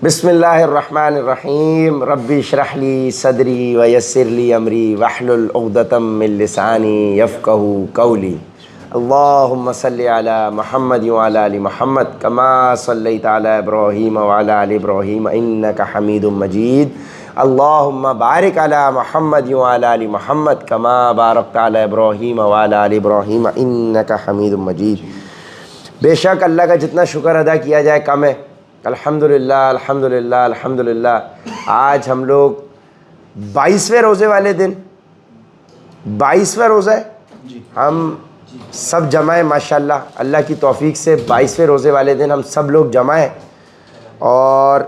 بسم اللہ الرحمن الرحیم ربی اشرح لی صدری ویسر لی امری واحلل عقدۃ من لسانی یفقہوا قولی اللہم صلی علی محمد وعلی آل محمد کما صلیت علی ابراہیم وعلی آل ابراہیم انک حمید مجید اللہم بارک علی محمد وعلی آل محمد کما بارکت علی ابراہیم وعلی آل ابراہیم انک حمید مجید۔ بے شک اللہ کا جتنا شکر ادا کیا جائے کم ہے۔ الحمدللہ الحمدللہ الحمدللہ۔ آج ہم لوگ 22ویں روزے والے دن، 22واں روزہ ہے، ہم سب جمع ہیں ماشاءاللہ اللہ کی توفیق سے۔ 22ویں روزے والے دن ہم سب لوگ جمع ہیں اور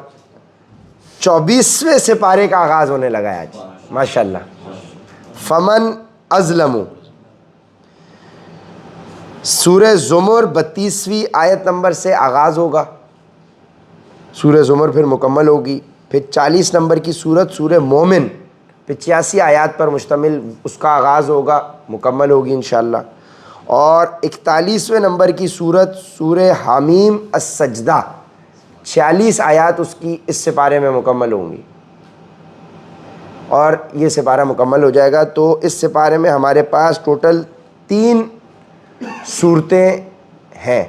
24ویں سپارے کا آغاز ہونے لگا ہے آج ماشاءاللہ۔ فمن ازلم، سورہ زمر 32ویں آیت نمبر سے آغاز ہوگا۔ سورہ زمر پھر مکمل ہوگی، پھر 40 نمبر کی سورت سورہ مومن 85 آیات پر مشتمل، اس کا آغاز ہوگا، مکمل ہوگی انشاءاللہ۔ اور 41ویں نمبر کی سورت سورہ حمیم السجدہ 46 آیات اس کی اس سپارے میں مکمل ہوں گی، اور یہ سپارہ مکمل ہو جائے گا تو اس سپارے میں ہمارے پاس ٹوٹل 3 صورتیں ہیں۔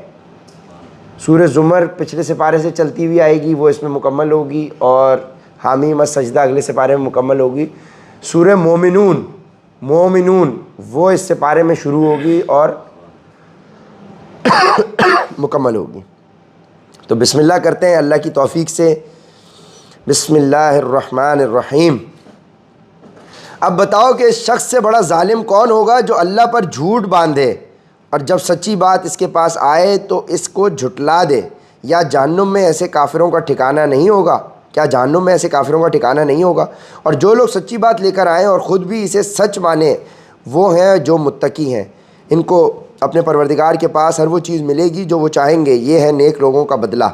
سورہ زمر پچھلے سپارے سے چلتی ہوئی آئے گی، وہ اس میں مکمل ہوگی، اور حمیم السجدہ اگلے سپارے میں مکمل ہوگی۔ سورہ مومنون وہ اس سپارے میں شروع ہوگی اور مکمل ہوگی۔ تو بسم اللہ کرتے ہیں اللہ کی توفیق سے۔ بسم اللہ الرحمن الرحیم۔ اب بتاؤ کہ اس شخص سے بڑا ظالم کون ہوگا جو اللہ پر جھوٹ باندھے اور جب سچی بات اس کے پاس آئے تو اس کو جھٹلا دے۔ یا جہنم میں ایسے کافروں کا ٹھکانہ نہیں ہوگا؟ کیا جہنم میں ایسے کافروں کا ٹھکانہ نہیں ہوگا؟ اور جو لوگ سچی بات لے کر آئیں اور خود بھی اسے سچ مانیں وہ ہیں جو متقی ہیں، ان کو اپنے پروردگار کے پاس ہر وہ چیز ملے گی جو وہ چاہیں گے، یہ ہے نیک لوگوں کا بدلہ،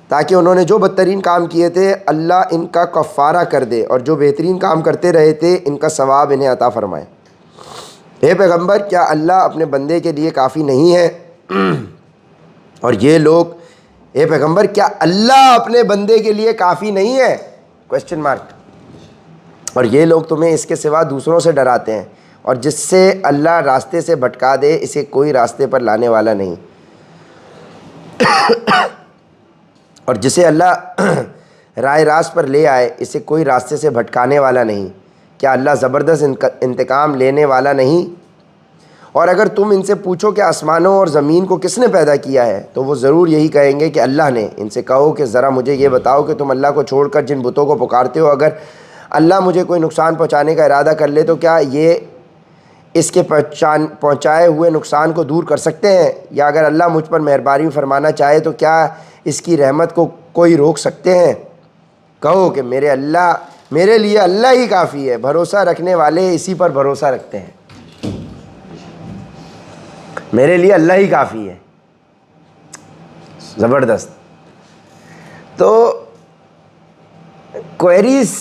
تاکہ انہوں نے جو بدترین کام کیے تھے اللہ ان کا کفارہ کر دے، اور جو بہترین کام کرتے رہے تھے ان کا ثواب انہیں عطا فرمائے۔ اے پیغمبر، کیا اللہ اپنے بندے کے لیے کافی نہیں ہے؟ اور یہ لوگ، اے پیغمبر کیا اللہ اپنے بندے کے لیے کافی نہیں ہے؟ Question mark. اور یہ لوگ تمہیں اس کے سوا دوسروں سے ڈراتے ہیں، اور جس سے اللہ راستے سے بھٹکا دے اسے کوئی راستے پر لانے والا نہیں، اور جسے اللہ راہ راست پر لے آئے اسے کوئی راستے سے بھٹکانے والا نہیں۔ کیا اللہ زبردست انتقام لینے والا نہیں؟ اور اگر تم ان سے پوچھو کہ آسمانوں اور زمین کو کس نے پیدا کیا ہے تو وہ ضرور یہی کہیں گے کہ اللہ نے۔ ان سے کہو کہ ذرا مجھے یہ بتاؤ کہ تم اللہ کو چھوڑ کر جن بتوں کو پکارتے ہو، اگر اللہ مجھے کوئی نقصان پہنچانے کا ارادہ کر لے تو کیا یہ اس کے پہنچائے ہوئے نقصان کو دور کر سکتے ہیں؟ یا اگر اللہ مجھ پر مہربانی فرمانا چاہے تو کیا اس کی رحمت کو کوئی روک سکتے ہیں؟ کہو کہ میرے لیے اللہ ہی کافی ہے، بھروسہ رکھنے والے اسی پر بھروسہ رکھتے ہیں۔ میرے لیے اللہ ہی کافی ہے۔ زبردست۔ تو کوئریز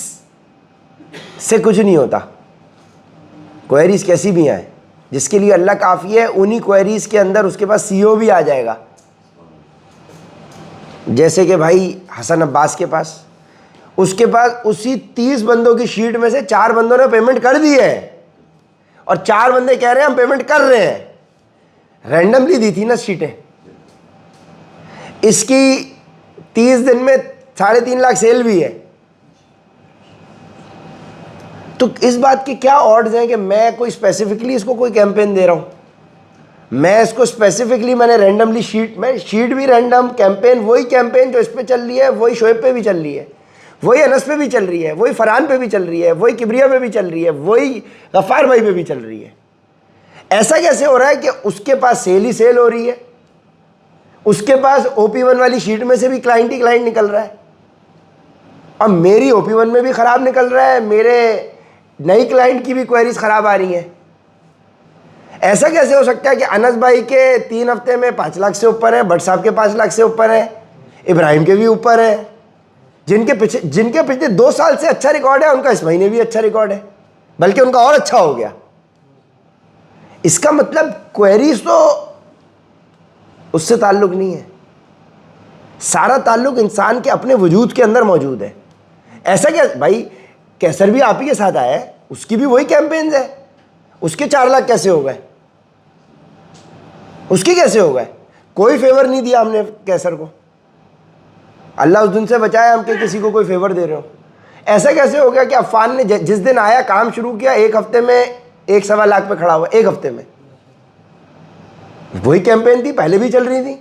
سے کچھ نہیں ہوتا، کوئریز کیسی بھی آئیں، جس کے لیے اللہ کافی ہے انہی کوئریز کے اندر اس کے پاس سی او بھی آ جائے گا۔ جیسے کہ بھائی حسن عباس کے پاس، اس کے پاس اسی 30 بندوں کی شیٹ میں سے 4 بندوں نے پیمنٹ کر دی ہے، اور 4 بندے کہہ رہے ہیں ہم پیمنٹ کر رہے ہیں۔ رینڈملی دی تھی نا شیٹیں، اس کی 30 دن میں 3.5 لاکھ سیل بھی ہے۔ تو اس بات کے کیا آڈز ہیں کہ میں کوئی اسپیسیفکلی اس کو کوئی کیمپین دے رہا ہوں، میں اس کو اسپیسیفکلی میں نے رینڈملی شیٹ بھی رینڈم، کیمپین وہی کیمپین جو اس پہ چل رہی ہے وہی شعیب پہ بھی چل رہی ہے، وہی انس پہ بھی چل رہی ہے، وہی فرحان پہ بھی چل رہی ہے، وہی کبریا پہ بھی چل رہی ہے، وہی غفار بھائی پہ بھی چل رہی ہے۔ ایسا کیسے ہو رہا ہے کہ اس کے پاس سیل ہی سیل ہو رہی ہے، اس کے پاس او پی 1 والی شیٹ میں سے بھی کلائنٹ ہی کلائنٹ نکل رہا ہے، اور میری او پی 1 میں بھی خراب نکل رہا ہے، میرے نئی کلائنٹ کی بھی کوئریز خراب آ رہی ہیں؟ ایسا کیسے ہو سکتا ہے کہ انس بھائی کے 3 ہفتے میں 5 لاکھ سے اوپر ہیں، بٹ صاحب کے 5 لاکھ سے اوپر ہیں، ابراہیم کے بھی اوپر ہیں، جن کے پچھلے 2 سال سے اچھا ریکارڈ ہے ان کا اس مہینے بھی اچھا ریکارڈ ہے، بلکہ ان کا اور اچھا ہو گیا۔ اس کا مطلب کوئریز تو اس سے تعلق نہیں ہے، سارا تعلق انسان کے اپنے وجود کے اندر موجود ہے. ایسا کیا بھائی کیسر بھی آپ ہی کے ساتھ آیا ہے, اس کی بھی وہی کیمپینز ہے, اس کے 4 لاکھ کیسے ہو گئے, اس کی کیسے ہو گئے؟ کوئی فیور نہیں دیا ہم نے کیسر کو. اللہ اس دن سے بچائے ہم کہ کسی کو کوئی فیور دے رہے ہو. ایسا کیسے ہو گیا کہ عفان نے جس دن آیا کام شروع کیا 1 ہفتے میں 1.25 لاکھ پہ کھڑا ہوا, 1 ہفتے میں. وہی کیمپین تھی, پہلے بھی چل رہی تھی.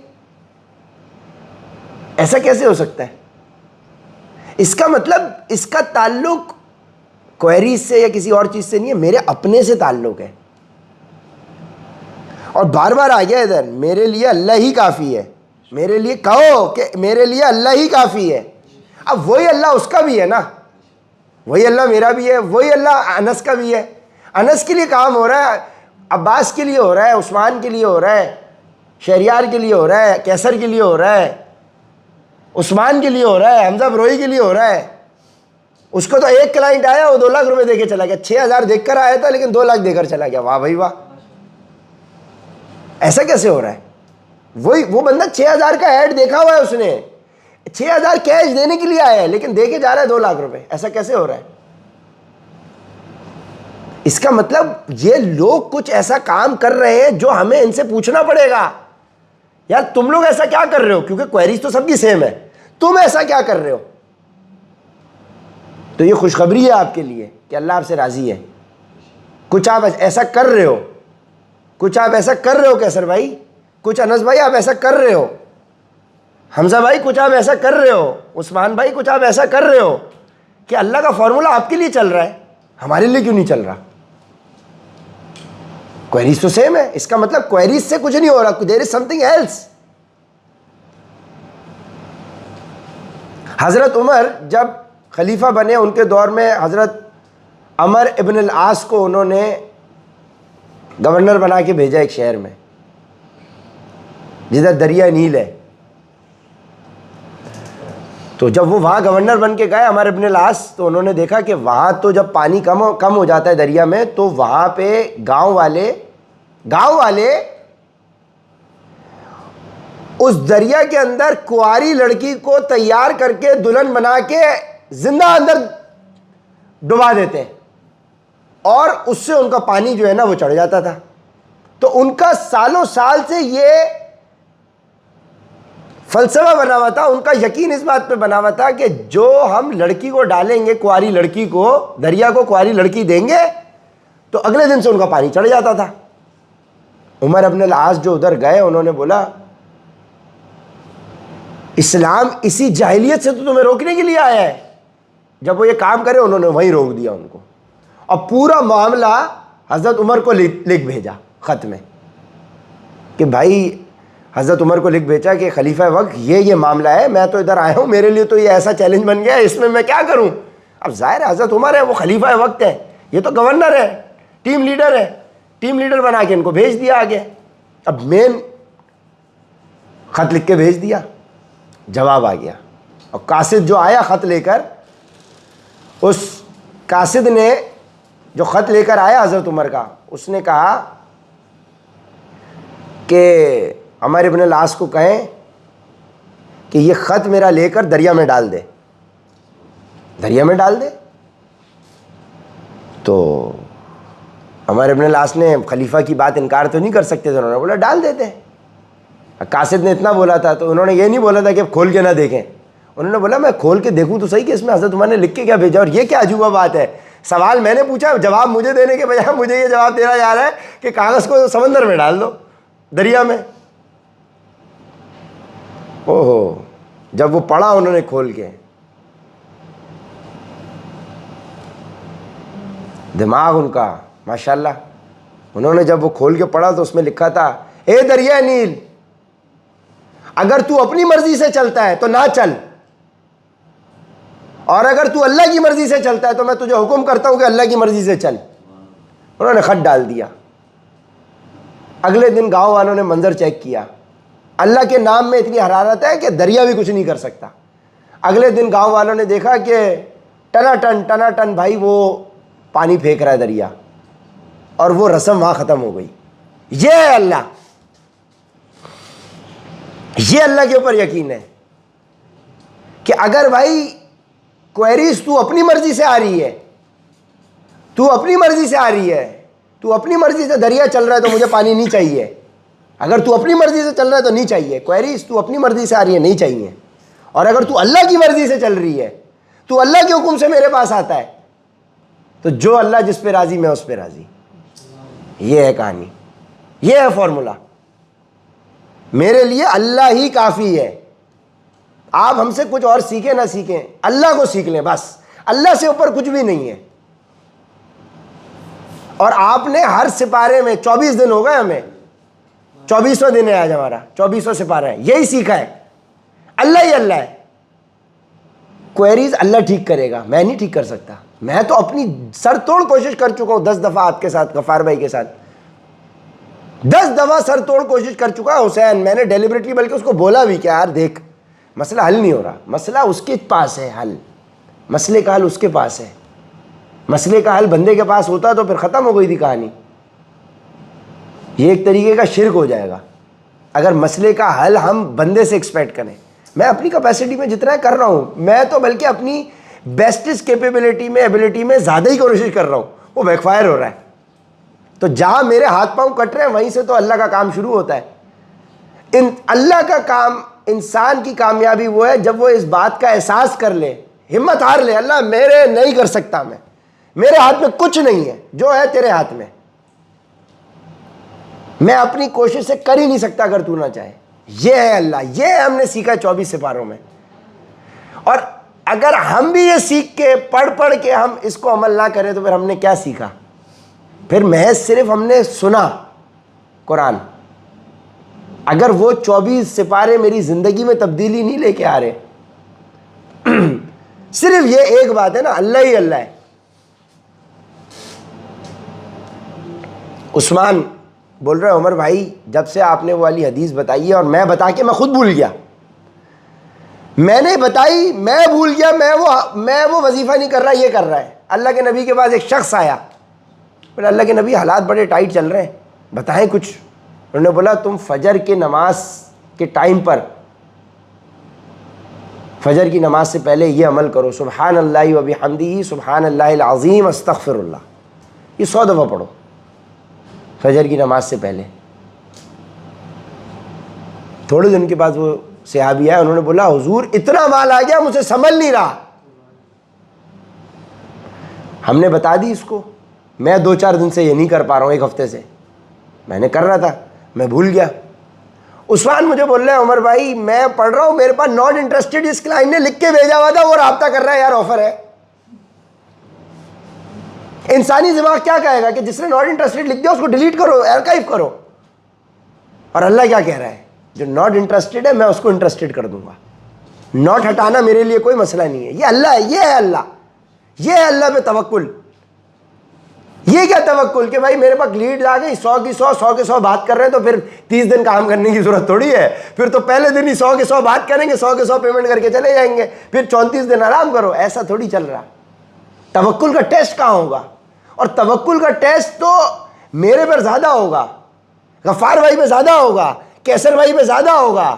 ایسا کیسے ہو سکتا ہے؟ اس کا مطلب اس کا تعلق کوئریز سے یا کسی اور چیز سے نہیں ہے, میرے اپنے سے تعلق ہے. اور بار بار آ گیا ادھر, میرے لیے اللہ ہی کافی ہے. میرے لیے کہو کہ میرے لیے اللہ ہی کافی ہے. اب وہی اللہ اس کا بھی ہے نا, وہی اللہ میرا بھی ہے, وہی اللہ انس کا بھی ہے. انس کے لیے کام ہو رہا ہے, عباس کے لیے ہو رہا ہے, عثمان کے لیے ہو رہا ہے, شہریار کے لیے ہو رہا ہے, کیسر کے لیے ہو رہا ہے, عثمان کے لیے ہو رہا ہے, حمزہ بروئی کے لیے ہو رہا ہے. اس کو تو ایک کلائنٹ آیا, وہ 2 لاکھ روپے دے کے چلا گیا. 6,000 دیکھ کر آیا تھا لیکن 2 لاکھ دے کر چلا گیا. واہ بھائی واہ, ایسا کیسے ہو رہا ہے؟ وہ بندہ 6,000 کا ایڈ دیکھا ہوا ہے, اس نے 6,000 کیش دینے کے لیے آیا ہے لیکن دے کے جا رہا ہے 2 لاکھ روپے. ایسا کیسے ہو رہا ہے؟ اس کا مطلب یہ لوگ کچھ ایسا کام کر رہے ہیں جو ہمیں ان سے پوچھنا پڑے گا, یار تم لوگ ایسا کیا کر رہے ہو, کیونکہ کوئریز تو سب کی سیم ہے, تم ایسا کیا کر رہے ہو. تو یہ خوشخبری ہے آپ کے لیے کہ اللہ آپ سے راضی ہے. کچھ آپ ایسا کر رہے ہو, کچھ آپ ایسا کر رہے ہو کیسر بھائی, کچھ انس بھائی آپ ایسا کر رہے ہو, حمزہ بھائی کچھ آپ ایسا کر رہے ہو, عثمان بھائی کچھ آپ ایسا کر رہے ہو کہ اللہ کا فارمولہ آپ کے لیے چل رہا ہے, ہمارے لیے کیوں نہیں چل رہا؟ کوئریز تو سیم ہے. اس کا مطلب کوئریز سے کچھ نہیں ہو رہا, دیر از سم تھنگ ایلس. حضرت عمر جب خلیفہ بنے, ان کے دور میں حضرت عمر ابن العاص کو انہوں نے گورنر بنا کے بھیجا ایک شہر میں جدھر دریا نیل ہے. تو جب وہ وہاں گورنر بن کے گئے عمر ابن العاص, تو انہوں نے دیکھا کہ وہاں تو جب پانی کم ہو جاتا ہے دریا میں, تو وہاں پہ گاؤں والے اس دریا کے اندر کنواری لڑکی کو تیار کر کے دلہن بنا کے زندہ اندر ڈبا دیتے, اور اس سے ان کا پانی جو ہے نا وہ چڑھ جاتا تھا. تو ان کا سالوں سال سے یہ فلسفہ بنا ہوا تھا, ان کا یقین اس بات پہ بنا ہوا تھا کہ جو ہم لڑکی کو ڈالیں گے, کنواری لڑکی کو, دریا کو کنواری لڑکی دیں گے تو اگلے دن سے ان کا پانی چڑھ جاتا تھا. عمر ابن العاص جو ادھر گئے, انہوں نے بولا اسلام اسی جاہلیت سے تو تمہیں روکنے کے لیے آیا ہے. جب وہ یہ کام کرے انہوں نے وہیں روک دیا ان کو, اور پورا معاملہ حضرت عمر کو لکھ بھیجا خط میں کہ بھائی, حضرت عمر کو لکھ بھیجا کہ خلیفہ وقت یہ معاملہ ہے, میں تو ادھر آیا ہوں, میرے لیے تو یہ ایسا چیلنج بن گیا ہے, اس میں کیا کروں. اب ظاہر ہے حضرت عمر ہے, وہ خلیفہ وقت ہے, یہ تو گورنر ہے, ٹیم لیڈر ہے, ٹیم لیڈر بنا کے ان کو بھیج دیا آگے. اب مین خط لکھ کے بھیج دیا, جواب آ گیا. اور قاصد جو آیا خط لے کر, اس قاصد نے جو خط لے کر آیا حضرت عمر کا, اس نے کہا کہ عمر ابن العاص کو کہیں کہ یہ خط میرا لے کر دریا میں ڈال دے, دریا میں ڈال دے. تو عمر ابن العاص نے خلیفہ کی بات انکار تو نہیں کر سکتے تھے, انہوں نے بولا ڈال دیتے. قاصد نے اتنا بولا تھا, تو انہوں نے یہ نہیں بولا تھا کہ کھول کے نہ دیکھیں, انہوں نے بولا میں کھول کے دیکھوں تو صحیح کہ اس میں حضرت عمر نے لکھ کے کیا بھیجا. اور یہ کیا عجوبہ بات ہے, سوال میں نے پوچھا, جواب مجھے دینے کے بجائے مجھے یہ جواب دینا جا رہا ہے کہ کاغذ کو سمندر میں ڈال دو, دریا میں. اوہو, جب وہ پڑھا انہوں نے کھول کے, دماغ ان کا ماشاءاللہ, انہوں نے جب وہ کھول کے پڑھا تو اس میں لکھا تھا, اے دریا نیل, اگر تو اپنی مرضی سے چلتا ہے تو نہ چل, اور اگر تو اللہ کی مرضی سے چلتا ہے تو میں تجھے حکم کرتا ہوں کہ اللہ کی مرضی سے چل. انہوں نے خط ڈال دیا. اگلے دن گاؤں والوں نے منظر چیک کیا, اللہ کے نام میں اتنی حرارت ہے کہ دریا بھی کچھ نہیں کر سکتا. اگلے دن گاؤں والوں نے دیکھا کہ ٹنا ٹن بھائی وہ پانی پھینک رہا ہے دریا, اور وہ رسم وہاں ختم ہو گئی. یہ ہے اللہ, یہ اللہ کے اوپر یقین ہے. کہ اگر بھائی کوئریز تو اپنی مرضی سے آ رہی ہے، تو اپنی مرضی سے آ رہی ہے، تو اپنی مرضی سے دریا چل رہا ہے تو مجھے پانی نہیں چاہیے، اگر تو اپنی مرضی سے چل رہا ہے تو نہیں چاہیے، کوئریز تو اپنی مرضی سے آ رہی ہے نہیں چاہیے، اور اگر تو اللہ کی مرضی سے چل رہی ہے، تو اللہ کے حکم سے میرے پاس آتا ہے، تو جو اللہ جس پہ راضی میں اس پہ راضی. یہ ہے کہانی، یہ ہے فارمولا. میرے لیے اللہ ہی کافی ہے. آپ ہم سے کچھ اور سیکھیں نہ سیکھیں، اللہ کو سیکھ لیں بس. اللہ سے اوپر کچھ بھی نہیں ہے. اور آپ نے ہر سپارے میں 24 دن ہو گئے، ہمیں 24واں دن ہے آج ہمارا، 24واں سپارہ ہے، یہی سیکھا ہے اللہ ہی اللہ ہے. کوئریز اللہ ٹھیک کرے گا، میں نہیں ٹھیک کر سکتا. میں تو اپنی سر توڑ کوشش کر چکا ہوں 10 دفعہ آپ کے ساتھ، غفار بھائی کے ساتھ 10 دفعہ سر توڑ کوشش کر چکا. حسین میں نے ڈیلیبریٹلی بلکہ اس کو بولا بھی کہ یار دیکھ مسئلہ حل نہیں ہو رہا، مسئلہ اس کے پاس ہے حل، مسئلے کا حل اس کے پاس ہے. مسئلے کا حل بندے کے پاس ہوتا تو پھر ختم ہو گئی تھی کہانی. یہ ایک طریقے کا شرک ہو جائے گا اگر مسئلے کا حل ہم بندے سے ایکسپیکٹ کریں. میں اپنی کیپیسٹی میں جتنا کر رہا ہوں، میں تو بلکہ اپنی بیسٹس کیپیبلٹی میں ایبلٹی میں زیادہ ہی کوشش کر رہا ہوں، وہ بیک فائر ہو رہا ہے. تو جہاں میرے ہاتھ پاؤں کٹ رہے ہیں وہیں سے تو اللہ کا کام شروع ہوتا ہے. اللہ کا کام، انسان کی کامیابی وہ ہے جب وہ اس بات کا احساس کر لے، ہمت ہار لے، اللہ میرے نہیں کر سکتا، میں میرے ہاتھ میں کچھ نہیں ہے، جو ہے تیرے ہاتھ میں، میں اپنی کوشش سے کر ہی نہیں سکتا اگر تو نہ چاہے. یہ ہے اللہ، یہ ہم نے سیکھا 24 سپاروں میں. اور اگر ہم بھی یہ سیکھ کے پڑھ کے ہم اس کو عمل نہ کریں تو پھر ہم نے کیا سیکھا؟ پھر محض صرف ہم نے سنا قرآن. اگر وہ 24 سپارے میری زندگی میں تبدیلی نہیں لے کے آ رہے، صرف یہ ایک بات ہے نا، اللہ ہی اللہ ہے. عثمان بول رہے عمر بھائی جب سے آپ نے وہ والی حدیث بتائی ہے اور میں بتا کے میں خود بھول گیا، میں نے بتائی میں بھول گیا، میں وہ وظیفہ نہیں کر رہا، یہ کر رہا ہے. اللہ کے نبی کے پاس ایک شخص آیا، بولا اللہ کے نبی حالات بڑے ٹائٹ چل رہے ہیں، بتائیں کچھ. انہوں نے بولا تم فجر کی نماز کے ٹائم پر، فجر کی نماز سے پہلے یہ عمل کرو، سبحان اللہ و بحمدہ سبحان اللہ العظیم استغفر اللہ، یہ 100 دفعہ پڑھو فجر کی نماز سے پہلے. تھوڑے دن کے بعد وہ صحابی آئے، انہوں نے بولا حضور اتنا مال آ گیا مجھے سنبھل نہیں رہا. ہم نے بتا دی اس کو، میں 2-4 دن سے یہ نہیں کر پا رہا ہوں، 1 ہفتے سے میں نے کر رہا تھا، میں بھول گیا. عثمان مجھے بول رہے ہیں عمر بھائی میں پڑھ رہا ہوں، میرے پاس ناٹ انٹرسٹڈ اس کلائنٹ نے لکھ کے بھیجا ہوا تھا، وہ رابطہ کر رہا ہے، یار آفر ہے. انسانی دماغ کیا کہے گا کہ جس نے ناٹ انٹرسٹڈ لکھ دیا اس کو ڈیلیٹ کرو، آرکائیو کرو. اور اللہ کیا کہہ رہا ہے؟ جو ناٹ انٹرسٹڈ ہے میں اس کو انٹرسٹڈ کر دوں گا. ناٹ ہٹانا میرے لیے کوئی مسئلہ نہیں ہے. یہ اللہ ہے، یہ ہے اللہ، یہ ہے اللہ پہ توکل. یہ کیا توکل کہ بھائی میرے پاس لیڈ آ گئی 100 کی 100 بات کر رہے ہیں تو پھر 30 دن کام کرنے کی ضرورت تھوڑی ہے. پھر تو پہلے دن ہی 100 کی 100 بات کریں گے، 100 کی 100 پیمنٹ کر کے چلے جائیں گے، پھر 34 دن آرام کرو. ایسا تھوڑی چل رہا. توکل کا ٹیسٹ کہاں ہوگا؟ اور توکل کا ٹیسٹ تو میرے پر زیادہ ہوگا، غفار بھائی پہ زیادہ ہوگا، کیسر بھائی پہ زیادہ ہوگا،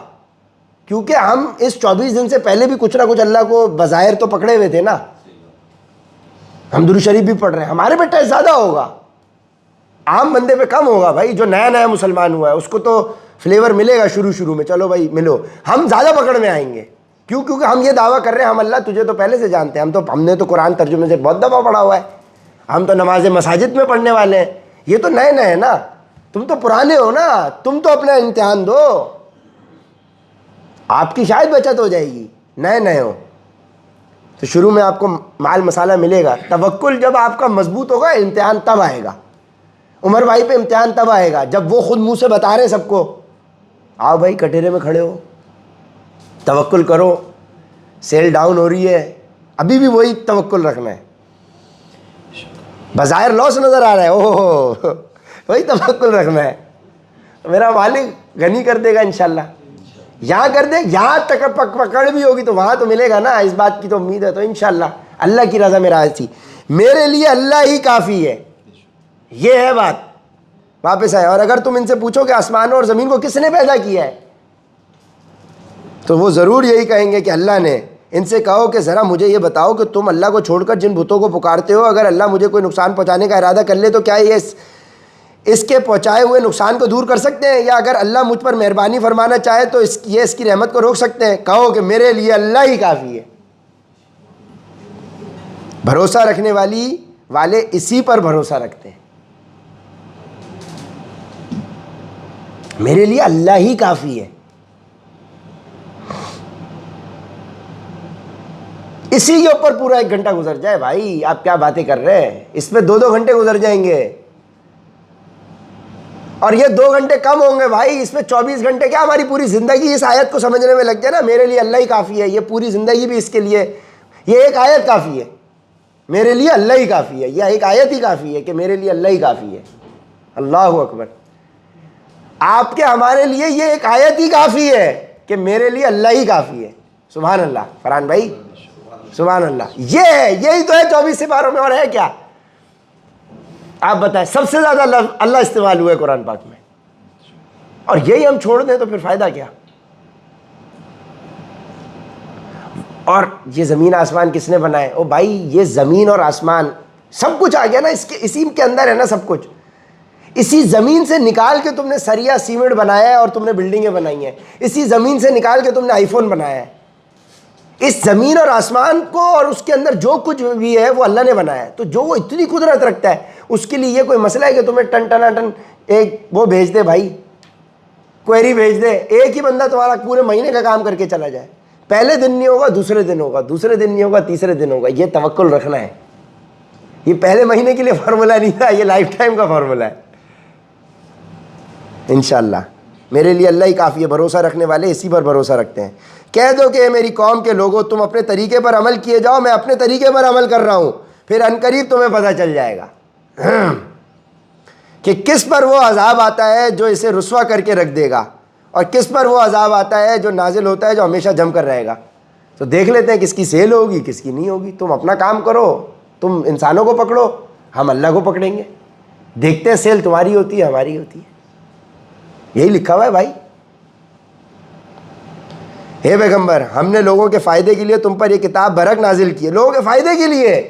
کیونکہ ہم اس 24 دن سے پہلے بھی کچھ نہ کچھ اللہ کو بظاہر تو پکڑے ہوئے تھے نا. ہم درود شریف بھی پڑھ رہے ہیں، ہمارے پہ ٹیسٹ زیادہ ہوگا، عام بندے پہ کم ہوگا. بھائی جو نیا مسلمان ہوا ہے اس کو تو فلیور ملے گا شروع میں، چلو بھائی ملو. ہم زیادہ پکڑ میں آئیں گے، کیونکہ ہم یہ دعویٰ کر رہے ہیں ہم اللہ تجھے تو پہلے سے جانتے ہیں. ہم نے تو قرآن ترجمے سے بہت دفعہ پڑھا ہوا ہے، ہم تو نماز مساجد میں پڑھنے والے ہیں. یہ تو نئے ہیں نا، تم تو پرانے ہو نا، تم تو اپنا امتحان دو، آپ کی شاید بچت ہو جائے گی. نئے ہو تو شروع میں آپ کو مال مسالہ ملے گا. توکل جب آپ کا مضبوط ہوگا امتحان تب آئے گا. عمر بھائی پہ امتحان تب آئے گا جب وہ خود منہ سے بتا رہے سب کو، آؤ بھائی کٹہرے میں کھڑے ہو، توکل کرو، سیل ڈاؤن ہو رہی ہے، ابھی بھی وہی توکل رکھنا ہے. بظاہر لاس نظر آ رہا ہے، اوہ وہی توکل رکھنا ہے. میرا مالک غنی کر دے گا انشاءاللہ. یہاں کر دے، یہاں تک پکڑ بھی ہوگی تو وہاں تو ملے گا نا، اس بات کی تو امید ہے. تو انشاءاللہ اللہ کی رضا میرا ایسی، میرے لیے اللہ ہی کافی ہے. یہ ہے بات. واپس آئے. اور اگر تم ان سے پوچھو کہ آسمانوں اور زمین کو کس نے پیدا کیا ہے تو وہ ضرور یہی کہیں گے کہ اللہ نے. ان سے کہو کہ ذرا مجھے یہ بتاؤ کہ تم اللہ کو چھوڑ کر جن بتوں کو پکارتے ہو، اگر اللہ مجھے کوئی نقصان پہنچانے کا ارادہ کر لے تو کیا یہ اس کے پہنچائے ہوئے نقصان کو دور کر سکتے ہیں؟ یا اگر اللہ مجھ پر مہربانی فرمانا چاہے تو اس کی رحمت کو روک سکتے ہیں؟ کہو کہ میرے لیے اللہ ہی کافی ہے۔ بھروسہ رکھنے والے اسی پر بھروسہ رکھتے ہیں، میرے لیے اللہ ہی کافی ہے۔ اسی کے اوپر پورا 1 گھنٹہ گزر جائے، بھائی آپ کیا باتیں کر رہے ہیں، اس پہ 2 گھنٹے گزر جائیں گے، اور یہ 2 گھنٹے کم ہوں گے بھائی، اس میں 24 گھنٹے کیا ہماری پوری زندگی اس آیت کو سمجھنے میں لگ جائے نا، میرے لیے اللہ ہی کافی ہے، یہ پوری زندگی بھی اس کے لیے یہ ایک آیت کافی ہے، میرے لیے اللہ ہی کافی ہے، یہ ایک آیت ہی کافی ہے کہ میرے لیے اللہ ہی کافی ہے۔ اللہ اکبر، آپ کے ہمارے لیے یہ ایک آیت ہی کافی ہے کہ میرے لیے اللہ ہی کافی ہے۔ سبحان اللہ فرحان بھائی، سبحان اللہ، یہ ہے، یہی تو ہے 24 سپاروں میں، اور ہے کیا؟ آپ بتائیں، سب سے زیادہ اللہ استعمال ہوا ہے قرآن پاک میں، اور یہی ہم چھوڑ دیں تو پھر فائدہ کیا؟ اور یہ زمین آسمان کس نے بنائے؟ او بھائی یہ زمین اور آسمان سب کچھ آ گیا نا، اسی کے اندر ہے نا سب کچھ۔ اسی زمین سے نکال کے تم نے سریا سیمنٹ بنایا ہے اور تم نے بلڈنگیں بنائی ہیں، اسی زمین سے نکال کے تم نے آئی فون بنایا ہے۔ اس زمین اور آسمان کو اور اس کے اندر جو کچھ بھی ہے وہ اللہ نے بنایا ہے، تو جو وہ اتنی قدرت رکھتا ہے اس کے لیے یہ کوئی مسئلہ ہے کہ تمہیں ٹن ٹنا ٹن ایک وہ بھیج دے بھائی، کوئری بھیج دے، ایک ہی بندہ تمہارا پورے مہینے کا کام کر کے چلا جائے، پہلے دن نہیں ہوگا، دوسرے دن ہوگا، دوسرے دن نہیں ہوگا، تیسرے دن ہوگا۔ یہ توکل رکھنا ہے، یہ پہلے مہینے کے لیے فارمولہ نہیں تھا، یہ لائف ٹائم کا فارمولہ ہے۔ انشاءاللہ میرے لیے اللہ ہی کافی ہے، بھروسہ رکھنے والے اسی پر بھروسہ رکھتے ہیں۔ کہہ دو کہ اے میری قوم کے لوگوں، تم اپنے طریقے پر عمل کیے جاؤ، میں اپنے طریقے پر عمل کر رہا ہوں، پھر عنقریب تمہیں پتہ چل جائے گا کہ کس پر وہ عذاب آتا ہے جو اسے رسوا کر کے رکھ دے گا، اور کس پر وہ عذاب آتا ہے جو نازل ہوتا ہے جو ہمیشہ جم کر رہے گا۔ تو دیکھ لیتے ہیں کس کی سیل ہوگی کس کی نہیں ہوگی۔ تم اپنا کام کرو، تم انسانوں کو پکڑو، ہم اللہ کو پکڑیں گے، دیکھتے ہیں سیل تمہاری ہوتی ہے ہماری ہوتی ہے، یہی لکھا ہوا ہے بھائی۔ اے پیغمبر، ہم نے لوگوں کے فائدے کے لیے تم پر یہ کتاب برحق نازل کی ہے، لوگوں کے فائدے کے لیے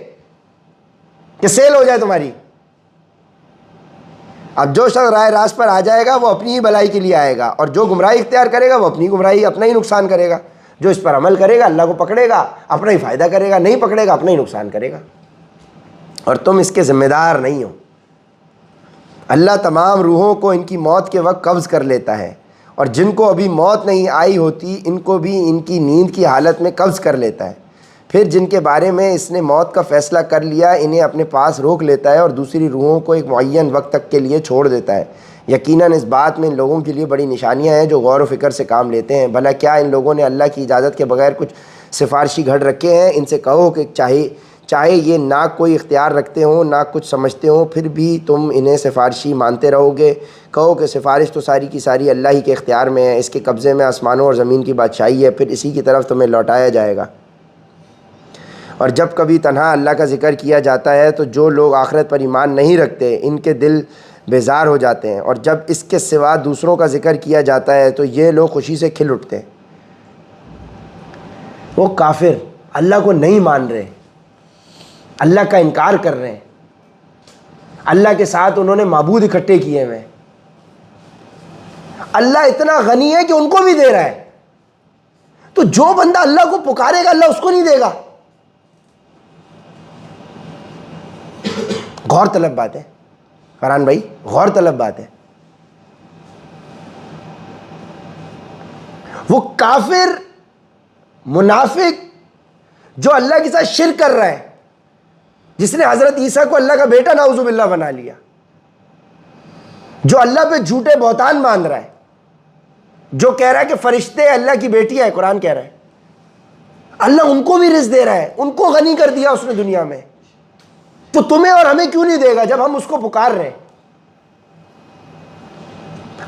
کہ سیل ہو جائے تمہاری۔ اب جو شخص رائے راست پر آ جائے گا وہ اپنی ہی بھلائی کے لیے آئے گا، اور جو گمراہی اختیار کرے گا وہ اپنی گمراہی اپنا ہی نقصان کرے گا۔ جو اس پر عمل کرے گا اللہ کو پکڑے گا، اپنا ہی فائدہ کرے گا، نہیں پکڑے گا اپنا ہی نقصان کرے گا، اور تم اس کے ذمہ دار نہیں ہو۔ اللہ تمام روحوں کو ان کی موت کے وقت قبض کر لیتا ہے، اور جن کو ابھی موت نہیں آئی ہوتی ان کو بھی ان کی نیند کی حالت میں قبض کر لیتا ہے، پھر جن کے بارے میں اس نے موت کا فیصلہ کر لیا انہیں اپنے پاس روک لیتا ہے، اور دوسری روحوں کو ایک معین وقت تک کے لیے چھوڑ دیتا ہے۔ یقیناً اس بات میں ان لوگوں کے لیے بڑی نشانیاں ہیں جو غور و فکر سے کام لیتے ہیں۔ بھلا کیا ان لوگوں نے اللہ کی اجازت کے بغیر کچھ سفارشی گھڑ رکھے ہیں؟ ان سے کہو کہ چاہے یہ نہ کوئی اختیار رکھتے ہوں نہ کچھ سمجھتے ہوں، پھر بھی تم انہیں سفارشی مانتے رہو گے۔ کہو کہ سفارش تو ساری کی ساری اللہ ہی کے اختیار میں ہے، اس کے قبضے میں آسمانوں اور زمین کی بادشاہی ہے، پھر اسی کی طرف تمہیں لوٹایا جائے گا۔ اور جب کبھی تنہا اللہ کا ذکر کیا جاتا ہے تو جو لوگ آخرت پر ایمان نہیں رکھتے ان کے دل بیزار ہو جاتے ہیں، اور جب اس کے سوا دوسروں کا ذکر کیا جاتا ہے تو یہ لوگ خوشی سے کھل اٹھتے ہیں۔ وہ کافر اللہ کو نہیں مان رہے، اللہ کا انکار کر رہے ہیں، اللہ کے ساتھ انہوں نے معبود اکٹھے کیے ہوئے ہیں۔ اللہ اتنا غنی ہے کہ ان کو بھی دے رہا ہے، تو جو بندہ اللہ کو پکارے گا اللہ اس کو نہیں دے گا۔ غور طلب بات ہے فرحان بھائی، غور طلب بات ہے۔ وہ کافر منافق جو اللہ کے ساتھ شرک کر رہا ہے، جس نے حضرت عیسیٰ کو اللہ کا بیٹا نعوذ باللہ بنا لیا، جو اللہ پہ جھوٹے بہتان باندھ رہا ہے، جو کہہ رہا ہے کہ فرشتے اللہ کی بیٹی ہے، قرآن کہہ رہا ہے، اللہ ان کو بھی رزق دے رہا ہے، ان کو غنی کر دیا اس نے دنیا میں، تو تمہیں اور ہمیں کیوں نہیں دے گا جب ہم اس کو پکار رہے ہیں؟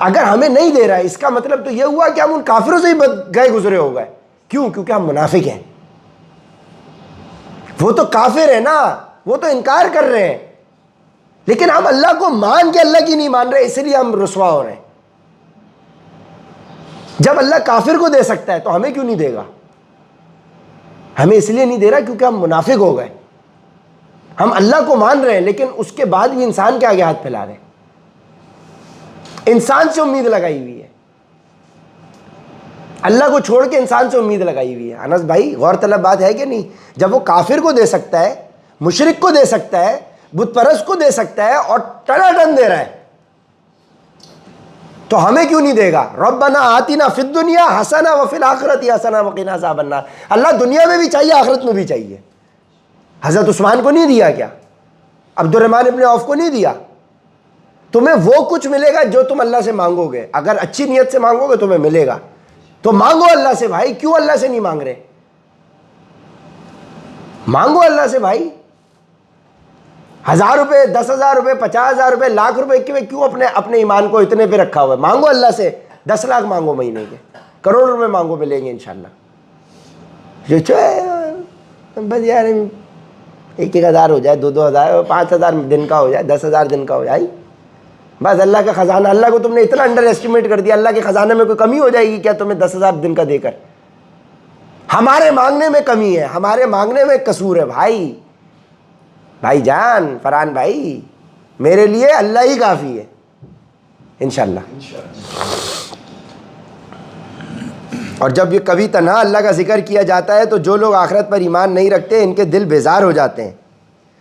اگر ہمیں نہیں دے رہا ہے اس کا مطلب تو یہ ہوا کہ ہم ان کافروں سے ہی گئے گزرے ہو گئے۔ کیوں؟ کیونکہ ہم منافق ہیں۔ وہ تو کافر ہے نا، وہ تو انکار کر رہے ہیں، لیکن ہم اللہ کو مان کے اللہ کی نہیں مان رہے، اس لیے ہم رسوا ہو رہے ہیں۔ جب اللہ کافر کو دے سکتا ہے تو ہمیں کیوں نہیں دے گا؟ ہمیں اس لیے نہیں دے رہا کیونکہ ہم منافق ہو گئے. ہم اللہ کو مان رہے ہیں لیکن اس کے بعد بھی انسان کے آگے ہاتھ پھیلا رہے ہیں, انسان سے امید لگائی ہوئی ہے, اللہ کو چھوڑ کے انسان سے امید لگائی ہوئی ہے. انس بھائی غور طلب بات ہے کہ نہیں؟ جب وہ کافر کو دے سکتا ہے, مشرک کو دے سکتا ہے, بت پرست کو دے سکتا ہے اور ٹناٹن دے رہا ہے, تو ہمیں کیوں نہیں دے گا؟ ربنا آتنا فی الدنیا حسنہ وفی الآخرۃ حسنہ وقنا عذاب النار. اللہ دنیا میں بھی چاہیے, آخرت میں بھی چاہیے. حضرت عثمان کو نہیں دیا کیا؟ عبد الرحمن ابن عوف کو نہیں دیا؟ تمہیں وہ کچھ ملے گا جو تم اللہ سے مانگو گے. اگر اچھی نیت سے مانگو گے تمہیں ملے گا, تو مانگو اللہ سے بھائی. کیوں اللہ سے نہیں مانگ رہے؟ مانگو اللہ سے بھائی. 1000 روپے, 10,000 روپے, 50,000 روپے, لاکھ روپے کیوں اپنے ایمان کو اتنے پہ رکھا ہوا ہے؟ مانگو اللہ سے. 10 لاکھ مانگو مہینے کے, کروڑ روپے مانگو, ملیں گے انشاءاللہ. بس یار 1,000 ہو جائے, 2,000, 5,000 دن کا ہو جائے, 10,000 دن کا ہو جائے, بس اللہ کا خزانہ. اللہ کو تم نے اتنا انڈر ایسٹیمیٹ کر دیا, اللہ کے خزانے میں کوئی کمی ہو جائے گی کیا تمہیں 10,000 دن کا دے کر؟ ہمارے مانگنے میں کمی ہے, ہمارے مانگنے میں قصور ہے بھائی. بھائی جان فرحان بھائی, میرے لیے اللہ ہی کافی ہے انشاءاللہ. اور جب یہ کبھی تنہا اللہ کا ذکر کیا جاتا ہے تو جو لوگ آخرت پر ایمان نہیں رکھتے ان کے دل بیزار ہو جاتے ہیں,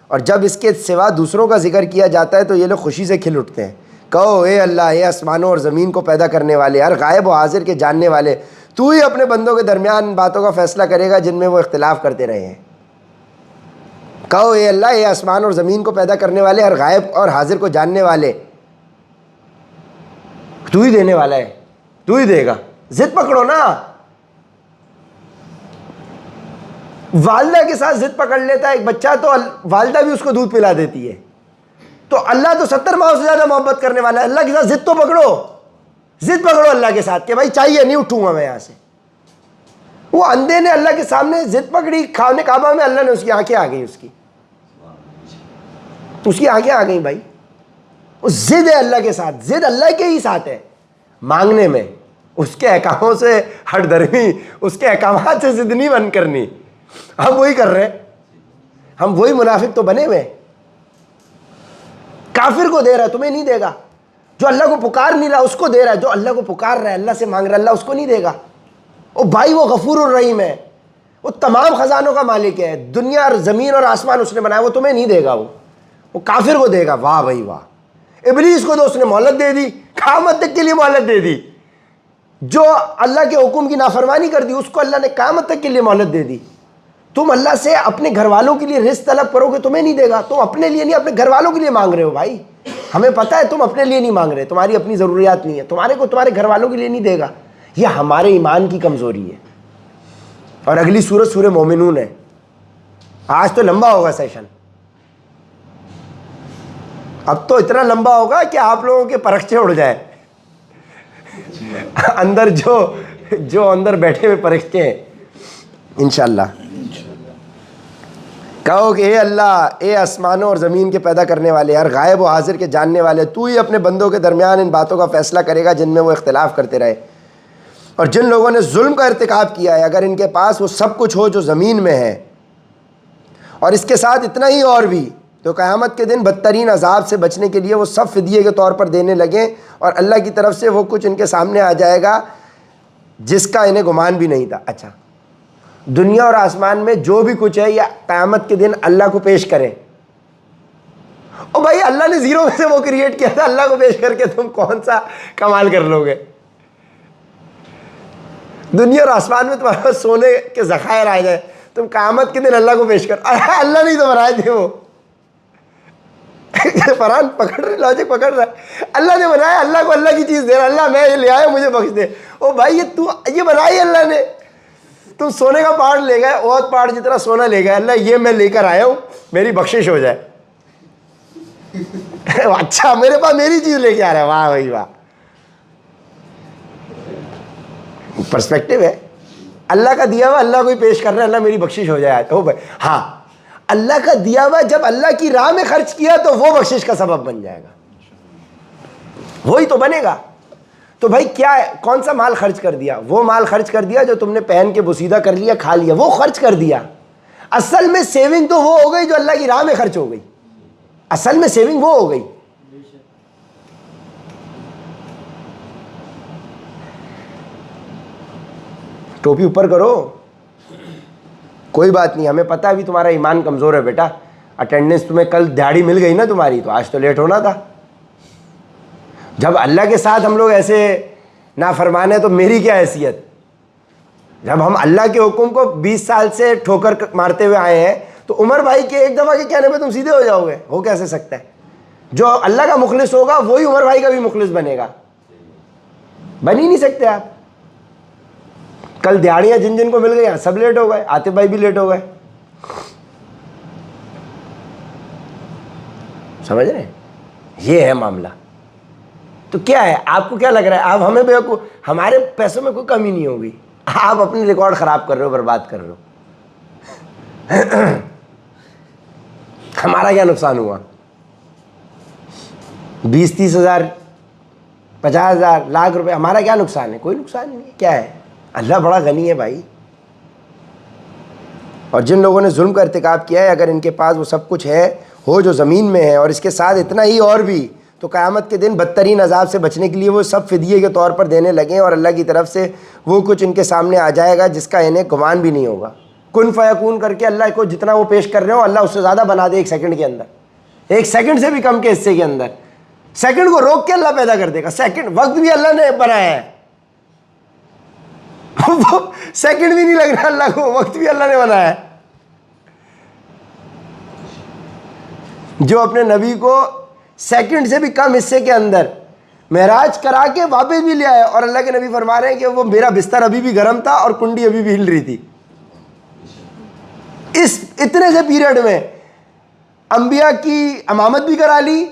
اور جب اس کے سوا دوسروں کا ذکر کیا جاتا ہے تو یہ لوگ خوشی سے کھل اٹھتے ہیں. کہو اے اللہ, اے آسمانوں اور زمین کو پیدا کرنے والے, ہر غائب و حاضر کے جاننے والے, تو ہی اپنے بندوں کے درمیان باتوں کا فیصلہ کرے گا جن میں وہ اختلاف کرتے رہے ہیں. کہو اے اللہ, اے آسمان اور زمین کو پیدا کرنے والے, ہر غائب اور حاضر کو جاننے والے, تو ہی دینے والا ہے, تو ہی دے گا. ضد پکڑو نا. والدہ کے ساتھ ضد پکڑ لیتا ہے ایک بچہ تو والدہ بھی اس کو دودھ پلا دیتی ہے. تو اللہ تو 70 ماؤں سے زیادہ محبت کرنے والا ہے. اللہ کے ساتھ ضد تو پکڑو, ضد پکڑو اللہ کے ساتھ کہ بھائی چاہیے, نہیں اٹھوں گا میں یہاں سے. وہ اندھے نے اللہ کے سامنے ضد پکڑی, کھانے کعبہ میں, اللہ نے اس کی آنکھیں آ گئی, اس کی آنکھیں آ گئی بھائی. وہ ضد ہے اللہ کے ساتھ, ضد اللہ کے ہی ساتھ ہے مانگنے میں. اس کے احکاموں سے ہٹ درمی, اس کے احکامات سے ضد نہیں بن کرنی. ہم وہی کر رہے ہیں, ہم وہی منافق تو بنے ہوئے. کافر کو دے رہا ہے, تمہیں نہیں دے گا. جو اللہ کو پکار نہیں رہا اس کو دے رہا ہے, جو اللہ کو پکار رہا ہے, اللہ سے مانگ رہا ہے, اللہ اس کو نہیں دے گا. او بھائی وہ غفور الرحیم ہے, وہ تمام خزانوں کا مالک ہے, دنیا اور زمین اور آسمان اس نے بنایا, وہ تمہیں نہیں دے گا. وہ کافر کو دے گا. واہ بھائی واہ. ابلیس کو تو اس نے مہلت دے دی, قیامت تک کے لیے مہلت دے دی. جو اللہ کے حکم کی نافرمانی کر دی اس کو اللہ نے قیامت تک کے لیے مہلت دے دی. تم اللہ سے اپنے گھر والوں کے لیے رزق طلب کرو گے, تمہیں نہیں دے گا. تم اپنے لیے نہیں, اپنے گھر والوں کے لیے مانگ رہے ہو بھائی. ہمیں پتہ ہے تم اپنے لیے نہیں مانگ رہے, تمہاری اپنی ضروریات نہیں ہے, تمہارے کو تمہارے گھر والوں کے لیے نہیں دے گا. یہ ہمارے ایمان کی کمزوری ہے. اور اگلی سورت سورہ مومنون ہے. آج تو لمبا ہوگا سیشن, اب تو اتنا لمبا ہوگا کہ آپ لوگوں کے پرخچے اڑ جائیں. اندر جو اندر بیٹھے ہوئے پرخچے ہیں انشاءاللہ. کہو کہ اے اللہ, اے آسمانوں اور زمین کے پیدا کرنے والے, ہر غائب و حاضر کے جاننے والے, تو ہی اپنے بندوں کے درمیان ان باتوں کا فیصلہ کرے گا جن میں وہ اختلاف کرتے رہے. اور جن لوگوں نے ظلم کا ارتکاب کیا ہے, اگر ان کے پاس وہ سب کچھ ہو جو زمین میں ہے اور اس کے ساتھ اتنا ہی اور بھی, تو قیامت کے دن بدترین عذاب سے بچنے کے لیے وہ سب فدیے کے طور پر دینے لگیں, اور اللہ کی طرف سے وہ کچھ ان کے سامنے آ جائے گا جس کا انہیں گمان بھی نہیں تھا. اچھا, دنیا اور آسمان میں جو بھی کچھ ہے یہ قیامت کے دن اللہ کو پیش کریں. او بھائی اللہ نے زیرو میں سے وہ کریٹ کیا تھا, اللہ کو پیش کر کے تم کون سا کمال کر لو گے؟ دنیا اور آسمان میں تمہارے پاس سونے کے ذخائر آ جائے, تم قیامت کے دن اللہ کو پیش کر. اللہ نہیں تو بنائے تھے وہ. فرحان پکڑ رہے, لاجک پکڑ رہا ہے. اللہ نے بنایا, اللہ کو اللہ کی چیز دے رہا, اللہ میں یہ لے آیا مجھے بخش دے. او بھائی یہ بنائی اللہ نے. تم سونے کا پہاڑ لے گئے, اور پہاڑ جتنا سونا لے گئے, اللہ یہ میں لے کر آیا ہوں, میری بخشش ہو جائے. اچھا میرے پاس میری چیز لے کے آ رہا ہے, واہ بھائی واہ. پرسپیکٹو ہے. اللہ کا دیا ہوا اللہ کو ہی پیش کر رہا ہے, اللہ میری بخشش ہو جائے. ہو بھائی ہاں, اللہ کا دیا ہوا جب اللہ کی راہ میں خرچ کیا تو وہ بخشش کا سبب بن جائے گا, وہی تو بنے گا. تو بھائی کیا ہے, کون سا مال خرچ کر دیا؟ وہ مال خرچ کر دیا جو تم نے پہن کے بوسیدہ کر لیا, کھا لیا, وہ خرچ کر دیا. اصل میں سیونگ تو وہ ہو گئی جو اللہ کی راہ میں خرچ ہو گئی. اصل میں سیونگ وہ ہو گئی. ٹوپی اوپر کرو, کوئی بات نہیں, ہمیں پتہ ابھی تمہارا ایمان کمزور ہے بیٹا. اٹینڈنس تمہیں کل دہاڑی مل گئی نا تمہاری, تو آج تو لیٹ ہونا تھا. جب اللہ کے ساتھ ہم لوگ ایسے نافرمان ہیں تو میری کیا حیثیت. جب ہم اللہ کے حکم کو 20 سال سے ٹھوکر مارتے ہوئے آئے ہیں تو عمر بھائی کے ایک دفعہ کے کہنے پہ تم سیدھے ہو جاؤ گے؟ ہو کیسے سکتا ہے؟ جو اللہ کا مخلص ہوگا وہی عمر بھائی کا بھی مخلص بنے گا. بن ہی نہیں سکتے آپ. کل دیہڑیاں جن جن کو مل گئی سب لیٹ ہو گئے, عاطف بھائی بھی لیٹ ہو گئے. سمجھ رہے ہیں؟ یہ ہے معاملہ. تو کیا ہے, آپ کو کیا لگ رہا ہے آپ ہمیں بیوقوف؟ ہمارے پیسوں میں کوئی کمی نہیں ہوگی, آپ اپنی ریکارڈ خراب کر رہے ہو, برباد کر رہے ہو. ہمارا کیا نقصان ہوا؟ 20-30 ہزار 50 ہزار لاکھ روپے, ہمارا کیا نقصان ہے؟ کوئی نقصان نہیں. کیا ہے, اللہ بڑا غنی ہے بھائی. اور جن لوگوں نے ظلم کا ارتکاب کیا ہے, اگر ان کے پاس وہ سب کچھ ہے ہو جو زمین میں ہے اور اس کے ساتھ اتنا ہی اور بھی, تو قیامت کے دن بدترین عذاب سے بچنے کے لیے وہ سب فدیے کے طور پر دینے لگیں, اور اللہ کی طرف سے وہ کچھ ان کے سامنے آ جائے گا جس کا انہیں گمان بھی نہیں ہوگا. کن فیکون کر کے اللہ کو جتنا وہ پیش کر رہے ہو اللہ اس سے زیادہ بنا دے 1 سیکنڈ کے اندر, 1 سیکنڈ سے بھی کم کے حصے کے اندر. سیکنڈ کو روک کے اللہ پیدا کر دے گا. سیکنڈ وقت بھی اللہ نے بنایا ہے, سیکنڈ بھی نہیں لگ رہا اللہ کو, وقت بھی اللہ نے بنایا ہے. جو اپنے نبی کو سیکنڈ سے بھی کم حصے کے اندر معراج کرا کے واپس بھی لے آئے, اور اللہ کے نبی فرما رہے ہیں کہ وہ میرا بستر ابھی بھی گرم تھا اور کنڈی ابھی بھی ہل رہی تھی. اس اتنے سے پیریڈ میں انبیاء کی امامت بھی کرا لی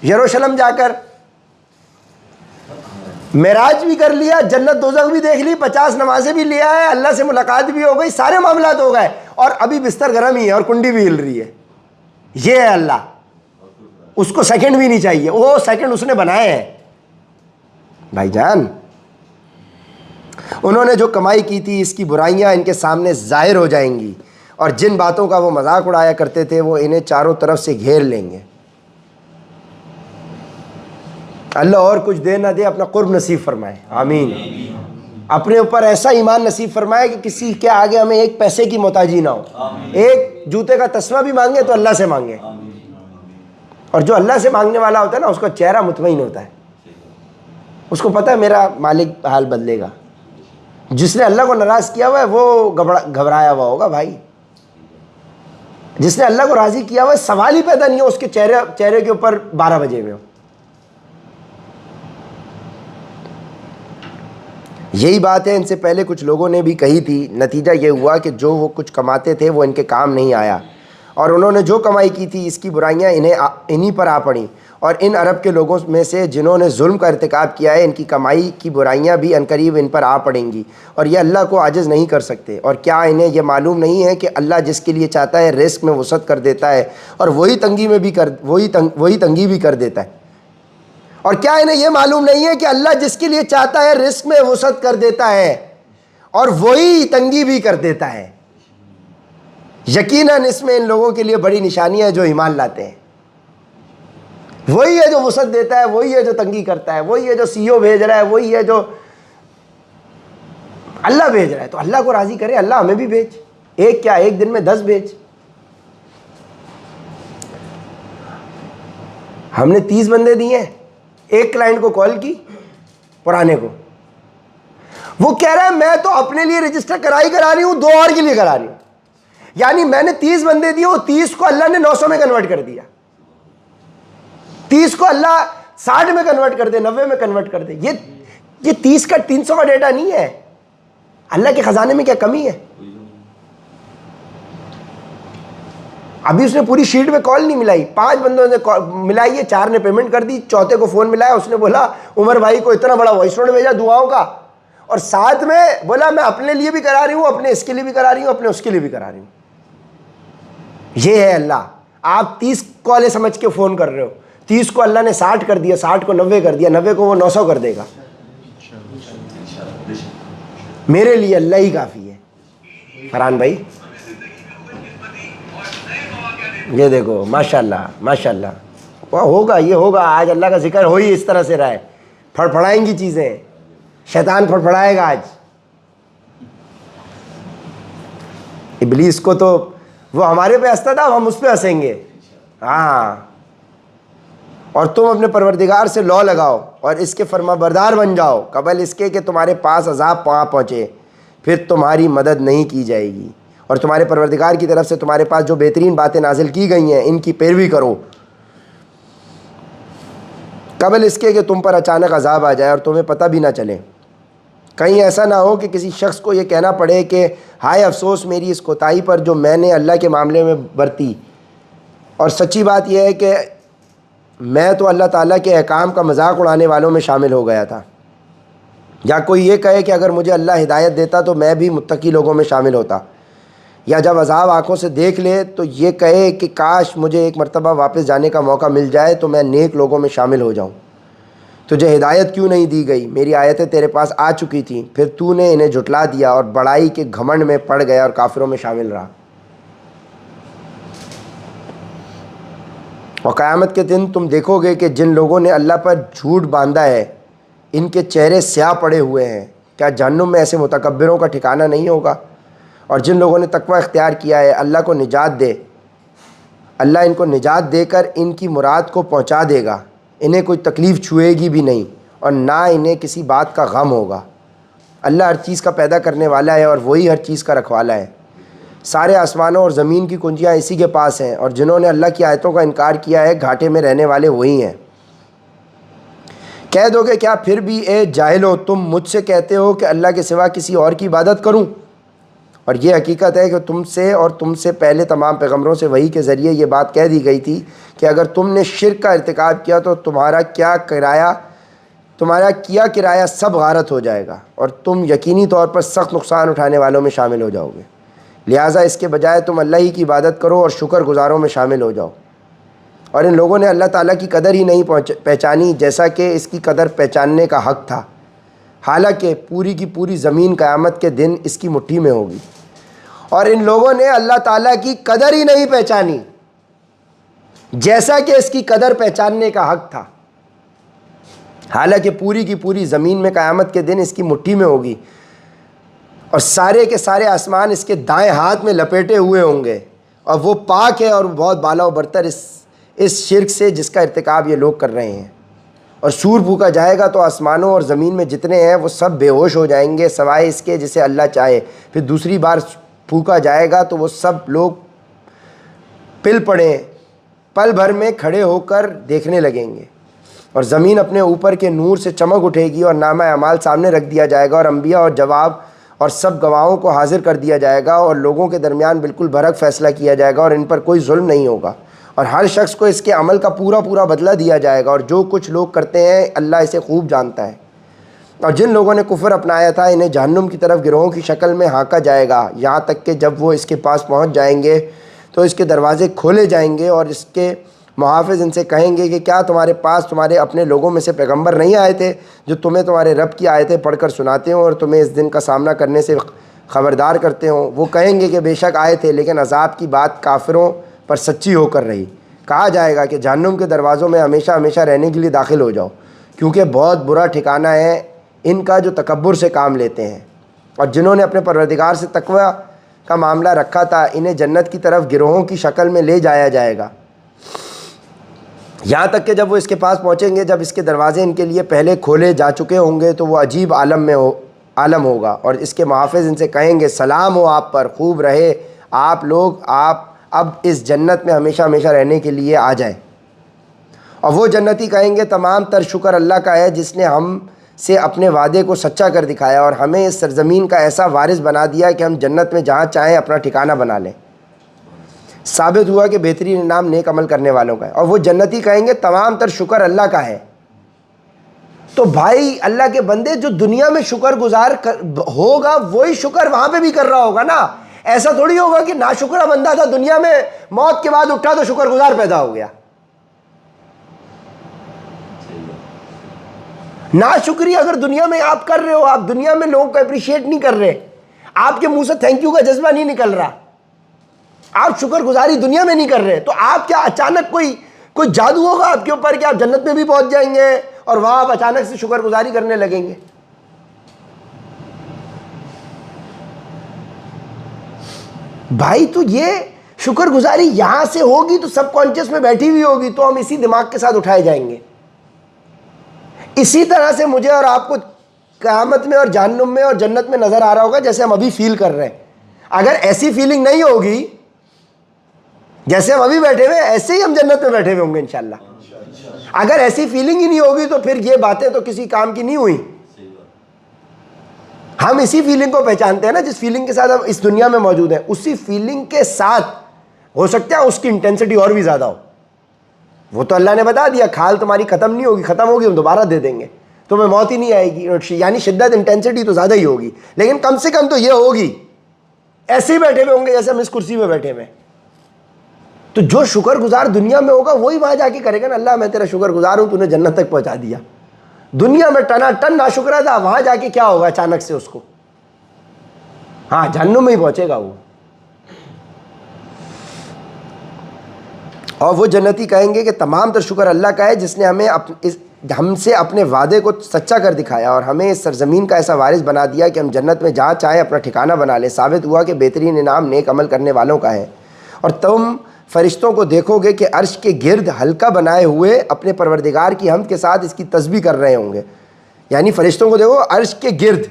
یروشلم جا کر, معراج بھی کر لیا, جنت دوزخ بھی دیکھ لی, 50 نمازیں بھی لے آئے, اللہ سے ملاقات بھی ہو گئی, سارے معاملات ہو گئے, اور ابھی بستر گرم ہی ہے اور کنڈی بھی ہل رہی ہے. یہ ہے اللہ. اس کو سیکنڈ بھی نہیں چاہیے, وہ سیکنڈ اس نے بنائے ہیں بھائی جان. انہوں نے جو کمائی کی تھی اس کی برائیاں ان کے سامنے ظاہر ہو جائیں گی, اور جن باتوں کا وہ مذاق اڑایا کرتے تھے وہ انہیں چاروں طرف سے گھیر لیں گے. اللہ اور کچھ دے نہ دے, اپنا قرب نصیب فرمائے, آمین. اپنے اوپر ایسا ایمان نصیب فرمائے کہ کسی کے آگے ہمیں 1 پیسے کی محتاجی نہ ہو. 1 جوتے کا تسمہ بھی مانگے تو اللہ سے مانگے, اور جو اللہ سے مانگنے والا ہوتا ہے نا اس کا چہرہ مطمئن ہوتا ہے, اس کو پتہ ہے میرا مالک حال بدلے گا. جس نے اللہ کو ناراض کیا ہوا ہے وہ گھبرایا ہوا ہوگا بھائی. جس نے اللہ کو راضی کیا ہوا ہے سوال ہی پیدا نہیں ہو اس کے چہرے کے اوپر 12 بجے میں ہو. یہی بات ہے ان سے پہلے کچھ لوگوں نے بھی کہی تھی, نتیجہ یہ ہوا کہ جو وہ کچھ کماتے تھے وہ ان کے کام نہیں آیا, اور انہوں نے جو کمائی کی تھی اس کی برائیاں انہی پر آ پڑیں. اور ان عرب کے لوگوں میں سے جنہوں نے ظلم کا ارتکاب کیا ہے ان کی کمائی کی برائیاں بھی عنقریب ان پر آ پڑیں گی, اور یہ اللہ کو عاجز نہیں کر سکتے. اور کیا انہیں یہ معلوم نہیں ہے کہ اللہ جس کے لیے چاہتا ہے رزق میں وسعت کر دیتا ہے, اور وہی تنگی بھی کر دیتا ہے. اور کیا انہیں یہ معلوم نہیں ہے کہ اللہ جس کے لیے چاہتا ہے رزق میں وسعت کر دیتا ہے اور وہی تنگی بھی کر دیتا ہے. یقیناً اس میں ان لوگوں کے لیے بڑی نشانی ہے جو ایمان لاتے ہیں. وہی ہے جو وسعت دیتا ہے, وہی ہے جو تنگی کرتا ہے, وہی ہے جو CEO بھیج رہا ہے, وہی ہے جو اللہ بھیج رہا ہے. تو اللہ کو راضی کرے, اللہ ہمیں بھی بھیج. ایک دن میں 10 بھیج. ہم نے 30 بندے دیے ہیں, ایک کلائنٹ کو کال کی پرانے کو, وہ کہہ رہا ہے میں تو اپنے لیے رجسٹر کرا رہی ہوں, 2 اور کے لیے کرا رہی ہوں. یعنی میں نے 30 بندے دیے, وہ 30 کو اللہ نے 900 میں کنورٹ کر دیا, 30 کو اللہ 60 میں کنورٹ کر دے, 90 میں کنورٹ کر دے. یہ 30 کا 300 کا ڈیٹا نہیں ہے. اللہ کے خزانے میں کیا کمی ہے؟ ابھی اس نے پوری شیٹ میں کال نہیں ملائی, 5 بندوں نے ملائی ہے, 4 نے پیمنٹ کر دی, چوتھے کو فون ملایا, اس نے بولا عمر بھائی کو اتنا بڑا وائس نوٹ بھیجا دعاؤں کا, اور ساتھ میں بولا میں اپنے لیے بھی کرا رہی ہوں, اپنے اس کے لیے بھی کرا رہی ہوں, اپنے اس کے لیے بھی کرا رہی ہوں. یہ ہے اللہ. آپ 30 کالیں سمجھ کے فون کر رہے ہو, 30 کو اللہ نے 60 کر دیا, 60 کو 90 کر دیا, 90 کو وہ 900 کر دے گا. میرے لیے اللہ ہی کافی ہے. فرحان بھائی یہ دیکھو ماشاءاللہ ماشاءاللہ, وہ ہوگا, یہ ہوگا. آج اللہ کا ذکر ہو ہی اس طرح سے رہا ہے. پھڑپھڑائیں گی چیزیں, شیطان پھڑپھڑائے گا. آج ابلیس کو تو وہ ہمارے پہ ہنستا تھا, ہم اس پہ ہنسیں گے. ہاں, اور تم اپنے پروردگار سے لو لگاؤ اور اس کے فرما بردار بن جاؤ قبل اس کے کہ تمہارے پاس عذاب پہنچے, پھر تمہاری مدد نہیں کی جائے گی. اور تمہارے پروردگار کی طرف سے تمہارے پاس جو بہترین باتیں نازل کی گئی ہیں ان کی پیروی کرو قبل اس کے کہ تم پر اچانک عذاب آ جائے اور تمہیں پتہ بھی نہ چلے. کہیں ایسا نہ ہو کہ کسی شخص کو یہ کہنا پڑے کہ ہائے افسوس میری اس کوتاہی پر جو میں نے اللہ کے معاملے میں برتی. اور سچی بات یہ ہے کہ میں تو اللہ تعالیٰ کے احکام کا مذاق اڑانے والوں میں شامل ہو گیا تھا. یا کوئی یہ کہے کہ اگر مجھے اللہ ہدایت دیتا تو میں بھی متقی لوگوں میں شامل ہوتا. یا جب عذاب آنکھوں سے دیکھ لے تو یہ کہے کہ کاش مجھے ایک مرتبہ واپس جانے کا موقع مل جائے تو میں نیک لوگوں میں شامل ہو جاؤں. تجھے ہدایت کیوں نہیں دی گئی؟ میری آیتیں تیرے پاس آ چکی تھیں, پھر تو نے انہیں جھٹلا دیا اور بڑائی کے گھمنڈ میں پڑ گیا اور کافروں میں شامل رہا. اور قیامت کے دن تم دیکھو گے کہ جن لوگوں نے اللہ پر جھوٹ باندھا ہے ان کے چہرے سیاہ پڑے ہوئے ہیں. کیا جہنم میں ایسے متکبروں کا ٹھکانہ نہیں ہوگا؟ اور جن لوگوں نے تقوی اختیار کیا ہے اللہ کو نجات دے, اللہ ان کو نجات دے کر ان کی مراد کو پہنچا دے گا. انہیں کوئی تکلیف چھوئے گی بھی نہیں اور نہ انہیں کسی بات کا غم ہوگا. اللہ ہر چیز کا پیدا کرنے والا ہے اور وہی ہر چیز کا رکھوالا ہے. سارے آسمانوں اور زمین کی کنجیاں اسی کے پاس ہیں, اور جنہوں نے اللہ کی آیتوں کا انکار کیا ہے گھاٹے میں رہنے والے وہی ہیں. کہہ دو کہ کیا پھر بھی اے جاہلو تم مجھ سے کہتے ہو کہ اللہ کے سوا کسی اور کی عبادت کروں؟ اور یہ حقیقت ہے کہ تم سے اور تم سے پہلے تمام پیغمبروں سے وحی کے ذریعے یہ بات کہہ دی گئی تھی کہ اگر تم نے شرک کا ارتکاب کیا تو تمہارا کیا کرایہ سب غارت ہو جائے گا اور تم یقینی طور پر سخت نقصان اٹھانے والوں میں شامل ہو جاؤ گے. لہٰذا اس کے بجائے تم اللہ ہی کی عبادت کرو اور شکر گزاروں میں شامل ہو جاؤ. اور ان لوگوں نے اللہ تعالیٰ کی قدر ہی نہیں پہچانی جیسا کہ اس کی قدر پہچاننے کا حق تھا, حالانکہ پوری کی پوری زمین قیامت کے دن اس کی مٹھی میں ہوگی. اور ان لوگوں نے اللہ تعالیٰ کی قدر ہی نہیں پہچانی جیسا کہ اس کی قدر پہچاننے کا حق تھا, حالانکہ پوری کی پوری زمین میں قیامت کے دن اس کی مٹھی میں ہوگی اور سارے کے سارے آسمان اس کے دائیں ہاتھ میں لپیٹے ہوئے ہوں گے, اور وہ پاک ہے اور بہت بالا و برتر اس شرک سے جس کا ارتکاب یہ لوگ کر رہے ہیں. اور سور پھونکا جائے گا تو آسمانوں اور زمین میں جتنے ہیں وہ سب بے ہوش ہو جائیں گے سوائے اس کے جسے اللہ چاہے. پھر دوسری بار پھونکا جائے گا تو وہ سب لوگ پل پڑیں, پل بھر میں کھڑے ہو کر دیکھنے لگیں گے, اور زمین اپنے اوپر کے نور سے چمک اٹھے گی اور نامہ اعمال سامنے رکھ دیا جائے گا اور انبیاء اور جواب اور سب گواہوں کو حاضر کر دیا جائے گا اور لوگوں کے درمیان بالکل برحق فیصلہ کیا جائے گا اور ان پر کوئی ظلم نہیں ہوگا, اور ہر شخص کو اس کے عمل کا پورا پورا بدلہ دیا جائے گا. اور جو کچھ لوگ کرتے ہیں اللہ اسے خوب جانتا ہے. اور جن لوگوں نے کفر اپنایا تھا انہیں جہنم کی طرف گروہوں کی شکل میں ہانکا جائے گا, یہاں تک کہ جب وہ اس کے پاس پہنچ جائیں گے تو اس کے دروازے کھولے جائیں گے اور اس کے محافظ ان سے کہیں گے کہ کیا تمہارے پاس تمہارے اپنے لوگوں میں سے پیغمبر نہیں آئے تھے جو تمہیں تمہارے رب کی آیتیں پڑھ کر سناتے ہوں اور تمہیں اس دن کا سامنا کرنے سے خبردار کرتے ہوں؟ وہ کہیں گے کہ بے شک آئے تھے, لیکن عذاب کی بات کافروں پر سچی ہو کر رہی. کہا جائے گا کہ جہنم کے دروازوں میں ہمیشہ ہمیشہ رہنے کے لیے داخل ہو جاؤ, کیونکہ بہت برا ٹھکانہ ہے ان کا جو تکبر سے کام لیتے ہیں. اور جنہوں نے اپنے پروردگار سے تقوی کا معاملہ رکھا تھا انہیں جنت کی طرف گروہوں کی شکل میں لے جایا جائے گا, یہاں تک کہ جب وہ اس کے پاس پہنچیں گے, جب اس کے دروازے ان کے لیے پہلے کھولے جا چکے ہوں گے تو وہ عجیب عالم ہوگا, اور اس کے محافظ ان سے کہیں گے سلام ہو آپ پر, خوب رہے آپ لوگ, آپ اب اس جنت میں ہمیشہ ہمیشہ رہنے کے لیے آ جائیں. اور وہ جنتی کہیں گے تمام تر شکر اللہ کا ہے جس نے ہم سے اپنے وعدے کو سچا کر دکھایا اور ہمیں اس سرزمین کا ایسا وارث بنا دیا کہ ہم جنت میں جہاں چاہیں اپنا ٹھکانہ بنا لیں. ثابت ہوا کہ بہترین انعام نیک عمل کرنے والوں کا ہے. اور وہ جنتی کہیں گے تمام تر شکر اللہ کا ہے. تو بھائی اللہ کے بندے جو دنیا میں شکر گزار ہوگا وہی شکر وہاں پہ بھی کر رہا ہوگا نا. ایسا تھوڑی ہوگا کہ ناشکرا بندہ تھا دنیا میں, موت کے بعد اٹھا تو شکر گزار پیدا ہو گیا. ناشکری اگر دنیا میں آپ کر رہے ہو، آپ دنیا میں لوگوں کو اپریشیٹ نہیں کر رہے، آپ کے منہ سے تھینک یو کا جذبہ نہیں نکل رہا، آپ شکر گزاری دنیا میں نہیں کر رہے، تو آپ کیا اچانک کوئی جادو ہوگا آپ کے اوپر کہ آپ جنت میں بھی پہنچ جائیں گے اور وہاں آپ اچانک سے شکر گزاری کرنے لگیں گے؟ بھائی تو یہ شکر گزاری یہاں سے ہوگی تو سب کانشیس میں بیٹھی ہوئی ہوگی، تو ہم اسی دماغ کے ساتھ اٹھائے جائیں گے۔ اسی طرح سے مجھے اور آپ کو قیامت میں اور جہنم میں اور جنت میں نظر آ رہا ہوگا جیسے ہم ابھی فیل کر رہے ہیں۔ اگر ایسی فیلنگ نہیں ہوگی جیسے ہم ابھی بیٹھے ہوئے، ایسے ہی ہم جنت میں بیٹھے ہوئے ہوں گے انشاءاللہ۔ اگر ایسی فیلنگ ہی نہیں ہوگی تو پھر یہ باتیں تو کسی کام کی نہیں ہوئی۔ ہم اسی فیلنگ کو پہچانتے ہیں نا، جس فیلنگ کے ساتھ ہم اس دنیا میں موجود ہیں، اسی فیلنگ کے ساتھ ہو سکتا ہے اس کی انٹینسٹی اور بھی زیادہ ہو۔ وہ تو اللہ نے بتا دیا کھال تمہاری ختم نہیں ہوگی، ختم ہوگی ہم دوبارہ دے دیں گے، تمہیں موت ہی نہیں آئے گی، یعنی شدت انٹینسٹی تو زیادہ ہی ہوگی، لیکن کم سے کم تو یہ ہوگی۔ ایسے ہی بیٹھے ہوئے ہوں گے جیسے ہم اس کرسی میں بیٹھے ہوئے۔ تو جو شکر گزار دنیا میں ہوگا وہی وہاں جا کے کرے گا نا، اللہ میں تیرا شکر گزار ہوں، تو نے جنت تک پہنچا دیا۔ دنیا میں ٹنا ٹن ناشکرا تھا، وہاں جا کے کیا ہوگا اچانک سے اس کو؟ ہاں جہنم میں ہی پہنچے گا وہ۔ اور وہ جنتی کہیں گے کہ تمام تر شکر اللہ کا ہے جس نے ہم سے اپنے وعدے کو سچا کر دکھایا اور ہمیں اس سرزمین کا ایسا وارث بنا دیا کہ ہم جنت میں جہاں چاہیں اپنا ٹھکانہ بنا لیں۔ ثابت ہوا کہ بہترین انعام نیک عمل کرنے والوں کا ہے۔ اور تم فرشتوں کو دیکھو گے کہ عرش کے گرد حلقہ بنائے ہوئے اپنے پروردگار کی حمد کے ساتھ اس کی تسبیح کر رہے ہوں گے۔ یعنی فرشتوں کو دیکھو عرش کے گرد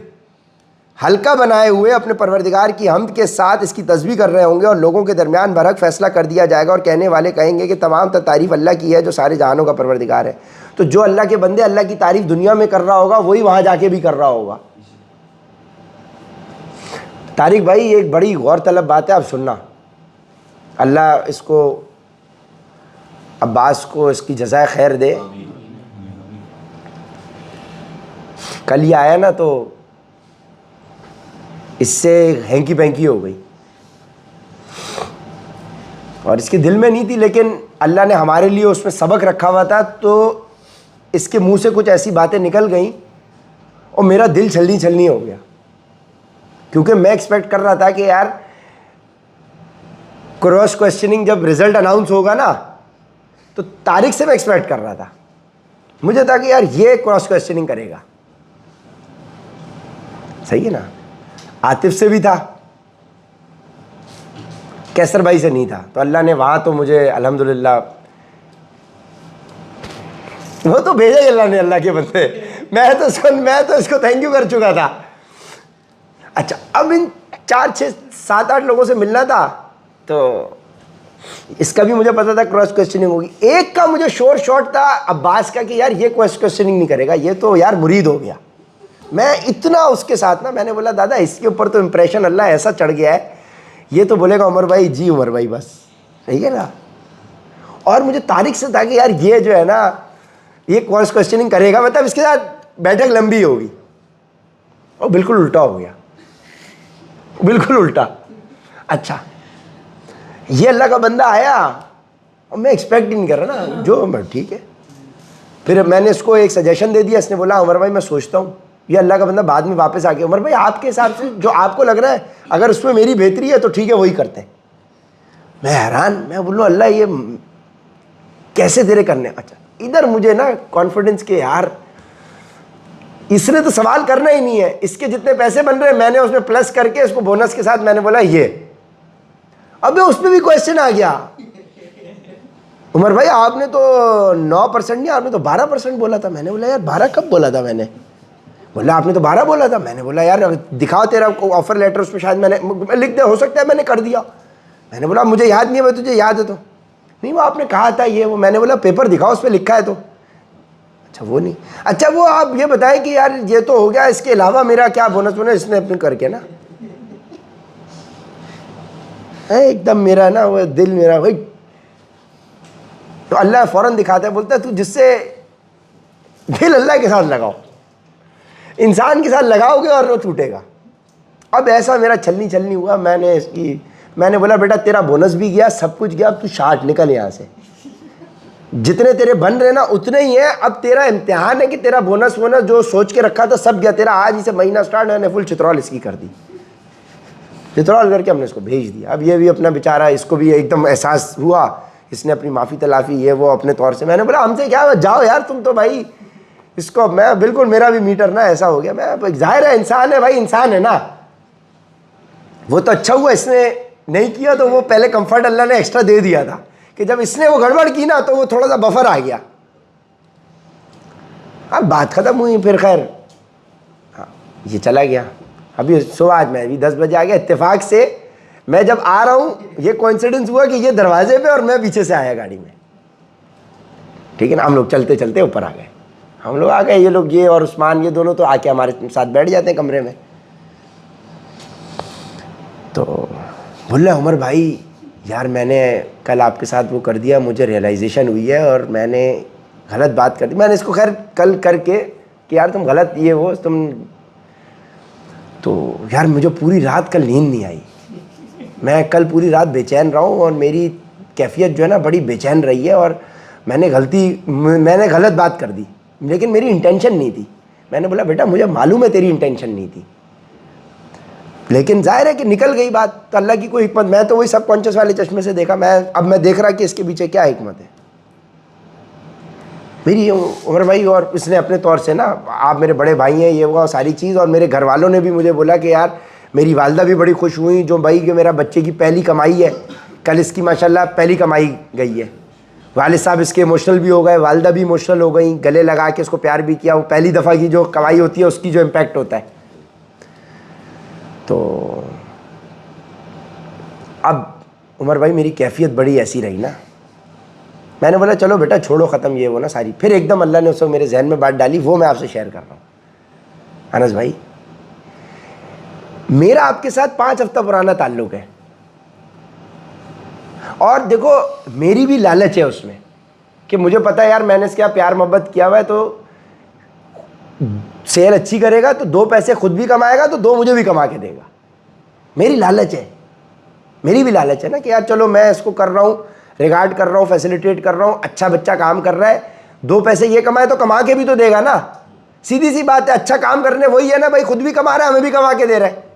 حلقہ بنائے ہوئے اپنے پروردگار کی حمد کے ساتھ اس کی تسبیح کر رہے ہوں گے، اور لوگوں کے درمیان برحق فیصلہ کر دیا جائے گا، اور کہنے والے کہیں گے کہ تمام تر تعریف اللہ کی ہے جو سارے جہانوں کا پروردگار ہے۔ تو جو اللہ کے بندے اللہ کی تعریف دنیا میں کر رہا ہوگا وہی وہاں جا کے بھی کر رہا ہوگا۔ طارق بھائی یہ ایک بڑی غور طلب بات ہے، آپ سننا، اللہ اس کو عباس کو اس کی جزائے خیر دے۔ کل یہ آیا نا تو اس سے ہینکی پینکی ہو گئی، اور اس کے دل میں نہیں تھی، لیکن اللہ نے ہمارے لیے اس میں سبق رکھا ہوا تھا، تو اس کے منہ سے کچھ ایسی باتیں نکل گئیں اور میرا دل چھلنی ہو گیا، کیونکہ میں ایکسپیکٹ کر رہا تھا کہ یار کراس کوشچننگ جب رزلٹ اناؤنس ہوگا نا تو طارق سے میں ایکسپیکٹ کر رہا تھا، مجھے تھا کہ یار یہ کراس کوشچننگ کرے گا، صحیح ہے نا۔ عاطف سے بھی تھا، کیسر بھائی سے نہیں تھا، تو اللہ نے وہاں تو مجھے الحمدللہ وہ تو بھیجا ہی اللہ نے، اللہ کے بندے، میں تو اس کو تھینک یو کر چکا تھا۔ اچھا اب ان 4 6 7 8 لوگوں سے ملنا تھا، تو اس کا بھی مجھے پتا تھا کراس کوشچننگ ہوگی۔ ایک کا مجھے شارٹ تھا عباس کا کہ یار یہ کراس کوشچننگ نہیں کرے گا، یہ تو یار مرید ہو گیا۔ میں اتنا اس کے ساتھ نا، میں نے بولا دادا اس کے اوپر تو امپریشن اللہ ایسا چڑھ گیا ہے، یہ تو بولے گا عمر بھائی جی عمر بھائی بس، صحیح ہے نا۔ اور مجھے طارق سے تھا کہ یار یہ جو ہے نا یہ کراس کوشچننگ کرے گا، مطلب اس کے ساتھ بیٹھک لمبی ہوگی، اور بالکل الٹا ہو گیا، بالکل الٹا۔ اچھا یہ اللہ کا بندہ آیا اور میں ایکسپیکٹ ہی نہیں کر رہا نا، جو ٹھیک ہے۔ پھر میں نے اس کو ایک سجیشن دے دیا، اس نے بولا عمر بھائی میں سوچتا ہوں، یہ اللہ کا بندہ بعد میں واپس آ کے عمر بھائی آپ کے حساب سے جو آپ کو لگ رہا ہے اگر اس میں میری بہتری ہے تو ٹھیک ہے وہی کرتے ہیں۔ میں حیران، میں بولوں اللہ یہ کیسے تیرے کرنے۔ اچھا ادھر مجھے نا کانفیڈنس کے یار اس نے تو سوال کرنا ہی نہیں ہے، اس کے جتنے پیسے بن رہے ہیں میں نے اس میں پلس کر کے اس کو بونس کے ساتھ میں نے بولا یہ، ابھی اس پہ بھی کویسچن آ گیا، عمر بھائی آپ نے تو 9% نہیں آپ نے تو 12% بولا تھا۔ میں نے بولا یار 12 کب بولا تھا میں نے؟ بولا آپ نے تو 12 بولا تھا۔ میں نے بولا یار دکھاؤ تیرا آفر لیٹر، اس میں شاید میں نے لکھ دیا، ہو سکتا ہے میں نے کر دیا۔ میں نے بولا مجھے یاد نہیں ہے، میں تجھے یاد ہے تو نہیں، وہ آپ نے کہا تھا یہ وہ۔ میں نے بولا پیپر دکھاؤ اس پہ لکھا ہے تو۔ اچھا وہ نہیں، اچھا وہ آپ یہ بتائیں کہ یار یہ تو ہو گیا، اس کے علاوہ میرا کیا بونس اس نے اپنے کر کے نا ایک دم میرا نا وہ دل میرا وہی، تو اللہ فوراً دکھاتا ہے، بولتا ہے تو جس سے دل اللہ کے ساتھ لگاؤ، انسان کے ساتھ لگاؤ گے اور وہ ٹوٹے گا۔ اب ایسا میرا چھلنی ہوا، میں نے بولا بیٹا تیرا بونس بھی گیا، سب کچھ گیا، اب تو 60 نکل یہاں سے۔ جتنے تیرے بن رہے نا اتنے ہی ہیں. اب تیرا امتحان ہے کہ تیرا بونس وونس جو سوچ کے رکھا تھا سب گیا تیرا. آج ہی سے مہینہ سٹارٹ ہے نے فل چترول اس کی کر دی, چترول کر کے ہم نے اس کو بھیج دیا. اب یہ بھی اپنا بیچارہ, اس کو بھی ایک دم احساس ہوا, اس نے اپنی معافی تلافی یہ وہ اپنے طور سے. میں نے بولا ہم سے کیا, جاؤ یار تم تو بھائی اس کو. میں بالکل میرا بھی میٹر نا ایسا ہو گیا. میں ظاہر ہے انسان ہے بھائی, انسان ہے نا. وہ تو اچھا ہوا اس نے نہیں کیا, تو وہ پہلے کمفرٹ اللہ نے ایکسٹرا دے دیا تھا کہ جب اس نے وہ گڑبڑ کی نا تو وہ تھوڑا سا بفر آ گیا. اب بات ختم ہوئی پھر خیر یہ چلا گیا. ابھی صبح آج میں ابھی 10 بجے آ گیا. اتفاق سے میں جب آ رہا ہوں یہ کوئنسیڈنس ہوا کہ یہ دروازے پہ اور میں پیچھے سے آیا گاڑی میں, ٹھیک ہے نا. ہم لوگ چلتے چلتے اوپر آ گئے, ہم لوگ آ گئے. یہ لوگ یہ اور عثمان یہ دونوں تو آ کے ہمارے ساتھ بیٹھ جاتے ہیں کمرے میں. تو بول رہے عمر بھائی یار میں نے کل آپ کے ساتھ وہ کر دیا, مجھے ریئلائزیشن ہوئی ہے اور میں نے غلط بات کر دی. میں نے اس کو خیر کل کر کے کہ یار تم غلط یہ وہ تم, تو یار مجھے پوری رات کل نیند نہیں آئی. میں کل پوری رات بے چین رہا ہوں اور میری کیفیت جو ہے نا بڑی بے چین رہی ہے. اور میں نے غلط بات کر دی لیکن میری انٹینشن نہیں تھی. میں نے بولا بیٹا مجھے معلوم ہے تیری انٹینشن نہیں تھی, لیکن ظاہر ہے کہ نکل گئی بات. تو اللہ کی کوئی حکمت. میں تو وہی سب کانشیس والے چشمے سے دیکھا. اب میں دیکھ رہا کہ اس کے پیچھے کیا حکمت ہے میری. عمر بھائی اور اس نے اپنے طور سے نا, آپ میرے بڑے بھائی ہیں یہ وہ ساری چیز. اور میرے گھر والوں نے بھی مجھے بولا کہ یار میری والدہ بھی بڑی خوش ہوئی جو بھائی کہ میرا بچے کی پہلی کمائی ہے. کل اس کی ماشاءاللہ پہلی کمائی گئی ہے. والد صاحب اس کے ایموشنل بھی ہو گئے, والدہ بھی ایموشنل ہو گئیں, گلے لگا کے اس کو پیار بھی کیا. وہ پہلی دفعہ کی جو کمائی ہوتی ہے اس کی جو امپیکٹ ہوتا ہے. تو اب عمر بھائی میری کیفیت بڑی ایسی رہی نا. میں نے بولا چلو بیٹا چھوڑو ختم یہ وہ نا ساری. پھر ایک دم اللہ نے اس وقت میرے ذہن میں بات ڈالی, وہ میں آپ سے شیئر کر رہا ہوں. انس بھائی میرا آپ کے ساتھ 5 ہفتہ پرانا تعلق ہے, اور دیکھو میری بھی لالچ ہے اس میں کہ مجھے پتا ہے یار میں نے اس کے پیار محبت کیا ہوا ہے, تو سیل اچھی کرے گا تو 2 پیسے خود بھی کمائے گا تو 2 مجھے بھی کما کے دے گا. میری لالچ ہے, میری بھی لالچ ہے نا کہ یار چلو میں اس کو کر رہا ہوں, ریگارڈ کر رہا ہوں, فیسیلیٹیٹ کر رہا ہوں, اچھا بچہ کام کر رہا ہے, 2 پیسے یہ کمائے تو کما کے بھی تو دے گا نا. سیدھی سی بات ہے, اچھا کام کرنے وہی ہے نا بھائی, خود بھی کما رہا ہے ہمیں بھی کما کے دے رہا ہے.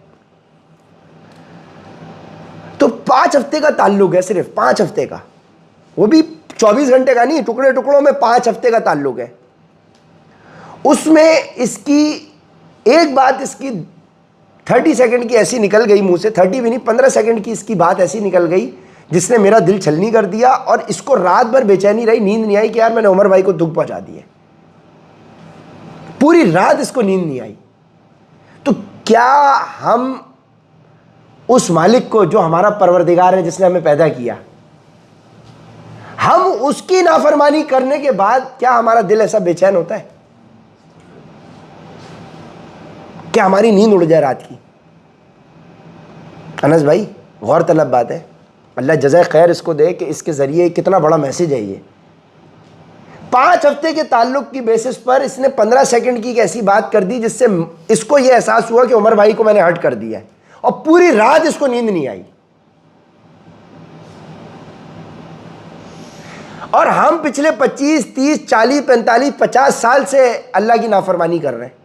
تو 5 ہفتے کا تعلق ہے, صرف 5 ہفتے کا, وہ بھی 24 گھنٹے کا نہیں, ٹکڑے ٹکڑوں میں 5 ہفتے کا تعلق ہے. اس میں اس کی ایک بات اس کی 30 سیکنڈ کی ایسی نکل گئی منہ سے, 30 بھی نہیں 15 سیکنڈ کی اس کی بات ایسی نکل گئی جس نے میرا دل چھلنی کر دیا. اور اس کو رات بھر بے چینی رہی, نیند نہیں آئی کہ یار میں نے عمر بھائی کو دکھ پہنچا دیا. پوری رات اس کو نیند نہیں آئی. تو کیا ہم اس مالک کو جو ہمارا پروردگار ہے, جس نے ہمیں پیدا کیا, ہم اس کی نافرمانی کرنے کے بعد کیا ہمارا دل ایسا بے چین ہوتا ہے؟ کیا ہماری نیند اڑ جائے رات کی؟ انس بھائی غور طلب بات ہے, اللہ جزائے خیر اس کو دے کہ اس کے ذریعے کتنا بڑا میسج ہے یہ. 5 ہفتے کے تعلق کی بیسس پر اس نے 15 سیکنڈ کی ایک ایسی بات کر دی جس سے اس کو یہ احساس ہوا کہ عمر بھائی کو میں نے ہرٹ کر دیا ہے, اور پوری رات اس کو نیند نہیں آئی. اور ہم پچھلے 25 30 40 45 50 سال سے اللہ کی نافرمانی کر رہے ہیں.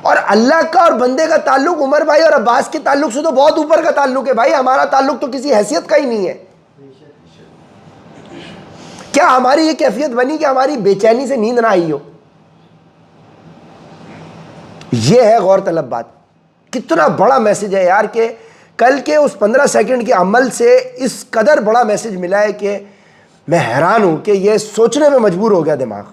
اور اللہ کا اور بندے کا تعلق عمر بھائی اور عباس کے تعلق سے تو بہت اوپر کا تعلق ہے بھائی. ہمارا تعلق تو کسی حیثیت کا ہی نہیں ہے. کیا ہماری یہ کیفیت بنی کہ ہماری بے چینی سے نیند نہ آئی ہو؟ یہ ہے غور طلب بات. کتنا بڑا میسج ہے یار کہ کل کے اس 15 سیکنڈ کے عمل سے اس قدر بڑا میسج ملا ہے کہ میں حیران ہوں کہ یہ سوچنے میں مجبور ہو گیا دماغ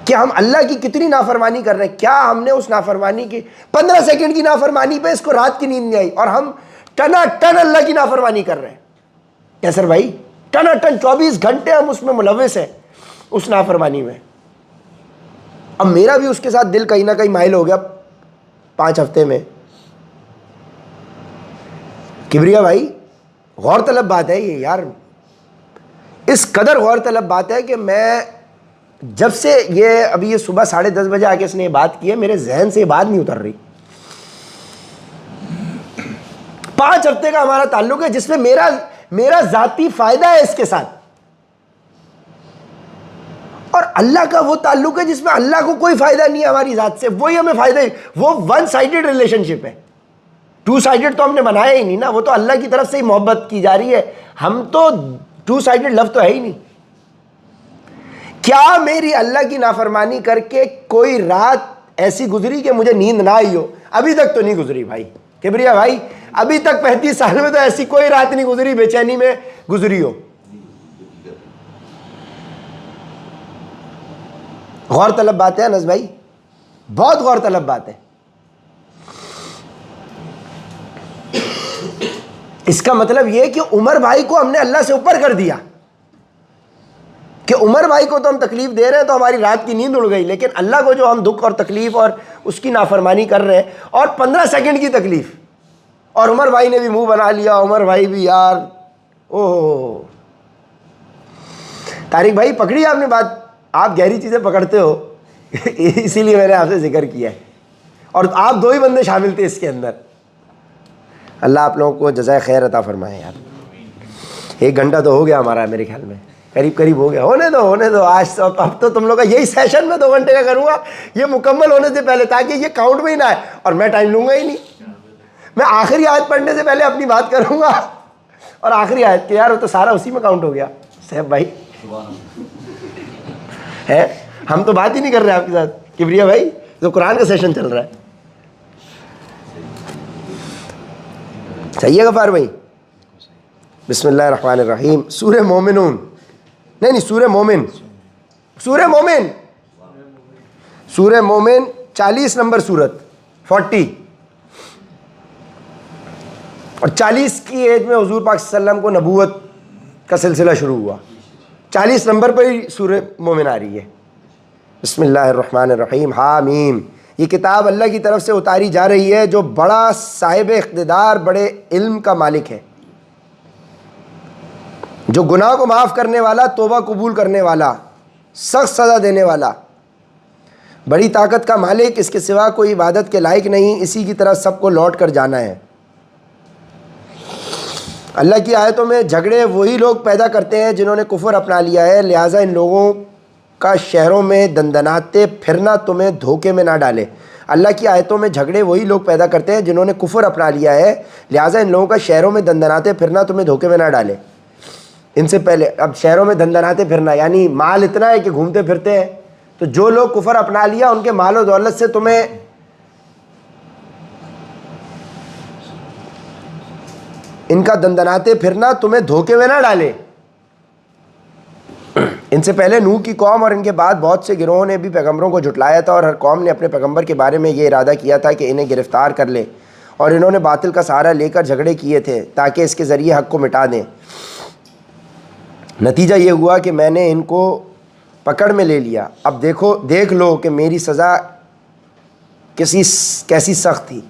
کہ ہم اللہ کی کتنی نافرمانی کر رہے ہیں. کیا ہم نے اس نافرمانی کی 15 سیکنڈ کی نافرمانی پہ اس کو رات کی نیند نہیں آئی, اور ہم ٹنا ٹن اللہ کی نافرمانی کر رہے ہیں. کیسر بھائی ٹنا ٹن 24 گھنٹے ہم اس میں ملوث ہیں, اس نافرمانی میں. اب میرا بھی اس کے ساتھ دل کہیں نہ کہیں مائل ہو گیا 5 ہفتے میں. کبریا بھائی غور طلب بات ہے یہ یار, اس قدر غور طلب بات ہے کہ میں جب سے یہ ابھی یہ صبح 10:30 بجے آ کے اس نے یہ بات کی ہے, میرے ذہن سے یہ بات نہیں اتر رہی. 5 ہفتے کا ہمارا تعلق ہے جس میں میرا ذاتی فائدہ ہے اس کے ساتھ. اور اللہ کا وہ تعلق ہے جس میں اللہ کو کوئی فائدہ نہیں ہے ہماری ذات سے, وہی ہمیں فائدہ ہے. وہ ون سائڈڈ ریلیشن شپ ہے, ٹو سائڈڈ تو ہم نے بنایا ہی نہیں نا, وہ تو اللہ کی طرف سے ہی محبت کی جا رہی ہے. ہم تو ٹو سائڈڈ لو تو ہے ہی نہیں. کیا میری اللہ کی نافرمانی کر کے کوئی رات ایسی گزری کہ مجھے نیند نہ آئی ہو؟ ابھی تک تو نہیں گزری بھائی کبریا بھائی, ابھی تک 35 سال میں تو ایسی کوئی رات نہیں گزری بے چینی میں گزری ہو. غور طلب بات ہے انس بھائی, بہت غور طلب بات ہے. اس کا مطلب یہ کہ عمر بھائی کو ہم نے اللہ سے اوپر کر دیا, کہ عمر بھائی کو تو ہم تکلیف دے رہے ہیں تو ہماری رات کی نیند اڑ گئی, لیکن اللہ کو جو ہم دکھ اور تکلیف اور اس کی نافرمانی کر رہے ہیں, اور 15 سیکنڈ کی تکلیف, اور عمر بھائی نے بھی منہ بنا لیا, عمر بھائی بھی یار اوہ. طارق بھائی پکڑی آپ نے بات, آپ گہری چیزیں پکڑتے ہو اسی لیے میں نے آپ سے ذکر کیا ہے, اور آپ 2 ہی بندے شامل تھے اس کے اندر. اللہ آپ لوگوں کو جزائے خیر عطا فرمائے. یار 1 گھنٹہ تو ہو گیا ہمارا, میرے خیال میں قریب ہو گیا. ہونے دو آج تو, اب تو تم لوگ کا یہی سیشن میں 2 گھنٹے کا کروں گا, یہ مکمل ہونے سے پہلے, تاکہ یہ کاؤنٹ میں ہی نہ آئے, اور میں ٹائم لوں گا ہی نہیں. میں آخری آیت پڑھنے سے پہلے اپنی بات کروں گا, اور آخری آیت کہ یار وہ تو سارا اسی میں کاؤنٹ ہو گیا. صاحب بھائی ہے, ہم تو بات ہی نہیں کر رہے آپ کے ساتھ. کبریا بھائی تو قرآن کا سیشن چل رہا ہے. صحیح ہے غفار بھائی؟ بسم اللہ الرحمن الرحیم. سورہ مومنون, نہیں سورہ مومن, سورہ مومن, سورہ مومن 40 نمبر سورت, 40. اور 40 کی ایج میں حضور پاک صلی اللہ علیہ وسلم کو نبوت کا سلسلہ شروع ہوا. 40 نمبر پر ہی سورہ مومن آ رہی ہے. بسم اللہ الرحمن الرحیم. حامیم. یہ کتاب اللہ کی طرف سے اتاری جا رہی ہے جو بڑا صاحب اقتدار, بڑے علم کا مالک ہے, جو گناہ کو معاف کرنے والا, توبہ قبول کرنے والا, سخت سزا دینے والا, بڑی طاقت کا مالک, اس کے سوا کوئی عبادت کے لائق نہیں, اسی کی طرف سب کو لوٹ کر جانا ہے. اللہ کی آیتوں میں جھگڑے وہی لوگ پیدا کرتے ہیں جنہوں نے کفر اپنا لیا ہے, لہٰذا ان لوگوں کا شہروں میں دندناتے پھرنا تمہیں دھوکے میں نہ ڈالے. اللہ کی آیتوں میں جھگڑے وہی لوگ پیدا کرتے ہیں جنہوں نے کفر اپنا لیا ہے, لہٰذا ان لوگوں کا شہروں میں دندناتے پھرنا تمہیں دھوکے میں نہ ڈالے. ان سے پہلے اب شہروں میں دندناتے پھرنا یعنی مال اتنا ہے کہ گھومتے پھرتے ہیں, تو جو لوگ کفر اپنا لیا ان کے مال و دولت سے تمہیں ان کا دندناتے پھرنا تمہیں دھوکے میں نہ ڈالے. ان سے پہلے نوح کی قوم اور ان کے بعد بہت سے گروہوں نے بھی پیغمبروں کو جھٹلایا تھا, اور ہر قوم نے اپنے پیغمبر کے بارے میں یہ ارادہ کیا تھا کہ انہیں گرفتار کر لے, اور انہوں نے باطل کا سہارا لے کر جھگڑے کیے تھے تاکہ اس کے ذریعے حق کو مٹا دیں. نتیجہ یہ ہوا کہ میں نے ان کو پکڑ میں لے لیا. اب دیکھ لو کہ میری سزا کیسی سخت تھی.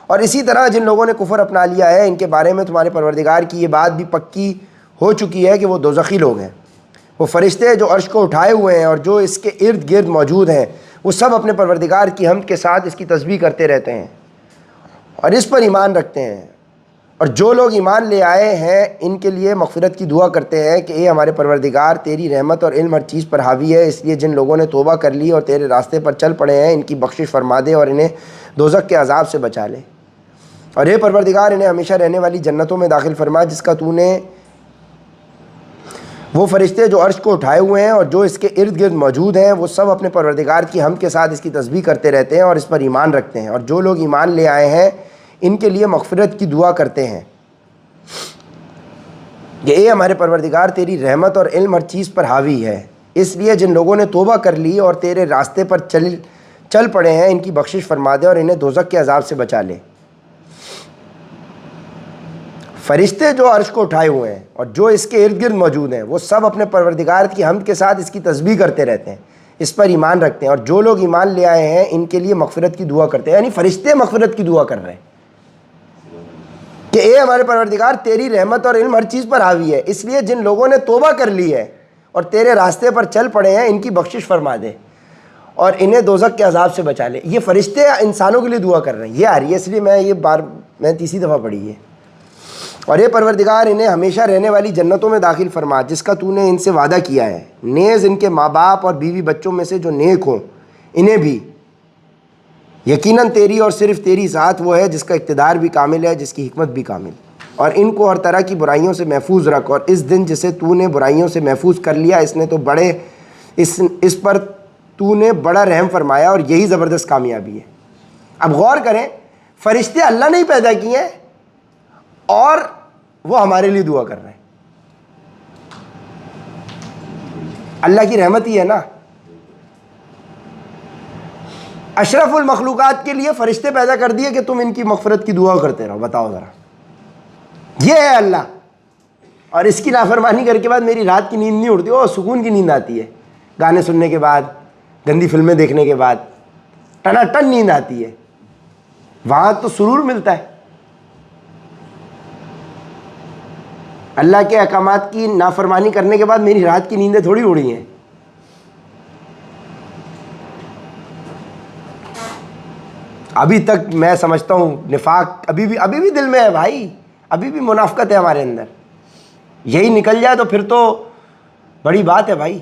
اور اسی طرح جن لوگوں نے کفر اپنا لیا ہے ان کے بارے میں تمہارے پروردگار کی یہ بات بھی پکی ہو چکی ہے کہ وہ دوزخی لوگ ہیں. وہ فرشتے جو عرش کو اٹھائے ہوئے ہیں اور جو اس کے ارد گرد موجود ہیں, وہ سب اپنے پروردگار کی حمد کے ساتھ اس کی تسبیح کرتے رہتے ہیں اور اس پر ایمان رکھتے ہیں. اور جو لوگ ایمان لے آئے ہیں ان کے لیے مغفرت کی دعا کرتے ہیں کہ اے ہمارے پروردگار, تیری رحمت اور علم ہر چیز پر حاوی ہے, اس لیے جن لوگوں نے توبہ کر لی اور تیرے راستے پر چل پڑے ہیں ان کی بخشش فرما دے اور انہیں دوزخ کے عذاب سے بچا لے. اور اے پروردگار, انہیں ہمیشہ رہنے والی جنتوں میں داخل فرما جس کا تو نے وہ فرشتے جو عرش کو اٹھائے ہوئے ہیں اور جو اس کے ارد گرد موجود ہیں وہ سب اپنے پروردگار کی حمد کے ساتھ اس کی تسبیح کرتے رہتے ہیں اور اس پر ایمان رکھتے ہیں. اور جو لوگ ایمان لے آئے ہیں ان کے لیے مغفرت کی دعا کرتے ہیں کہ اے ہمارے پروردگار, تیری رحمت اور علم ہر چیز پر حاوی ہے, اس لیے جن لوگوں نے توبہ کر لی اور تیرے راستے پر چل پڑے ہیں ان کی بخشش فرما دے اور انہیں دوزخ کے عذاب سے بچا لے. فرشتے جو عرش کو اٹھائے ہوئے ہیں اور جو اس کے ارد گرد موجود ہیں وہ سب اپنے پروردگار کی حمد کے ساتھ اس کی تسبیح کرتے رہتے ہیں, اس پر ایمان رکھتے ہیں. اور جو لوگ ایمان لے آئے ہیں ان کے لیے مغفرت کی دعا کرتے ہیں, یعنی فرشتے مغفرت کی دعا کر رہے ہیں کہ اے ہمارے پروردگار, تیری رحمت اور علم ہر چیز پر حاوی ہے, اس لیے جن لوگوں نے توبہ کر لی ہے اور تیرے راستے پر چل پڑے ہیں ان کی بخشش فرما دے اور انہیں دوزخ کے عذاب سے بچا لے. یہ فرشتے انسانوں کے لیے دعا کر رہے ہیں, یہ آ رہی ہے, اس لیے میں یہ بار میں تیسری دفعہ پڑھی ہے. اور اے پروردگار انہیں ہمیشہ رہنے والی جنتوں میں داخل فرما جس کا تو نے ان سے وعدہ کیا ہے، نیز ان کے ماں باپ اور بیوی بچوں میں سے جو نیک ہوں انہیں بھی، یقیناً تیری اور صرف تیری ذات وہ ہے جس کا اقتدار بھی کامل ہے، جس کی حکمت بھی کامل، اور ان کو ہر طرح کی برائیوں سے محفوظ رکھ، اور اس دن جسے تو نے برائیوں سے محفوظ کر لیا اس نے تو بڑے اس پر تو نے بڑا رحم فرمایا، اور یہی زبردست کامیابی ہے۔ اب غور کریں، فرشتے اللہ نے ہی پیدا کیے ہیں اور وہ ہمارے لیے دعا کر رہے ہیں، اللہ کی رحمت ہی ہے نا۔ اشرف المخلوقات کے لیے فرشتے پیدا کر دیے کہ تم ان کی مغفرت کی دعا کرتے رہو، بتاؤ ذرا، یہ ہے اللہ۔ اور اس کی نافرمانی کر کے بعد میری رات کی نیند نہیں اڑتی، وہ سکون کی نیند آتی ہے، گانے سننے کے بعد، گندی فلمیں دیکھنے کے بعد ٹنا ٹن نیند آتی ہے، وہاں تو سرور ملتا ہے۔ اللہ کے احکامات کی نافرمانی کرنے کے بعد میری رات کی نیندیں تھوڑی اڑی ہیں۔ ابھی تک میں سمجھتا ہوں نفاق ابھی بھی دل میں ہے بھائی، ابھی بھی منافقت ہے ہمارے اندر، یہی نکل جائے تو پھر تو بڑی بات ہے بھائی۔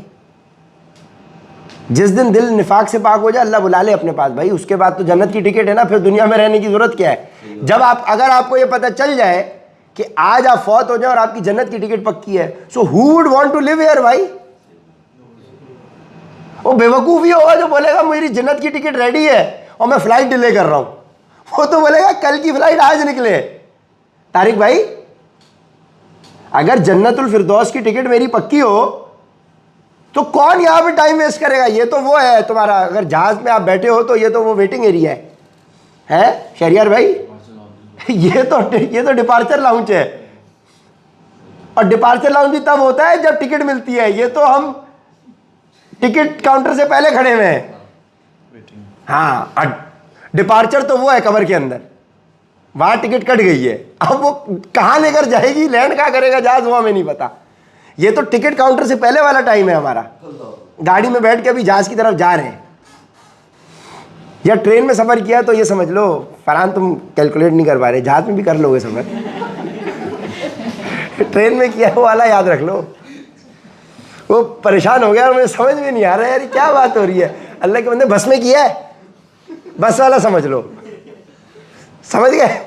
جس دن دل نفاق سے پاک ہو جائے اللہ بلا لے اپنے پاس بھائی، اس کے بعد تو جنت کی ٹکٹ ہے نا، پھر دنیا میں رہنے کی ضرورت کیا ہے؟ جب اگر آپ کو یہ پتہ چل جائے کہ آج آپ فوت ہو جائیں اور آپ کی جنت کی ٹکٹ پکی ہے، so who would want to leave here بھائی؟ وہ بے وقوف ہی ہوگا جو بولے گا میری جنت کی ٹکٹ ریڈی ہے اور میں فلائٹ ڈیلے کر رہا ہوں، وہ تو بولے گا کل کی فلائٹ آج نکلے۔ طارق بھائی، اگر جنت الفردوس کی ٹکٹ میری پکی ہو تو کون یہاں پہ ٹائم ویسٹ کرے گا؟ یہ تو وہ ہے تمہارا، اگر جہاز میں آپ بیٹھے ہو تو یہ تو وہ ویٹنگ ایریا ہے شہریار بھائی، یہ تو ڈپارچر لاؤنج ہے، اور ڈپارچر لاؤنج بھی تب ہوتا ہے جب ٹکٹ ملتی ہے، یہ تو ہم ٹکٹ کاؤنٹر سے پہلے کھڑے ہوئے ہیں۔ ہاں، ڈپارچر تو وہ ہے قبر کے اندر، وہاں ٹکٹ کٹ گئی ہے، اب وہ کہاں لے کر جائے گی، لینڈ کہاں کرے گا جہاز، وہ ہمیں نہیں پتا۔ یہ تو ٹکٹ کاؤنٹر سے پہلے والا ٹائم ہے ہمارا، گاڑی میں بیٹھ کے ابھی جہاز کی طرف جا رہے ہیں، یا ٹرین میں سفر کیا تو یہ سمجھ لو فرحان تم کیلکولیٹ نہیں کر پا رہے، جہاز میں بھی کر لو گے سفر، ٹرین میں کیا وہ والا یاد رکھ لو۔ وہ پریشان ہو گیا اور مجھے سمجھ میں نہیں آ رہا ہے یار کیا بات ہو رہی ہے، اللہ کے بندے بس میں کیا ہے، بس والا سمجھ لو، سمجھ گئے؟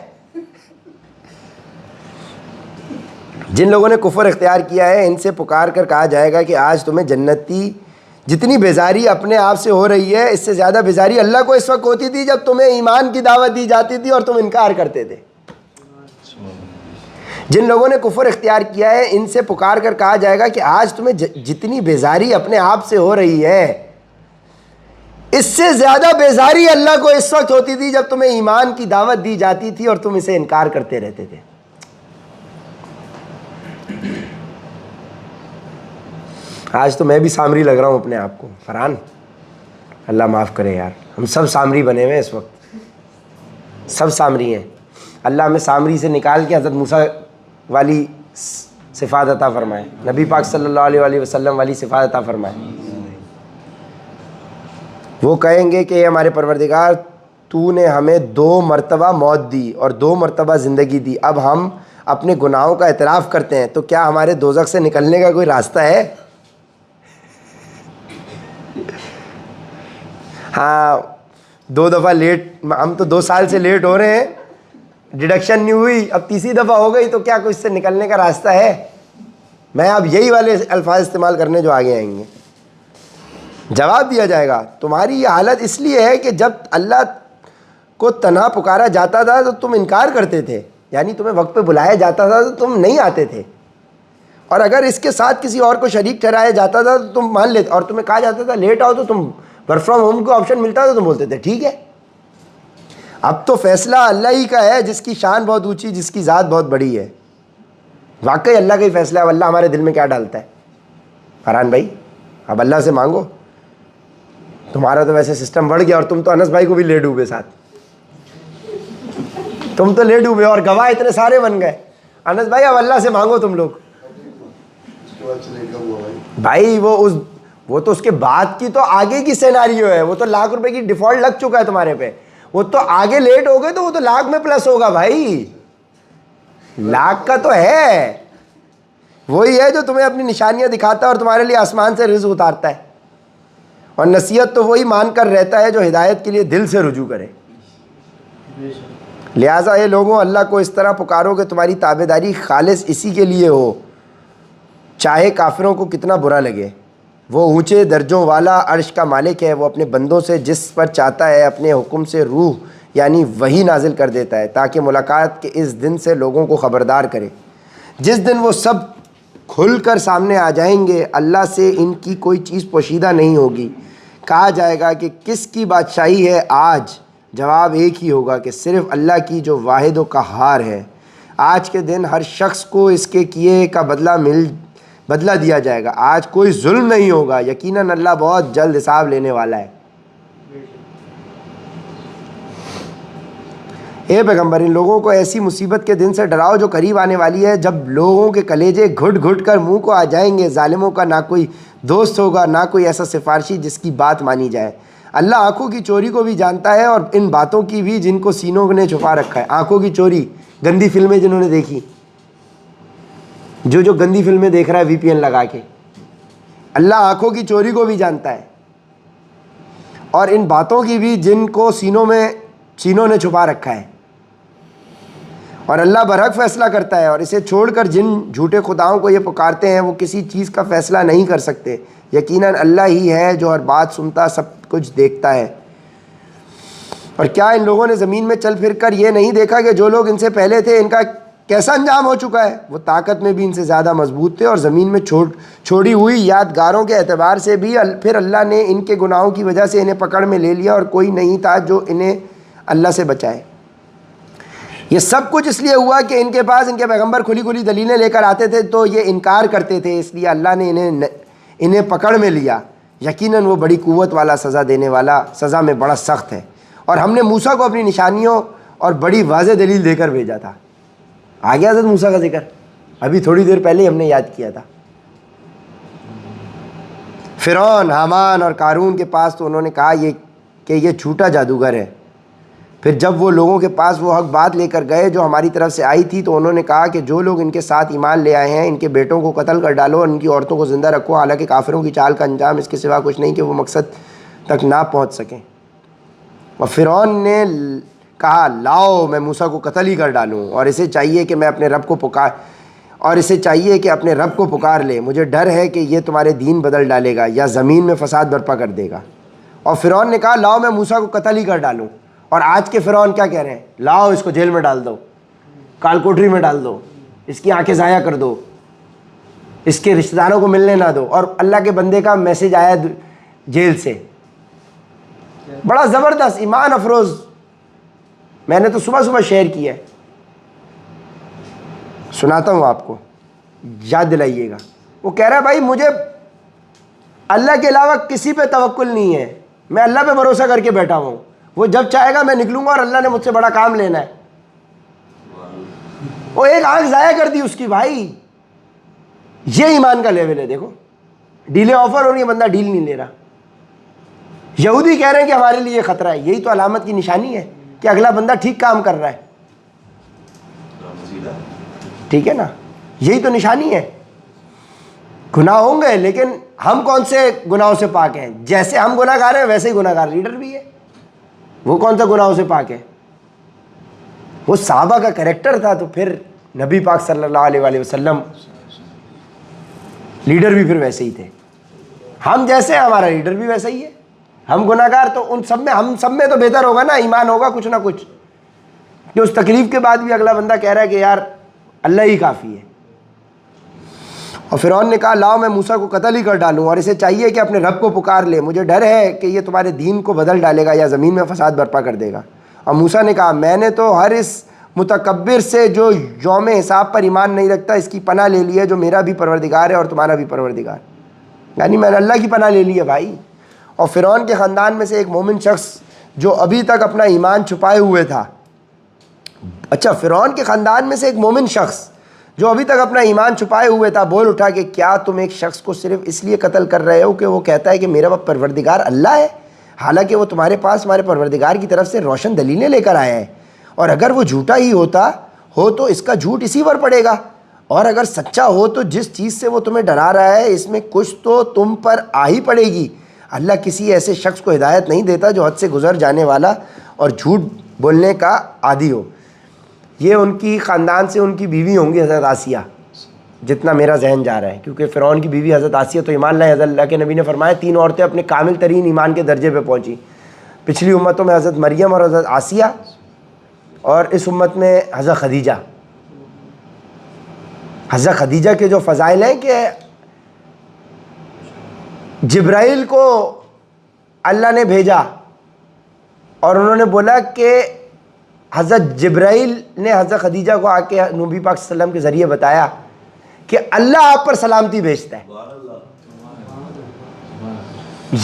جن لوگوں نے کفر اختیار کیا ہے ان سے پکار کر کہا جائے گا کہ آج تمہیں جنتی جتنی بیزاری اپنے آپ سے ہو رہی ہے، اس سے زیادہ بیزاری اللہ کو اس وقت ہوتی تھی جب تمہیں ایمان کی دعوت دی جاتی تھی اور تم انکار کرتے تھے۔ جن لوگوں نے کفر اختیار کیا ہے ان سے پکار کر کہا جائے گا کہ آج تمہیں جتنی بیزاری اپنے آپ سے ہو رہی ہے، اس سے زیادہ بیزاری اللہ کو اس وقت ہوتی تھی جب تمہیں ایمان کی دعوت دی جاتی تھی اور تم اسے انکار کرتے رہتے تھے۔ آج تو میں بھی سامری لگ رہا ہوں اپنے آپ کو، فرحان اللہ معاف کرے یار، ہم سب سامری بنے ہوئے ہیں اس وقت، سب سامری ہیں۔ اللہ ہمیں سامری سے نکال کے حضرت موسیٰ والی صفات عطا فرمائے، نبی پاک صلی اللہ علیہ وآلہ وسلم والی صفات عطا فرمائے۔ وہ کہیں گے کہ ہمارے پروردگار تو نے ہمیں 2 مرتبہ موت دی اور 2 مرتبہ زندگی دی، اب ہم اپنے گناہوں کا اعتراف کرتے ہیں، تو کیا ہمارے دوزخ سے نکلنے کا کوئی راستہ ہے؟ ہاں 2 دفعہ لیٹ، ہم تو 2 سال سے لیٹ ہو رہے ہیں، ڈیڈکشن نہیں ہوئی، اب تیسری دفعہ ہو گئی، تو کیا کوئی اس سے نکلنے کا راستہ ہے؟ میں اب یہی والے الفاظ استعمال کرنے جو آگے آئیں گے۔ جواب دیا جائے گا تمہاری یہ حالت اس لیے ہے کہ جب اللہ کو تنہا پکارا جاتا تھا تو تم انکار کرتے تھے، یعنی تمہیں وقت پہ بلایا جاتا تھا تو تم نہیں آتے تھے، اور اگر اس کے ساتھ کسی اور کو شریک ٹھہرایا جاتا تھا تو تم مان لیتے، اور تمہیں کہا جاتا تھا لیٹ آؤ تو تم ورک فرام ہوم کو آپشن ملتا تھا تو بولتے تھے ٹھیک ہے۔ اب تو فیصلہ اللہ ہی کا ہے جس کی شان بہت اونچی، جس کی ذات بہت بڑی ہے، واقعی اللہ کا ہی فیصلہ ہے۔ اللہ ہمارے دل میں کیا ڈالتا ہے؟ فرحان بھائی اب اللہ سے مانگو، تمہارا تو ویسے سسٹم بڑھ گیا، اور تم تو انس بھائی کو بھی لے ڈوبے ساتھ، تم تو لے ڈوبے اور گواہ اتنے سارے بن گئے۔ انس بھائی اب اللہ سے مانگو تم لوگ بھائی، وہ تو اس کے بعد کی تو آگے کی سیناریو ہے، وہ تو لاکھ روپے کی ڈیفالٹ لگ چکا ہے تمہارے پہ، وہ تو آگے لیٹ ہو گئے تو وہ تو لاکھ میں پلس ہوگا بھائی، لاکھ کا تو ہے، وہی ہے جو تمہیں اپنی نشانیاں دکھاتا ہے اور تمہارے لیے آسمان سے رزق اتارتا ہے، اور نصیحت تو وہی مان کر رہتا ہے جو ہدایت کے لیے دل سے رجوع کرے۔ لہٰذا اے لوگوں، اللہ کو اس طرح پکارو کہ تمہاری تابعداری خالص اسی کے لیے ہو، چاہے کافروں کو کتنا برا لگے۔ وہ اونچے درجوں والا عرش کا مالک ہے، وہ اپنے بندوں سے جس پر چاہتا ہے اپنے حکم سے روح یعنی وحی نازل کر دیتا ہے، تاکہ ملاقات کے اس دن سے لوگوں کو خبردار کرے، جس دن وہ سب کھل کر سامنے آ جائیں گے۔ اللہ سے ان کی کوئی چیز پوشیدہ نہیں ہوگی۔ کہا جائے گا کہ کس کی بادشاہی ہے آج؟ جواب ایک ہی ہوگا کہ صرف اللہ کی، جو واحد و قہار ہے۔ آج کے دن ہر شخص کو اس کے کیے کا بدلہ دیا جائے گا۔ آج کوئی ظلم نہیں ہوگا، یقیناً اللہ بہت جلد حساب لینے والا ہے۔ اے پیغمبر، ان لوگوں کو ایسی مصیبت کے دن سے ڈراؤ جو قریب آنے والی ہے، جب لوگوں کے کلیجے گھٹ گھٹ کر منہ کو آ جائیں گے۔ ظالموں کا نہ کوئی دوست ہوگا، نہ کوئی ایسا سفارشی جس کی بات مانی جائے۔ اللہ آنکھوں کی چوری کو بھی جانتا ہے اور ان باتوں کی بھی جن کو سینوں نے چھپا رکھا ہے۔ آنکھوں کی چوری، گندی فلمیں جنہوں نے دیکھی، جو گندی فلمیں دیکھ رہا ہے وی پی این لگا کے، اللہ آنکھوں کی چوری کو بھی جانتا ہے، اور ان باتوں کی بھی جن کو سینوں نے چھپا رکھا ہے۔ اور اللہ برحق فیصلہ کرتا ہے، اور اسے چھوڑ کر جن جھوٹے خداؤں کو یہ پکارتے ہیں وہ کسی چیز کا فیصلہ نہیں کر سکتے۔ یقیناً اللہ ہی ہے جو ہر بات سنتا، سب کچھ دیکھتا ہے۔ اور کیا ان لوگوں نے زمین میں چل پھر کر یہ نہیں دیکھا کہ جو لوگ ان سے پہلے تھے ان کا کیسا انجام ہو چکا ہے؟ وہ طاقت میں بھی ان سے زیادہ مضبوط تھے، اور زمین میں چھوڑی ہوئی یادگاروں کے اعتبار سے بھی پھر اللہ نے ان کے گناہوں کی وجہ سے انہیں پکڑ میں لے لیا، اور کوئی نہیں تھا جو انہیں اللہ سے بچائے۔ یہ سب کچھ اس لیے ہوا کہ ان کے پاس ان کے پیغمبر کھلی کھلی دلیلیں لے کر آتے تھے تو یہ انکار کرتے تھے، اس لیے اللہ نے انہیں پکڑ میں لیا۔ یقیناً وہ بڑی قوت والا، سزا دینے والا، سزا میں بڑا سخت ہے۔ اور ہم نے موسیٰ کو اپنی نشانیوں اور بڑی واضح دلیل دے کر بھیجا تھا۔ آ گیا حضرت موسیٰ کا ذکر، ابھی تھوڑی دیر پہلے ہی ہم نے یاد کیا تھا۔ فرعون، حامان اور قارون کے پاس تو انہوں نے کہا کہ یہ جھوٹا جادوگر ہے۔ پھر جب وہ لوگوں کے پاس وہ حق بات لے کر گئے جو ہماری طرف سے آئی تھی، تو انہوں نے کہا کہ جو لوگ ان کے ساتھ ایمان لے آئے ہیں ان کے بیٹوں کو قتل کر ڈالو اور ان کی عورتوں کو زندہ رکھو، حالانکہ کافروں کی چال کا انجام اس کے سوا کچھ نہیں کہ وہ مقصد تک نہ پہنچ سکیں۔ اور فرعون نے کہا لاؤ میں موسیٰ کو قتل ہی کر ڈالوں، اور اسے چاہیے کہ اپنے رب کو پکار لے، مجھے ڈر ہے کہ یہ تمہارے دین بدل ڈالے گا یا زمین میں فساد برپا کر دے گا۔ اور فرعون نے کہا لاؤ میں موسیٰ کو قتل ہی کر ڈالوں، اور آج کے فرعون کیا کہہ رہے ہیں؟ لاؤ اس کو جیل میں ڈال دو، کال کوٹری میں ڈال دو، اس کی آنکھیں ضائع کر دو، اس کے رشتہ داروں کو ملنے نہ دو۔ اور اللہ کے بندے کا میسج آیا جیل سے، بڑا زبردست ایمان افروز، میں نے تو صبح صبح شیئر کیا ہے، سناتا ہوں آپ کو، یاد دلائیے گا۔ وہ کہہ رہا ہے بھائی مجھے اللہ کے علاوہ کسی پہ توکل نہیں ہے، میں اللہ پہ بھروسہ کر کے بیٹھا ہوں، وہ جب چاہے گا میں نکلوں گا اور اللہ نے مجھ سے بڑا کام لینا ہے۔ وہ ایک آنکھ ضائع کر دی اس کی، بھائی یہ ایمان کا لیول ہے۔ دیکھو ڈیلیں آفر ہو رہی ہے، بندہ ڈیل نہیں لے رہا۔ یہودی کہہ رہے ہیں کہ ہمارے لیے خطرہ ہے، یہی تو علامت کی نشانی ہے کہ اگلا بندہ ٹھیک کام کر رہا ہے، ٹھیک ہے نا، یہی تو نشانی ہے۔ گناہ ہوں گے لیکن ہم کون سے گناہوں سے پاک ہیں؟ جیسے ہم گناہ گار ہیں ویسے ہی گناہ گار لیڈر بھی ہے، وہ کون سا گناہوں سے پاک ہے؟ وہ صحابہ کا کریکٹر تھا، تو پھر نبی پاک صلی اللہ علیہ وآلہ وسلم لیڈر بھی پھر ویسے ہی تھے۔ ہم جیسے ہمارا لیڈر بھی ویسا ہی ہے، ہم گناہ گار، تو ان سب میں ہم سب میں تو بہتر ہوگا نا، ایمان ہوگا کچھ نہ کچھ، کہ اس تکلیف کے بعد بھی اگلا بندہ کہہ رہا ہے کہ یار اللہ ہی کافی ہے۔ اور فرعون نے کہا لاؤ میں موسیٰ کو قتل ہی کر ڈالوں، اور اسے چاہیے کہ اپنے رب کو پکار لے، مجھے ڈر ہے کہ یہ تمہارے دین کو بدل ڈالے گا یا زمین میں فساد برپا کر دے گا۔ اور موسیٰ نے کہا میں نے تو ہر اس متکبر سے جو یوم حساب پر ایمان نہیں رکھتا اس کی پناہ لے لی ہے، جو میرا بھی پروردگار ہے اور تمہارا بھی پروردگار، یعنی میں نے اللہ کی پناہ لے لی ہے بھائی۔ اور فرعون کے خاندان میں سے ایک مومن شخص جو ابھی تک اپنا ایمان چھپائے ہوئے تھا، اچھا فرعون کے خاندان میں سے ایک مومن شخص جو ابھی تک اپنا ایمان چھپائے ہوئے تھا بول اٹھا کہ کیا تم ایک شخص کو صرف اس لیے قتل کر رہے ہو کہ وہ کہتا ہے کہ میرا پروردگار اللہ ہے، حالانکہ وہ تمہارے پاس ہمارے پروردگار کی طرف سے روشن دلیلیں لے کر آیا ہے؟ اور اگر وہ جھوٹا ہی ہوتا ہو تو اس کا جھوٹ اسی پر پڑے گا، اور اگر سچا ہو تو جس چیز سے وہ تمہیں ڈرا رہا ہے اس میں کچھ تو تم پر آ ہی پڑے گی۔ اللہ کسی ایسے شخص کو ہدایت نہیں دیتا جو حد سے گزر جانے والا اور جھوٹ بولنے کا عادی ہو۔ یہ ان کی خاندان سے ان کی بیوی ہوں گی حضرت آسیہ، جتنا میرا ذہن جا رہا ہے، کیونکہ فرعون کی بیوی حضرت آسیہ تو ایمان لائے۔ حضرت اللہ کے نبی نے فرمایا 3 عورتیں اپنے کامل ترین ایمان کے درجے پہ پہنچی۔ پچھلی امتوں میں حضرت مریم اور حضرت آسیہ، اور اس امت میں حضرت خدیجہ۔ حضرت خدیجہ کے جو فضائل ہیں کہ جبرائیل کو اللہ نے بھیجا اور انہوں نے بولا کہ حضرت جبرائیل نے حضرت خدیجہ کو آ کے نبی پاک صلی اللہ علیہ وسلم کے ذریعے بتایا کہ اللہ آپ پر سلامتی بھیجتا ہے۔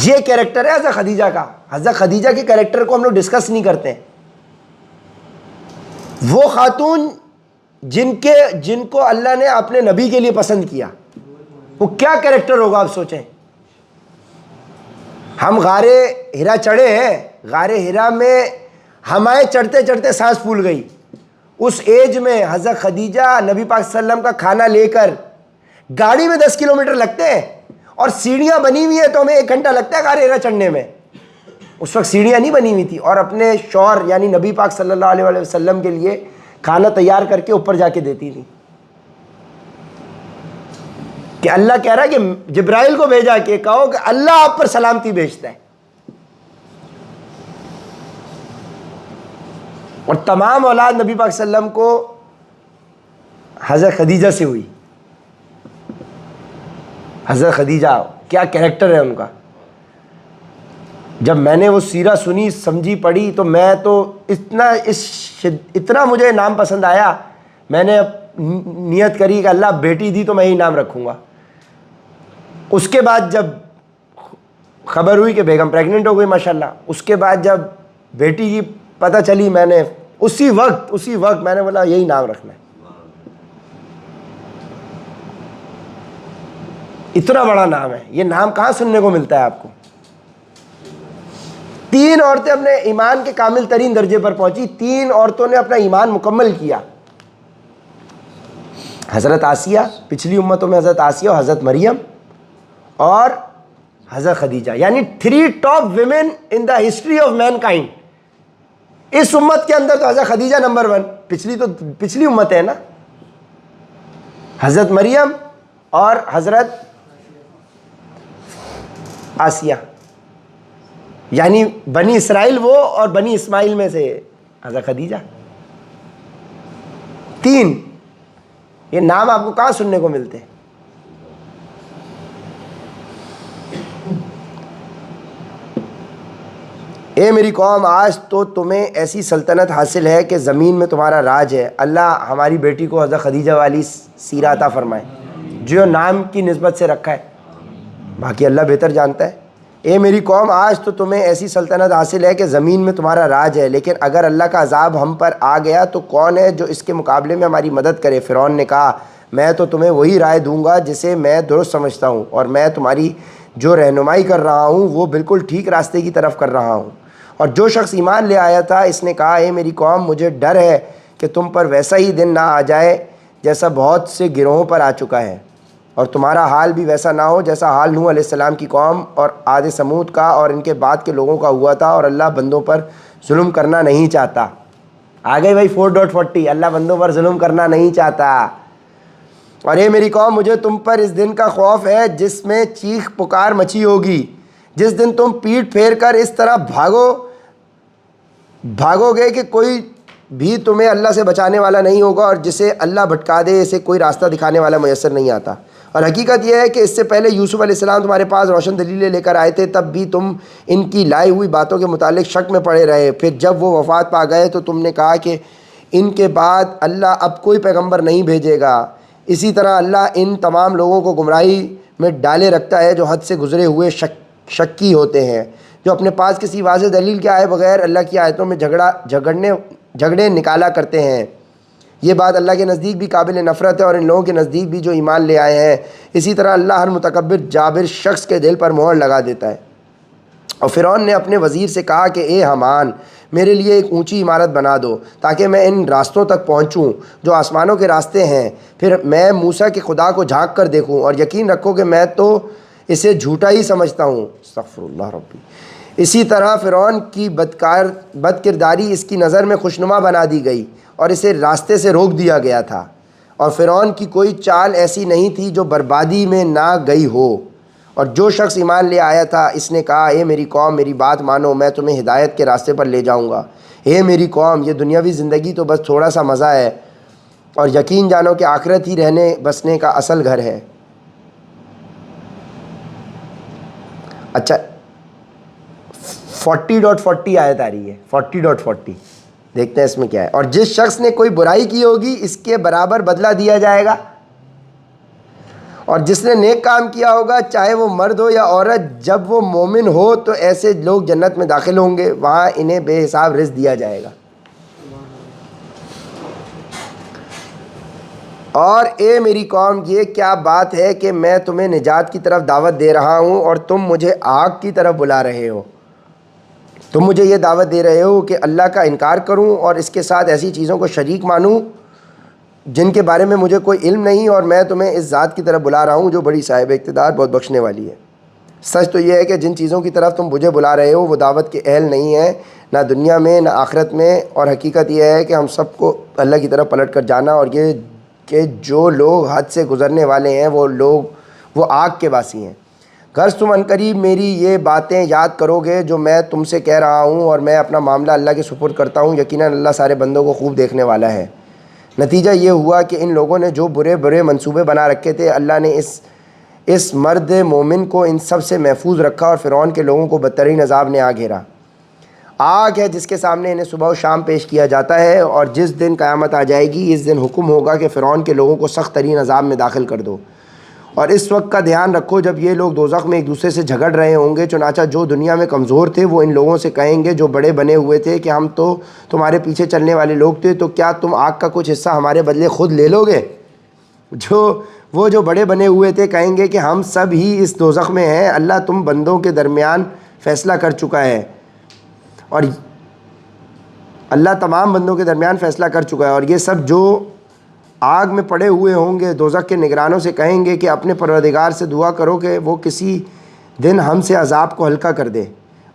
یہ کیریکٹر ہے حضرت خدیجہ کا۔ حضرت خدیجہ کے کیریکٹر کو ہم لوگ ڈسکس نہیں کرتے ہیں۔ وہ خاتون جن کو اللہ نے اپنے نبی کے لیے پسند کیا، وہ کیا کیریکٹر ہوگا آپ سوچیں۔ ہم غار ہرا چڑھے ہیں، غار ہرا میں ہمیں چڑھتے چڑھتے سانس پھول گئی۔ اس ایج میں حضرت خدیجہ نبی پاک صلی اللہ علیہ وسلم کا کھانا لے کر، گاڑی میں 10 کلومیٹر لگتے ہیں اور سیڑھیاں بنی ہوئی ہیں تو ہمیں 1 گھنٹہ لگتا ہے غار ہرا چڑھنے میں۔ اس وقت سیڑھیاں نہیں بنی ہوئی تھی، اور اپنے شوہر یعنی نبی پاک صلی اللہ علیہ وسلم کے لیے کھانا تیار کر کے اوپر جا کے دیتی تھی کہ اللہ کہہ رہا ہے کہ جبرائیل کو بھیجا کہ کہو کہ اللہ آپ پر سلامتی بھیجتا ہے۔ اور تمام اولاد نبی پاک صلی اللہ علیہ وسلم کو حضرت خدیجہ سے ہوئی۔ حضرت خدیجہ کیا کیریکٹر ہے ان کا۔ جب میں نے وہ سیرہ سنی، سمجھی، پڑھی تو میں تو اتنا مجھے نام پسند آیا، میں نے نیت کری کہ اللہ بیٹی دی تو میں ہی نام رکھوں گا۔ اس کے بعد جب خبر ہوئی کہ بیگم پریگننٹ ہو گئی ماشاءاللہ، اس کے بعد جب بیٹی کی پتہ چلی، میں نے اسی وقت میں نے بولا یہی نام رکھنا ہے۔ اتنا بڑا نام ہے، یہ نام کہاں سننے کو ملتا ہے آپ کو۔ 3 عورتیں اپنے ایمان کے کامل ترین درجے پر پہنچی، 3 عورتوں نے اپنا ایمان مکمل کیا۔ حضرت آسیہ، پچھلی امتوں میں حضرت آسیہ اور حضرت مریم اور حضرت خدیجہ، یعنی 3 top women in the history of mankind. اس امت کے اندر تو حضرت خدیجہ نمبر 1، پچھلی امت ہے نا، حضرت مریم اور حضرت آسیہ، یعنی بنی اسرائیل وہ اور بنی اسماعیل میں سے حضرت خدیجہ۔ 3 یہ نام آپ کو کہاں سننے کو ملتے ہیں۔ اے میری قوم، آج تو تمہیں ایسی سلطنت حاصل ہے کہ زمین میں تمہارا راج ہے۔ اللہ ہماری بیٹی کو حضرت خدیجہ والی سیرہ عطا فرمائے جو نام کی نسبت سے رکھا ہے، باقی اللہ بہتر جانتا ہے۔ اے میری قوم، آج تو تمہیں ایسی سلطنت حاصل ہے کہ زمین میں تمہارا راج ہے، لیکن اگر اللہ کا عذاب ہم پر آ گیا تو کون ہے جو اس کے مقابلے میں ہماری مدد کرے۔ فرعون نے کہا میں تو تمہیں وہی رائے دوں گا جسے میں درست سمجھتا ہوں، اور میں تمہاری جو رہنمائی کر رہا ہوں وہ بالکل ٹھیک راستے کی طرف کر رہا ہوں۔ اور جو شخص ایمان لے آیا تھا اس نے کہا اے میری قوم، مجھے ڈر ہے کہ تم پر ویسا ہی دن نہ آ جائے جیسا بہت سے گروہوں پر آ چکا ہے، اور تمہارا حال بھی ویسا نہ ہو جیسا حال نوح علیہ السلام کی قوم اور عاد سمود کا اور ان کے بعد کے لوگوں کا ہوا تھا، اور اللہ بندوں پر ظلم کرنا نہیں چاہتا۔ آگے بھائی 4.40، اللہ بندوں پر ظلم کرنا نہیں چاہتا۔ اور اے میری قوم، مجھے تم پر اس دن کا خوف ہے جس میں چیخ پکار مچی ہوگی، جس دن تم پیٹ پھیر کر اس طرح بھاگو گے کہ کوئی بھی تمہیں اللہ سے بچانے والا نہیں ہوگا، اور جسے اللہ بھٹکا دے اسے کوئی راستہ دکھانے والا میسر نہیں آتا۔ اور حقیقت یہ ہے کہ اس سے پہلے یوسف علیہ السلام تمہارے پاس روشن دلیلیں لے کر آئے تھے، تب بھی تم ان کی لائی ہوئی باتوں کے متعلق شک میں پڑے رہے۔ پھر جب وہ وفات پا گئے تو تم نے کہا کہ ان کے بعد اللہ اب کوئی پیغمبر نہیں بھیجے گا۔ اسی طرح اللہ ان تمام لوگوں کو گمراہی میں ڈالے رکھتا ہے جو حد سے گزرے ہوئے شکی ہوتے ہیں، جو اپنے پاس کسی واضح دلیل کے آئے بغیر اللہ کی آیتوں میں جھگڑے نکالا کرتے ہیں۔ یہ بات اللہ کے نزدیک بھی قابل نفرت ہے اور ان لوگوں کے نزدیک بھی جو ایمان لے آئے ہیں۔ اسی طرح اللہ ہر متکبر جابر شخص کے دل پر مہر لگا دیتا ہے۔ اور فرعون نے اپنے وزیر سے کہا کہ اے حامان میرے لیے ایک اونچی عمارت بنا دو تاکہ میں ان راستوں تک پہنچوں جو آسمانوں کے راستے ہیں، پھر میں موسیٰ کے خدا کو جھانک کر دیکھوں، اور یقین رکھو کہ میں تو اسے جھوٹا ہی سمجھتا ہوں۔ استغفر اللہ ربی۔ اسی طرح فرعون کی بد کرداری اس کی نظر میں خوشنما بنا دی گئی اور اسے راستے سے روک دیا گیا تھا، اور فرعون کی کوئی چال ایسی نہیں تھی جو بربادی میں نہ گئی ہو۔ اور جو شخص ایمان لے آیا تھا اس نے کہا اے میری قوم میری بات مانو، میں تمہیں ہدایت کے راستے پر لے جاؤں گا۔ اے میری قوم یہ دنیاوی زندگی تو بس تھوڑا سا مزہ ہے، اور یقین جانو کہ آخرت ہی رہنے بسنے کا اصل گھر ہے۔ اچھا 40.40 آیت آ رہی ہے، 40.40 دیکھتے ہیں اس میں کیا ہے۔ اور جس شخص نے کوئی برائی کی ہوگی اس کے برابر بدلہ دیا جائے گا، اور جس نے نیک کام کیا ہوگا چاہے وہ مرد ہو یا عورت جب وہ مومن ہو تو ایسے لوگ جنت میں داخل ہوں گے، وہاں انہیں بے حساب رزق دیا جائے گا۔ اور اے میری قوم یہ کیا بات ہے کہ میں تمہیں نجات کی طرف دعوت دے رہا ہوں اور تم مجھے آگ کی طرف بلا رہے ہو۔ تم مجھے یہ دعوت دے رہے ہو کہ اللہ کا انکار کروں اور اس کے ساتھ ایسی چیزوں کو شریک مانوں جن کے بارے میں مجھے کوئی علم نہیں، اور میں تمہیں اس ذات کی طرف بلا رہا ہوں جو بڑی صاحب اقتدار بہت بخشنے والی ہے۔ سچ تو یہ ہے کہ جن چیزوں کی طرف تم مجھے بلا رہے ہو وہ دعوت کے اہل نہیں ہیں، نہ دنیا میں نہ آخرت میں، اور حقیقت یہ ہے کہ ہم سب کو اللہ کی طرف پلٹ کر جانا، اور یہ کہ جو لوگ حد سے گزرنے والے ہیں وہ آگ کے باسی ہیں۔ غرض تم عنقریب میری یہ باتیں یاد کرو گے جو میں تم سے کہہ رہا ہوں، اور میں اپنا معاملہ اللہ کے سپرد کرتا ہوں، یقیناً اللہ سارے بندوں کو خوب دیکھنے والا ہے۔ نتیجہ یہ ہوا کہ ان لوگوں نے جو برے منصوبے بنا رکھے تھے اللہ نے اس مرد مومن کو ان سب سے محفوظ رکھا، اور فرعون کے لوگوں کو بدترین عذاب نے آ گھیرا۔ آگ ہے جس کے سامنے انہیں صبح و شام پیش کیا جاتا ہے، اور جس دن قیامت آ جائے گی اس دن حکم ہوگا کہ فرعون کے لوگوں کو سخت ترین عذاب میں داخل کر دو۔ اور اس وقت کا دھیان رکھو جب یہ لوگ دوزخ میں ایک دوسرے سے جھگڑ رہے ہوں گے، چنانچہ جو دنیا میں کمزور تھے وہ ان لوگوں سے کہیں گے جو بڑے بنے ہوئے تھے کہ ہم تو تمہارے پیچھے چلنے والے لوگ تھے، تو کیا تم آگ کا کچھ حصہ ہمارے بدلے خود لے لو گے؟ جو بڑے بنے ہوئے تھے کہیں گے کہ ہم سب ہی اس دوزخ میں ہیں، اللہ تم بندوں کے درمیان فیصلہ کر چکا ہے، اور اللہ تمام بندوں کے درمیان فیصلہ کر چکا ہے۔ اور یہ سب جو آگ میں پڑے ہوئے ہوں گے دوزخ کے نگرانوں سے کہیں گے کہ اپنے پروردگار سے دعا کرو کہ وہ کسی دن ہم سے عذاب کو ہلکا کر دے۔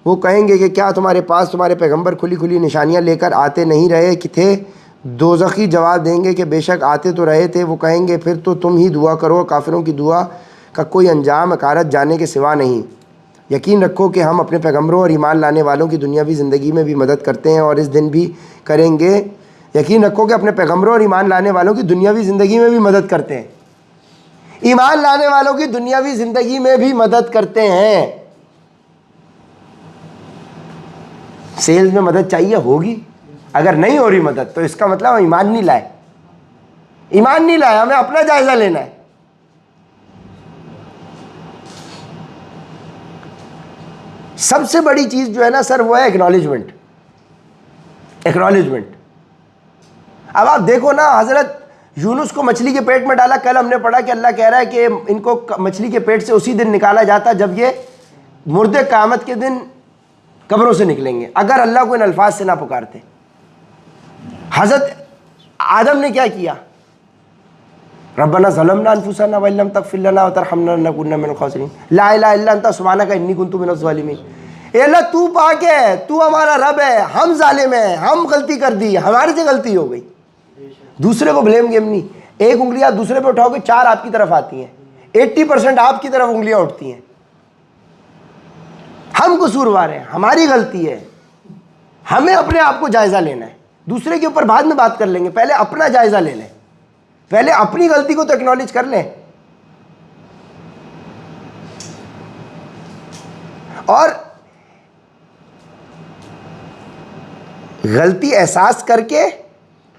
وہ کہیں گے کہ کیا تمہارے پاس تمہارے پیغمبر کھلی نشانیاں لے کر آتے نہیں رہے کہ تھے؟ دوزخی جواب دیں گے کہ بے شک آتے تو رہے تھے۔ وہ کہیں گے پھر تو تم ہی دعا کرو، کافروں کی دعا کا کوئی انجام حقارت جانے کے سوا نہیں۔ یقین رکھو کہ ہم اپنے پیغمبروں اور ایمان لانے والوں کی دنیاوی زندگی میں بھی مدد کرتے ہیں اور اس دن بھی کریں گے۔ یقین رکھو کہ اپنے پیغمبروں اور ایمان لانے والوں کی دنیاوی زندگی میں بھی مدد کرتے ہیں، ایمان لانے والوں کی دنیاوی زندگی میں بھی مدد کرتے ہیں۔ سیلز میں مدد چاہیے ہوگی، اگر نہیں ہو رہی مدد تو اس کا مطلب ہم ایمان نہیں لائے، ہمیں اپنا جائزہ لینا ہے۔ سب سے بڑی چیز جو ہے نا سر وہ ہے ایکنالجمنٹ۔ اب آپ دیکھو نا، حضرت یونس کو مچھلی کے پیٹ میں ڈالا، کل ہم نے پڑھا کہ اللہ کہہ رہا ہے کہ ان کو مچھلی کے پیٹ سے اسی دن نکالا جاتا جب یہ مردے قیامت کے دن قبروں سے نکلیں گے، اگر اللہ کو ان الفاظ سے نہ پکارتے۔ حضرت آدم نے کیا کیا؟ ربنا ظلمنا انفسنا وان لم تغفر لنا وترحمنا لنکونن من الخاسرین، لا الہ الا انت سبحانک انی کنت من الظالمین۔ اے اللہ تو پاک ہے، تو ہمارا رب ہے، ہم ظالم ہیں، ہم غلطی کر دی، ہمارے سے غلطی ہو گئی۔ دوسرے کو بلیم گیم نہیں، ایک انگلی آپ دوسرے پہ اٹھاؤ گے 4 آپ کی طرف آتی ہیں، 80% آپ کی طرف انگلیاں اٹھتی ہیں۔ ہم قصوروار ہیں، ہماری غلطی ہے، ہمیں اپنے آپ کو جائزہ لینا ہے۔ دوسرے کے اوپر بعد میں بات کر لیں گے، پہلے اپنا جائزہ لے لیں، پہلے اپنی غلطی کو تو ایکنالج کر لیں۔ اور غلطی احساس کر کے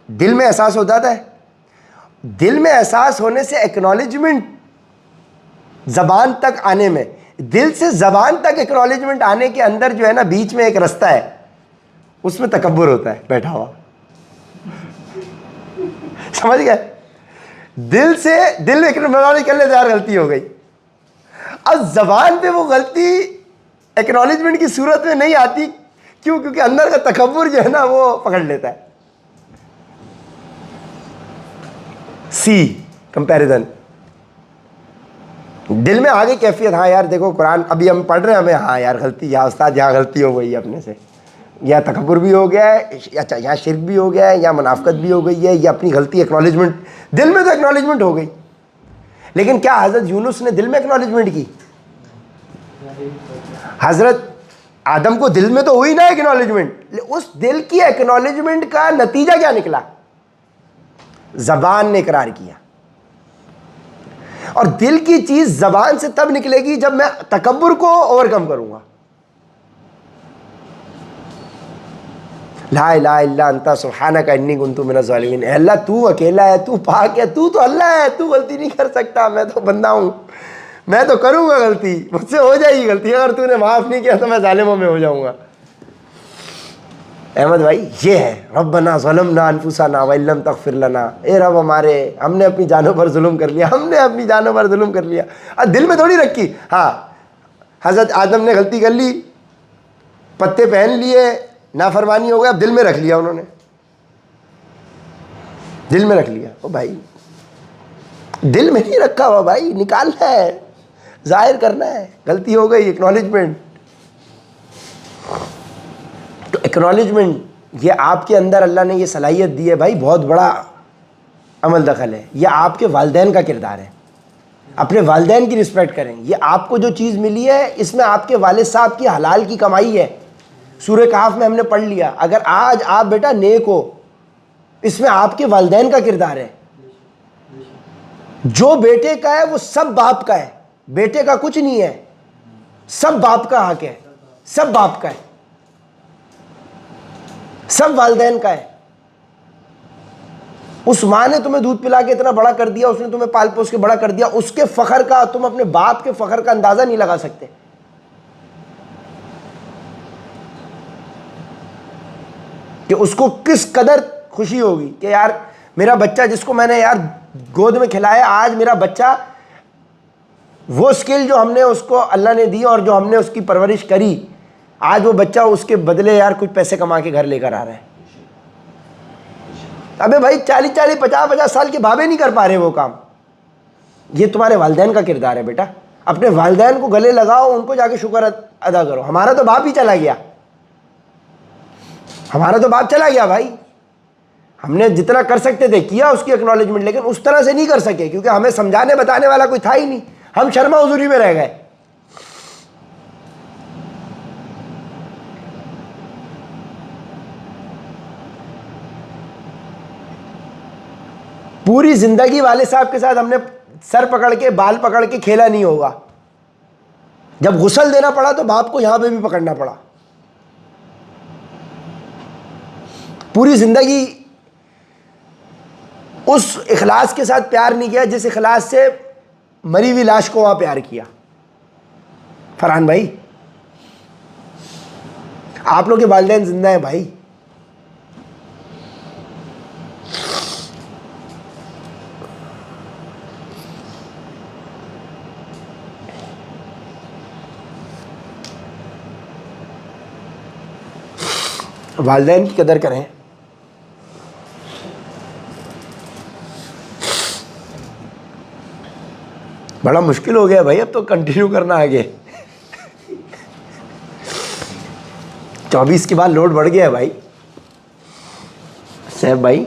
دل میں احساس ہو جاتا ہے، دل میں احساس ہونے سے ایکنالجمنٹ زبان تک آنے میں، دل سے زبان تک ایکنالجمنٹ آنے کے اندر جو ہے نا بیچ میں ایک رستہ ہے، اس میں تکبر ہوتا ہے بیٹھا ہوا، سمجھ گئے؟ دل ایکنالج کر لیتے یار غلطی ہو گئی، اب زبان پہ وہ غلطی ایکنالجمنٹ کی صورت میں نہیں آتی. کیوں؟ کیونکہ اندر کا تکبر جو ہے نا وہ پکڑ لیتا ہے. سی کمپیریزن دل میں آگے کیفیت. ہاں یار دیکھو قرآن ابھی ہم پڑھ رہے ہیں, ہمیں ہاں یار غلطی, یا استاد یہاں غلطی ہو گئی ہے اپنے سے, یا تکبر بھی ہو گیا ہے, اچھا یہاں شرک بھی ہو گیا ہے, یا منافقت بھی ہو گئی ہے, یا اپنی غلطی ایکنالجمنٹ دل میں تو ایکنالجمنٹ ہو گئی. لیکن کیا حضرت یونس نے دل میں ایکنالجمنٹ کی؟ حضرت آدم کو دل میں تو ہوئی نا ایکنالجمنٹ. اس دل کی ایکنالجمنٹ کا نتیجہ کیا نکلا؟ زبان نے اقرار کیا. اور دل کی چیز زبان سے تب نکلے گی جب میں تکبر کو اوور کم کروں گا. لا الہ الا انت سبحانک انی کنت من الظالمین. اے اللہ تو اکیلا ہے, تو پاک ہے, تو اللہ ہے, تو غلطی نہیں کر سکتا, میں تو بندہ ہوں, میں تو کروں گا غلطی, مجھ سے ہو جائے گی غلطی, اگر تو نے معاف نہیں کیا تو میں ظالموں میں ہو جاؤں گا. احمد بھائی یہ ہے ربنا ظلمنا انفسنا وان لم تغفر لنا. اے رب ہمارے, ہم نے اپنی جانوں پر ظلم کر لیا, ہم نے اپنی جانوں پر ظلم کر لیا. دل میں تھوڑی رکھی. ہاں حضرت آدم نے غلطی کر لی, پتے پہن لیے, نافرمانی ہو گیا, اب دل میں رکھ لیا انہوں نے, دل میں رکھ لیا. او بھائی دل میں نہیں رکھا ہوا بھائی, نکالنا ہے, ظاہر کرنا ہے, غلطی ہو گئی, ایکنالجمنٹ. تو ایکنالجمنٹ یہ آپ کے اندر اللہ نے یہ صلاحیت دی ہے بھائی, بہت بڑا عمل دخل ہے. یہ آپ کے والدین کا کردار ہے, اپنے والدین کی رسپیکٹ کریں. یہ آپ کو جو چیز ملی ہے اس میں آپ کے والد صاحب کی حلال کی کمائی ہے. سورہ کہف میں ہم نے پڑھ لیا, اگر آج آپ بیٹا نیک ہو, اس میں آپ کے والدین کا کردار ہے. جو بیٹے کا ہے وہ سب باپ کا ہے, بیٹے کا کچھ نہیں ہے, سب باپ کا حق ہے, سب باپ کا ہے, سب والدین کا ہے. اس ماں نے تمہیں دودھ پلا کے اتنا بڑا کر دیا, اس نے تمہیں پال پوس کے بڑا کر دیا, اس کے فخر کا تم اپنے باپ کے فخر کا اندازہ نہیں لگا سکتے. کہ اس کو کس قدر خوشی ہوگی کہ یار میرا بچہ جس کو میں نے یار گود میں کھلایا, آج میرا بچہ وہ سکل جو ہم نے اس کو اللہ نے دی اور جو ہم نے اس کی پرورش کری, آج وہ بچہ اس کے بدلے یار کچھ پیسے کما کے گھر لے کر آ رہا ہے. ابے بھائی 40 50 سال کے بابے نہیں کر پا رہے وہ کام. یہ تمہارے والدین کا کردار ہے بیٹا. اپنے والدین کو گلے لگاؤ, ان کو جا کے شکر ادا کرو. ہمارا تو باپ ہی چلا گیا, ہمارا تو باپ چلا گیا بھائی. ہم نے جتنا کر سکتے تھے کیا اس کی ایکنالجمنٹ, لیکن اس طرح سے نہیں کر سکے کیونکہ ہمیں سمجھانے بتانے والا کوئی تھا ہی نہیں. ہم شرما حضوری میں رہ گئے. پوری زندگی والد صاحب کے ساتھ ہم نے سر پکڑ کے بال پکڑ کے کھیلا نہیں ہوگا. جب غسل دینا پڑا تو باپ کو یہاں پہ بھی پکڑنا پڑا. پوری زندگی اس اخلاص کے ساتھ پیار نہیں کیا جس اخلاص سے مری ہوئی لاش کو وہاں پیار کیا. فرحان بھائی آپ لوگ کے والدین زندہ ہیں بھائی. والدین کی قدر کریں. بڑا مشکل ہو گیا بھائی اب تو کنٹینیو کرنا آگے. 24 کے بعد لوڈ بڑھ گیا ہے بھائی. صاحب بھائی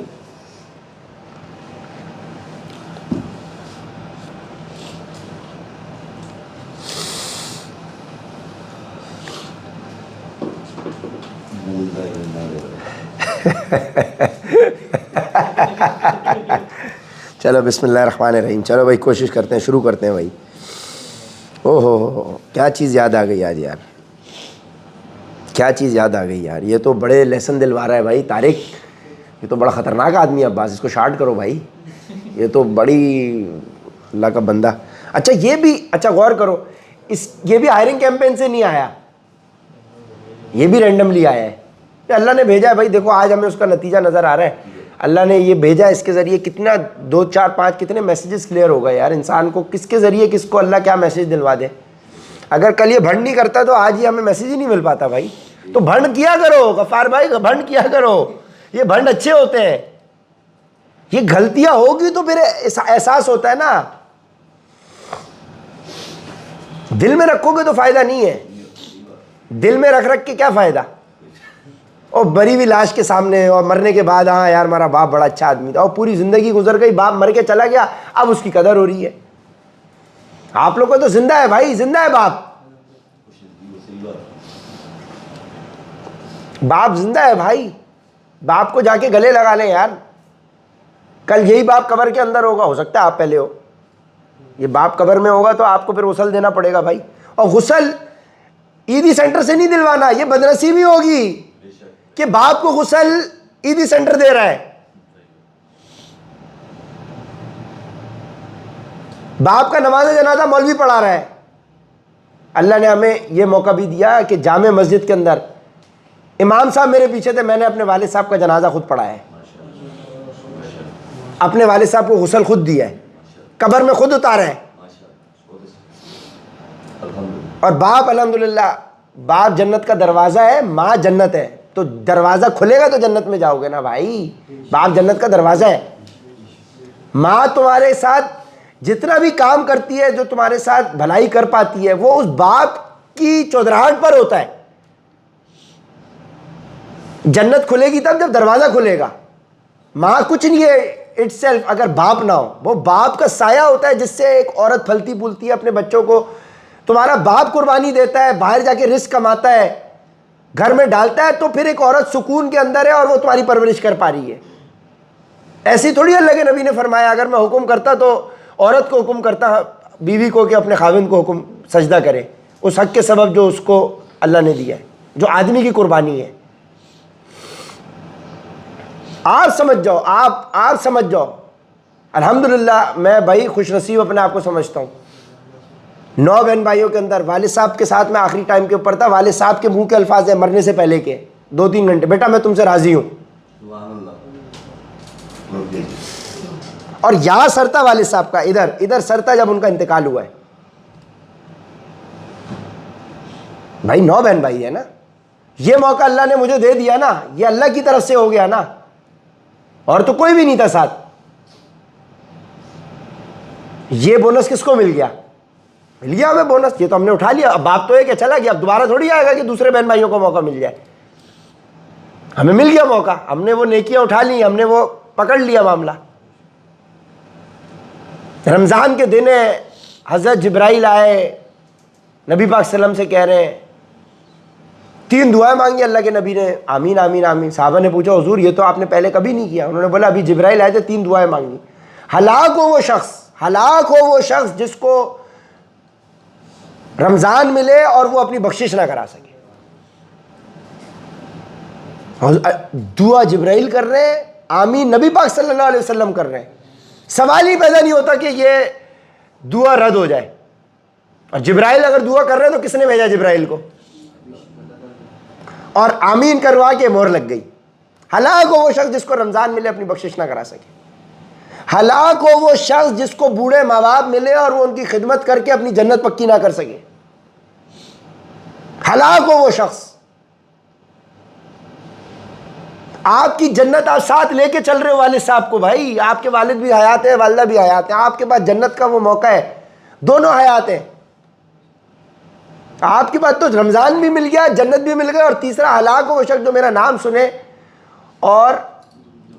چلو بسم اللہ الرحمن الرحیم. چلو بھائی کوشش کرتے ہیں, شروع کرتے ہیں بھائی. او ہو کیا چیز یاد آ گئی آج یار, کیا چیز یاد آ گئی یار. یہ تو بڑے لیسن دلوا رہا ہے بھائی طارق. یہ تو بڑا خطرناک آدمی ہے عباس, اس کو شارٹ کرو بھائی. یہ تو بڑی اللہ کا بندہ. اچھا یہ بھی اچھا غور کرو, یہ بھی ہائرنگ کیمپین سے نہیں آیا, یہ بھی رینڈملی آیا ہے. اللہ نے بھیجا ہے بھائی. دیکھو آج ہمیں اس کا نتیجہ نظر آ رہا ہے. اللہ نے یہ بھیجا, اس کے ذریعے کتنا 2 4 5 کتنے میسیجز کلیئر ہو گئے یار. انسان کو کس کے ذریعے کس کو اللہ کیا میسیج دلوا دے. اگر کل یہ بھنڈ نہیں کرتا تو آج یہ ہمیں میسیج ہی نہیں مل پاتا بھائی. تو بھنڈ کیا کرو غفار بھائی, بھنڈ کیا کرو, یہ بھنڈ اچھے ہوتے ہیں. یہ غلطیاں ہوگی تو پھر احساس ہوتا ہے نا, دل میں رکھو گے تو فائدہ نہیں ہے. دل میں رکھ کے کیا فائدہ, اور بری ہوئی لاش کے سامنے اور مرنے کے بعد ہاں یار ہمارا باپ بڑا اچھا آدمی تھا, اور پوری زندگی گزر گئی, باپ مر کے چلا گیا, اب اس کی قدر ہو رہی ہے. آپ لوگ کو تو زندہ ہے بھائی, زندہ ہے باپ, باپ زندہ ہے بھائی. باپ کو جا کے گلے لگا لیں یار. کل یہی باپ قبر کے اندر ہوگا, ہو سکتا ہے آپ پہلے ہو, یہ باپ قبر میں ہوگا تو آپ کو پھر غسل دینا پڑے گا بھائی. اور غسل عیدی سینٹر سے نہیں دلوانا, یہ بدنصیبی ہوگی کہ باپ کو غسل عیدی سینٹر دے رہا ہے. باپ کا نماز جنازہ مولوی پڑھا رہا ہے. اللہ نے ہمیں یہ موقع بھی دیا کہ جامع مسجد کے اندر امام صاحب میرے پیچھے تھے, میں نے اپنے والد صاحب کا جنازہ خود پڑھایا ہے, اپنے والد صاحب کو غسل خود دیا ہے, قبر میں خود اتارا ہے. اور باپ الحمدللہ, باپ جنت کا دروازہ ہے, ماں جنت ہے, تو دروازہ کھلے گا تو جنت میں جاؤ گے نا بھائی. باپ جنت کا دروازہ ہے. ماں تمہارے ساتھ جتنا بھی کام کرتی ہے, جو تمہارے ساتھ بھلائی کر پاتی ہے, وہ اس باپ کی چودراہٹ پر ہوتا ہے. جنت کھلے گی تب جب دروازہ کھلے گا. ماں کچھ نہیں ہے اٹ سیلف اگر باپ نہ ہو, وہ باپ کا سایہ ہوتا ہے جس سے ایک عورت پھلتی پھولتی ہے اپنے بچوں کو. تمہارا باپ قربانی دیتا ہے, باہر جا کے رزق کماتا ہے, گھر میں ڈالتا ہے, تو پھر ایک عورت سکون کے اندر ہے اور وہ تمہاری پرورش کر پا رہی ہے. ایسی تھوڑی اللہ کے نبی نے فرمایا اگر میں حکم کرتا تو عورت کو حکم کرتا بیوی کو کہ اپنے خاوند کو حکم سجدہ کرے, اس حق کے سبب جو اس کو اللہ نے دیا ہے, جو آدمی کی قربانی ہے. آپ سمجھ جاؤ, آپ سمجھ جاؤ. الحمدللہ میں بھائی خوش نصیب اپنے آپ کو سمجھتا ہوں. 9 بہن بھائیوں کے اندر والد صاحب کے ساتھ میں آخری ٹائم کے اوپر تھا. والد صاحب کے منہ کے الفاظ ہیں مرنے سے پہلے کے 2-3 گھنٹے, بیٹا میں تم سے راضی ہوں. اور یہاں سر تھا والد صاحب کا, ادھر سر تھا جب ان کا انتقال ہوا ہے. بھائی 9 بہن بھائی ہے نا, یہ موقع اللہ نے مجھے دے دیا نا, یہ اللہ کی طرف سے ہو گیا نا, اور تو کوئی بھی نہیں تھا ساتھ. یہ بونس کس کو مل گیا؟ مل گیا ہمیں بونس, یہ تو ہم نے اٹھا لیا. اب باپ تو ہے کہ چلا گیا, اب دوبارہ تھوڑی آئے گا کہ دوسرے بہن بھائیوں کو موقع مل جائے. ہمیں مل گیا موقع, ہم نے وہ نیکیاں اٹھا لی, ہم نے وہ پکڑ لیا معاملہ. رمضان کے دن حضرت جبرائیل آئے, نبی پاک صلی اللہ علیہ وسلم سے کہہ رہے ہیں 3 دعائیں مانگی اللہ کے نبی نے, آمین آمین آمین. صحابہ نے پوچھا حضور یہ تو آپ نے پہلے کبھی نہیں کیا. انہوں نے بولا ابھی جبرائیل آئے تھے 3 دعائیں مانگی. ہلاک ہو وہ شخص جس کو رمضان ملے اور وہ اپنی بخشش نہ کرا سکے. دعا جبرائیل کر رہے ہیں, آمین نبی پاک صلی اللہ علیہ وسلم کر رہے ہیں. سوال ہی پیدا نہیں ہوتا کہ یہ دعا رد ہو جائے. اور جبرائیل اگر دعا کر رہے ہیں تو کس نے بھیجا جبرائیل کو؟ اور آمین کروا کے مہر لگ گئی. ہلاک ہو وہ شخص جس کو رمضان ملے اپنی بخشش نہ کرا سکے. ہلاک ہو وہ شخص جس کو بوڑھے ماں باپ ملے اور وہ ان کی خدمت کر کے اپنی جنت پکی نہ کر سکے. ہلاک ہو وہ شخص. آپ کی جنت آپ ساتھ لے کے چل رہے ہو والد صاحب کو. بھائی آپ کے والد بھی حیات ہیں, والدہ بھی حیات ہیں, آپ کے پاس جنت کا وہ موقع ہے, دونوں حیات ہیں. آپ کے پاس تو رمضان بھی مل گیا, جنت بھی مل گیا, اور تیسرا ہلاک ہو وہ شخص جو میرا نام سنے اور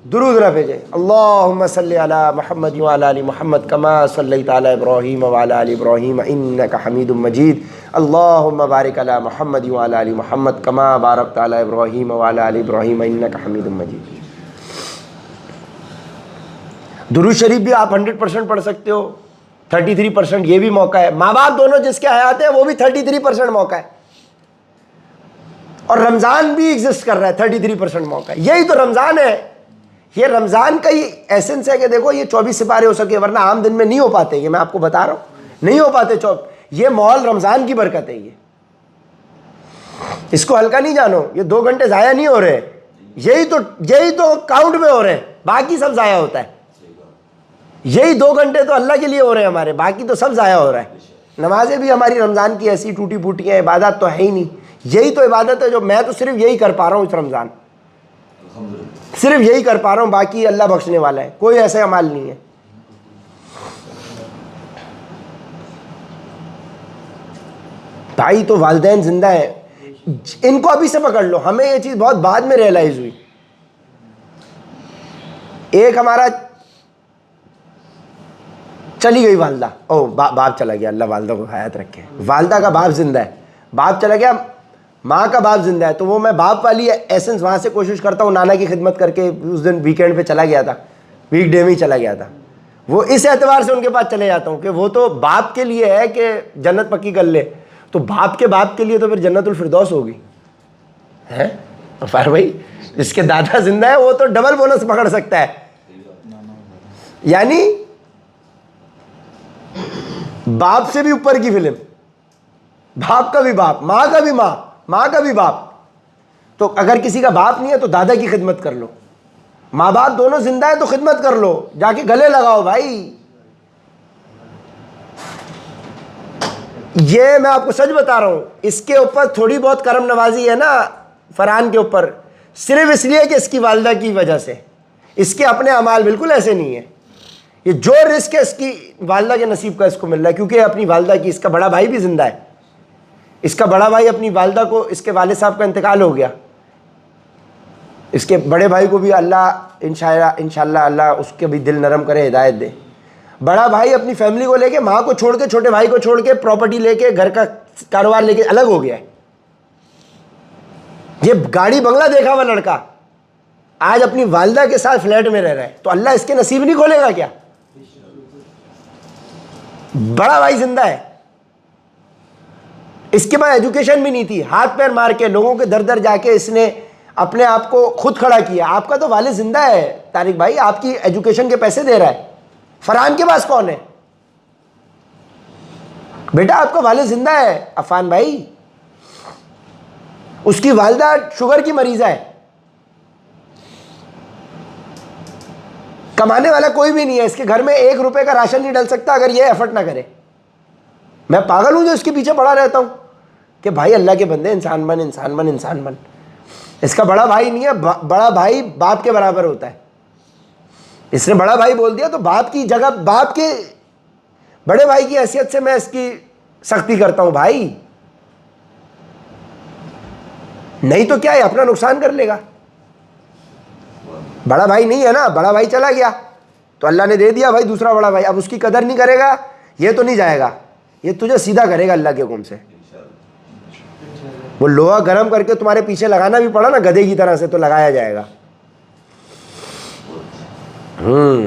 درود نہ بھیجے. اللہم صلی علی محمد وعلی آل محمد کما صلیت علی ابراہیم وعلی آل ابراہیم انک حمید مجید. اللہم بارک علی محمد وعلی آل محمد کما بارکت علی ابراہیم وعلی آل ابراہیم انک حمید مجید. درود شریف بھی آپ 100% پڑھ سکتے ہو, 33% یہ بھی موقع ہے. ماں باپ دونوں جس کے حیات ہیں وہ بھی 33% موقع ہے. اور رمضان بھی ایگزسٹ کر رہا ہے, 33% موقع ہے. یہی تو رمضان ہے. یہ رمضان کا ہی ایسنس ہے کہ دیکھو یہ 24 سپارے ہو سکے, ورنہ عام دن میں نہیں ہو پاتے. یہ میں آپ کو بتا رہا ہوں, نہیں ہو پاتے. یہ ماحول رمضان کی برکت ہے. یہ اس کو ہلکا نہیں جانو. یہ 2 گھنٹے ضائع نہیں ہو رہے, یہی تو کاؤنٹ میں ہو رہے ہیں, باقی سب ضائع ہوتا ہے. یہی 2 گھنٹے تو اللہ کے لیے ہو رہے ہیں ہمارے, باقی تو سب ضائع ہو رہا ہے. نمازیں بھی ہماری رمضان کی ایسی ٹوٹی پھوٹی ہیں، عبادت تو ہے ہی نہیں. یہی تو عبادت ہے جو میں تو صرف یہی کر پا رہا ہوں اس رمضان، صرف یہی کر پا رہا ہوں، باقی اللہ بخشنے والا ہے، کوئی ایسا عمل نہیں ہے. بھائی تو والدین زندہ ہیں، ان کو ابھی سے پکڑ لو. ہمیں یہ چیز بہت بعد میں ریئلائز ہوئی. ایک ہمارا چلی گئی والدہ، باپ چلا گیا، اللہ والدہ کو حیات رکھے. والدہ کا باپ زندہ ہے، باپ چلا گیا، ماں کا باپ زندہ ہے. تو وہ میں باپ والی ایسنس وہاں سے کوشش کرتا ہوں نانا کی خدمت کر کے. اس دن ویکینڈ پہ چلا گیا تھا، ویک ڈے میں ہی چلا گیا تھا. وہ اس اعتبار سے ان کے پاس چلے جاتا ہوں کہ وہ تو باپ کے لیے ہے کہ جنت پکی کر لے، تو باپ کے لیے تو پھر جنت الفردوس ہوگی ہے. فار بھائی جس کے دادا زندہ ہے وہ تو ڈبل بونس پکڑ سکتا ہے. یعنی باپ سے بھی اوپر کی فلم، باپ کا بھی باپ، ماں کا بھی ماں، ماں کا بھی باپ. تو اگر کسی کا باپ نہیں ہے تو دادا کی خدمت کر لو. ماں باپ دونوں زندہ ہے تو خدمت کر لو، جا کے گلے لگاؤ بھائی. یہ میں آپ کو سچ بتا رہا ہوں، اس کے اوپر تھوڑی بہت کرم نوازی ہے نا فرحان کے اوپر، صرف اس لیے کہ اس کی والدہ کی وجہ سے. اس کے اپنے اعمال بالکل ایسے نہیں ہیں. یہ جو رزق ہے اس کی والدہ کے نصیب کا اس کو مل رہا ہے، کیونکہ اپنی والدہ کی. اس کا بڑا بھائی بھی زندہ ہے، اس کا بڑا بھائی اپنی والدہ کو، اس کے والد صاحب کا انتقال ہو گیا، اس کے بڑے بھائی کو بھی اللہ انشاءاللہ اللہ اس کے بھی دل نرم کرے، ہدایت دے. بڑا بھائی اپنی فیملی کو لے کے، ماں کو چھوڑ کے، چھوٹے بھائی کو چھوڑ کے، پراپرٹی لے کے، گھر کا کاروبار لے کے الگ ہو گیا ہے. یہ گاڑی بنگلہ دیکھا ہوا لڑکا آج اپنی والدہ کے ساتھ فلیٹ میں رہ رہا ہے، تو اللہ اس کے نصیب نہیں کھولے گا کیا؟ بڑا بھائی زندہ ہے، اس کے پاس ایجوکیشن بھی نہیں تھی، ہاتھ پیر مار کے لوگوں کے در در جا کے اس نے اپنے آپ کو خود کھڑا کیا. آپ کا تو والد زندہ ہے طارق بھائی، آپ کی ایجوکیشن کے پیسے دے رہا ہے. فرحان کے پاس کون ہے؟ بیٹا آپ کا والد زندہ ہے عفان بھائی، اس کی والدہ شوگر کی مریضہ ہے، کمانے والا کوئی بھی نہیں ہے، اس کے گھر میں 1 روپے کا راشن نہیں ڈل سکتا اگر یہ ایفرٹ نہ کرے. میں پاگل ہوں جو اس کے پیچھے پڑا رہتا ہوں کہ بھائی اللہ کے بندے انسان بن، انسان بن، انسان بن. اس کا بڑا بھائی نہیں ہے، بڑا بھائی باپ کے برابر ہوتا ہے. اس نے بڑا بھائی بول دیا تو باپ کی جگہ، باپ کے بڑے بھائی کی حیثیت سے میں اس کی سختی کرتا ہوں بھائی، نہیں تو کیا ہے اپنا نقصان کر لے گا. بڑا بھائی نہیں ہے نا، بڑا بھائی چلا گیا تو اللہ نے دے دیا بھائی دوسرا بڑا بھائی. اب اس کی قدر نہیں کرے گا، یہ تو نہیں جائے گا، یہ تجھے سیدھا کرے گا اللہ کے حکم سے. وہ لوہا گرم کر کے تمہارے پیچھے لگانا بھی پڑا نا گدھے کی طرح سے تو لگایا جائے گا.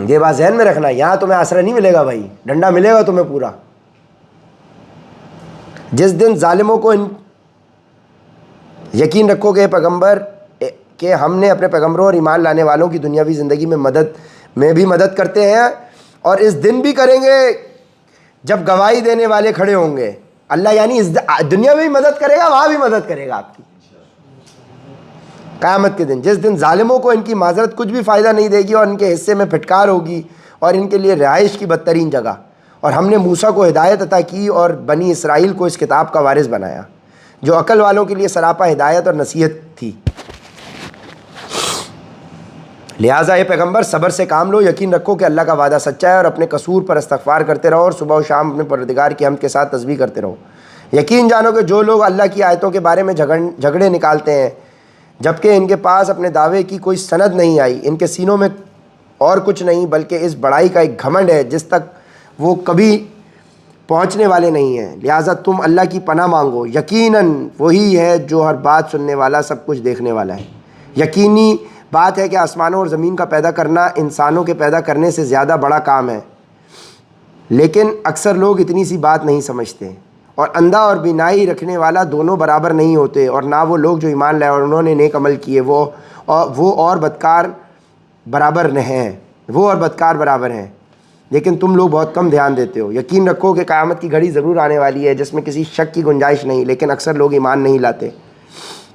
یہ بات ذہن میں رکھنا، یہاں تمہیں آسرا نہیں ملے گا بھائی، ڈنڈا ملے گا تمہیں پورا. جس دن ظالموں کو یقین رکھو کہ پیغمبر کہ ہم نے اپنے پیغمبروں اور ایمان لانے والوں کی دنیاوی زندگی میں بھی مدد کرتے ہیں، اور اس دن بھی کریں گے جب گواہی دینے والے کھڑے ہوں گے. اللہ یعنی اس دنیا میں بھی مدد کرے گا، وہاں بھی مدد کرے گا آپ کی قیامت کے دن. جس دن ظالموں کو ان کی معذرت کچھ بھی فائدہ نہیں دے گی، اور ان کے حصے میں پھٹکار ہوگی، اور ان کے لیے رہائش کی بدترین جگہ. اور ہم نے موسیٰ کو ہدایت عطا کی اور بنی اسرائیل کو اس کتاب کا وارث بنایا، جو عقل والوں کے لیے سراپا ہدایت اور نصیحت تھی. لہٰذا اے پیغمبر صبر سے کام لو، یقین رکھو کہ اللہ کا وعدہ سچا ہے، اور اپنے قصور پر استغفار کرتے رہو، اور صبح و شام اپنے پروردگار کی حمد کے ساتھ تسبیح کرتے رہو. یقین جانو کہ جو لوگ اللہ کی آیتوں کے بارے میں جھگڑے نکالتے ہیں جبکہ ان کے پاس اپنے دعوے کی کوئی سند نہیں آئی، ان کے سینوں میں اور کچھ نہیں بلکہ اس بڑائی کا ایک گھمنڈ ہے جس تک وہ کبھی پہنچنے والے نہیں ہیں. لہٰذا تم اللہ کی پناہ مانگو، یقیناً وہی ہے جو ہر بات سننے والا، سب کچھ دیکھنے والا ہے. یقینی بات ہے کہ آسمانوں اور زمین کا پیدا کرنا انسانوں کے پیدا کرنے سے زیادہ بڑا کام ہے، لیکن اکثر لوگ اتنی سی بات نہیں سمجھتے. اور اندھا اور بینائی رکھنے والا دونوں برابر نہیں ہوتے، اور نہ وہ لوگ جو ایمان لائے اور انہوں نے نیک عمل کیے وہ اور بدکار برابر ہیں، لیکن تم لوگ بہت کم دھیان دیتے ہو. یقین رکھو کہ قیامت کی گھڑی ضرور آنے والی ہے جس میں کسی شک کی گنجائش نہیں، لیکن اکثر لوگ ایمان نہیں لاتے.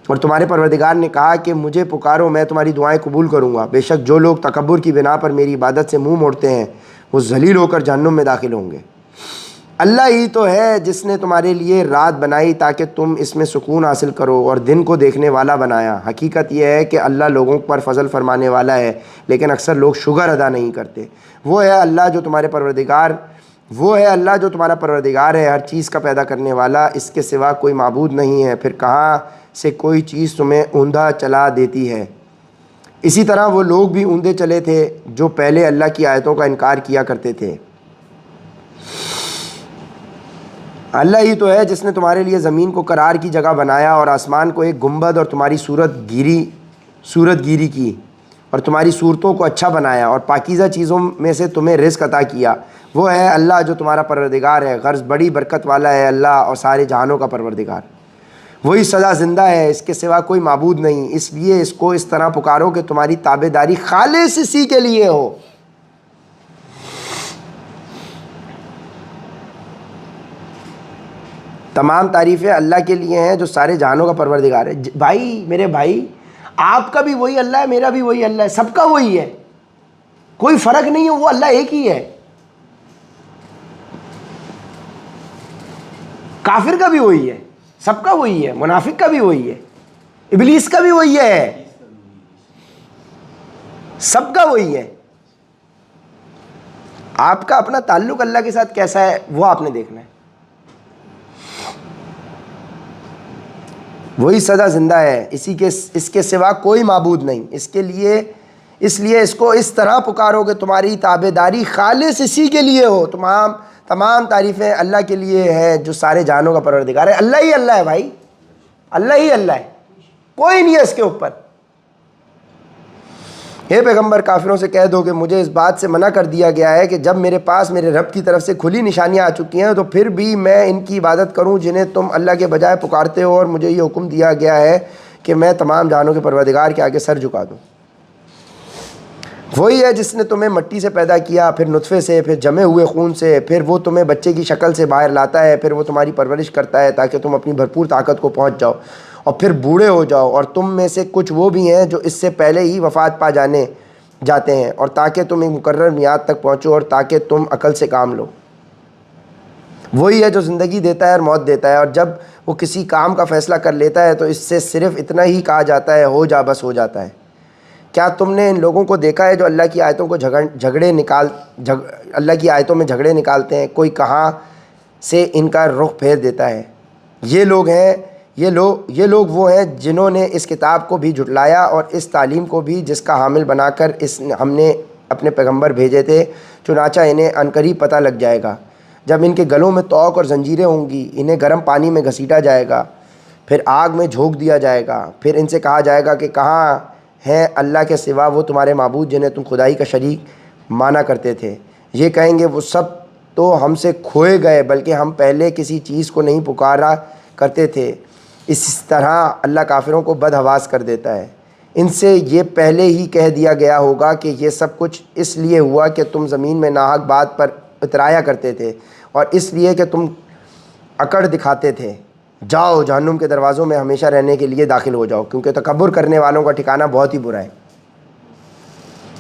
اور تمہارے پروردگار نے کہا کہ مجھے پکارو، میں تمہاری دعائیں قبول کروں گا. بے شک جو لوگ تکبر کی بنا پر میری عبادت سے منہ موڑتے ہیں وہ ذلیل ہو کر جہنم میں داخل ہوں گے. اللہ ہی تو ہے جس نے تمہارے لیے رات بنائی تاکہ تم اس میں سکون حاصل کرو اور دن کو دیکھنے والا بنایا۔ حقیقت یہ ہے کہ اللہ لوگوں پر فضل فرمانے والا ہے، لیکن اکثر لوگ شکر ادا نہیں کرتے۔ وہ ہے اللہ جو تمہارا پروردگار ہے، ہر چیز کا پیدا کرنے والا، اس کے سوا کوئی معبود نہیں ہے۔ پھر کہاں سے کوئی چیز تمہیں اوندھا چلا دیتی ہے؟ اسی طرح وہ لوگ بھی اوندھے چلے تھے جو پہلے اللہ کی آیتوں کا انکار کیا کرتے تھے۔ اللہ ہی تو ہے جس نے تمہارے لیے زمین کو قرار کی جگہ بنایا اور آسمان کو ایک گنبد اور تمہاری صورت گیری کی اور تمہاری صورتوں کو اچھا بنایا اور پاکیزہ چیزوں میں سے تمہیں رزق عطا کیا۔ وہ ہے اللہ جو تمہارا پروردگار ہے، غرض بڑی برکت والا ہے اللہ اور سارے جہانوں کا پروردگار۔ وہی سدا زندہ ہے، اس کے سوا کوئی معبود نہیں، اس لیے اس کو اس طرح پکارو کہ تمہاری تابع داری خالص اسی کے لیے ہو۔ تمام تعریفیں اللہ کے لیے ہیں جو سارے جہانوں کا پروردگار ہے۔ بھائی، میرے بھائی، آپ کا بھی وہی اللہ ہے، میرا بھی وہی اللہ ہے، سب کا وہی ہے، کوئی فرق نہیں ہے، وہ اللہ ایک ہی ہے۔ کافر کا بھی وہی ہے، سب کا وہی ہے، منافق کا بھی وہی ہے، ابلیس کا بھی وہی ہے، سب کا وہی ہے۔ آپ کا اپنا تعلق اللہ کے ساتھ کیسا ہے وہ آپ نے دیکھنا ہے۔ وہی سدا زندہ ہے، اس کے سوا کوئی معبود نہیں، اس لیے اس کو اس طرح پکارو کہ تمہاری تابع داری خالص اسی کے لیے ہو۔ تمام تعریفیں اللہ کے لیے ہیں جو سارے جہانوں کا پروردگار ہے۔ اللہ ہی اللہ ہے بھائی، اللہ ہی اللہ ہے، کوئی نہیں ہے اس کے اوپر۔ اے پیغمبر، کافروں سے کہہ دو کہ مجھے اس بات سے منع کر دیا گیا ہے کہ جب میرے پاس میرے رب کی طرف سے کھلی نشانیاں آ چکی ہیں تو پھر بھی میں ان کی عبادت کروں جنہیں تم اللہ کے بجائے پکارتے ہو، اور مجھے یہ حکم دیا گیا ہے کہ میں تمام جہانوں کے پروردگار کے آگے سر جھکا دوں۔ وہی ہے جس نے تمہیں مٹی سے پیدا کیا، پھر نطفے سے، پھر جمے ہوئے خون سے، پھر وہ تمہیں بچے کی شکل سے باہر لاتا ہے، پھر وہ تمہاری پرورش کرتا ہے تاکہ تم اپنی بھرپور طاقت کو پہنچ جاؤ اور پھر بوڑھے ہو جاؤ، اور تم میں سے کچھ وہ بھی ہیں جو اس سے پہلے ہی وفات پا جاتے ہیں، اور تاکہ تم ایک مقرر میعاد تک پہنچو اور تاکہ تم عقل سے کام لو۔ وہی ہے جو زندگی دیتا ہے اور موت دیتا ہے، اور جب وہ کسی کام کا فیصلہ کر لیتا ہے تو اس سے صرف اتنا ہی کہا جاتا ہے، ہو جا، بس ہو جاتا ہے۔ کیا تم نے ان لوگوں کو دیکھا ہے جو اللہ کی آیتوں کو اللہ کی آیتوں میں جھگڑے نکالتے ہیں؟ کوئی کہاں سے ان کا رخ پھیر دیتا ہے۔ یہ لوگ وہ ہیں جنہوں نے اس کتاب کو بھی جھٹلایا اور اس تعلیم کو بھی جس کا حامل بنا کر ہم نے اپنے پیغمبر بھیجے تھے، چنانچہ انہیں عنقریب پتہ لگ جائے گا جب ان کے گلوں میں طوق اور زنجیریں ہوں گی، انہیں گرم پانی میں گھسیٹا جائے گا، پھر آگ میں جھونک دیا جائے گا، پھر ان سے کہا جائے گا کہ کہاں ہیں اللہ کے سوا وہ تمہارے معبود جنہیں تم خدائی کا شریک مانا کرتے تھے؟ یہ کہیں گے وہ سب تو ہم سے کھوئے گئے، بلکہ ہم پہلے کسی چیز کو نہیں پکارا کرتے تھے۔ اس طرح اللہ کافروں کو بدحواس کر دیتا ہے۔ ان سے یہ پہلے ہی کہہ دیا گیا ہوگا کہ یہ سب کچھ اس لیے ہوا کہ تم زمین میں ناحق بات پر اترایا کرتے تھے اور اس لیے کہ تم اکڑ دکھاتے تھے۔ جاؤ، جہنم کے دروازوں میں ہمیشہ رہنے کے لیے داخل ہو جاؤ، کیونکہ تکبر کرنے والوں کا ٹھکانہ بہت ہی برا ہے۔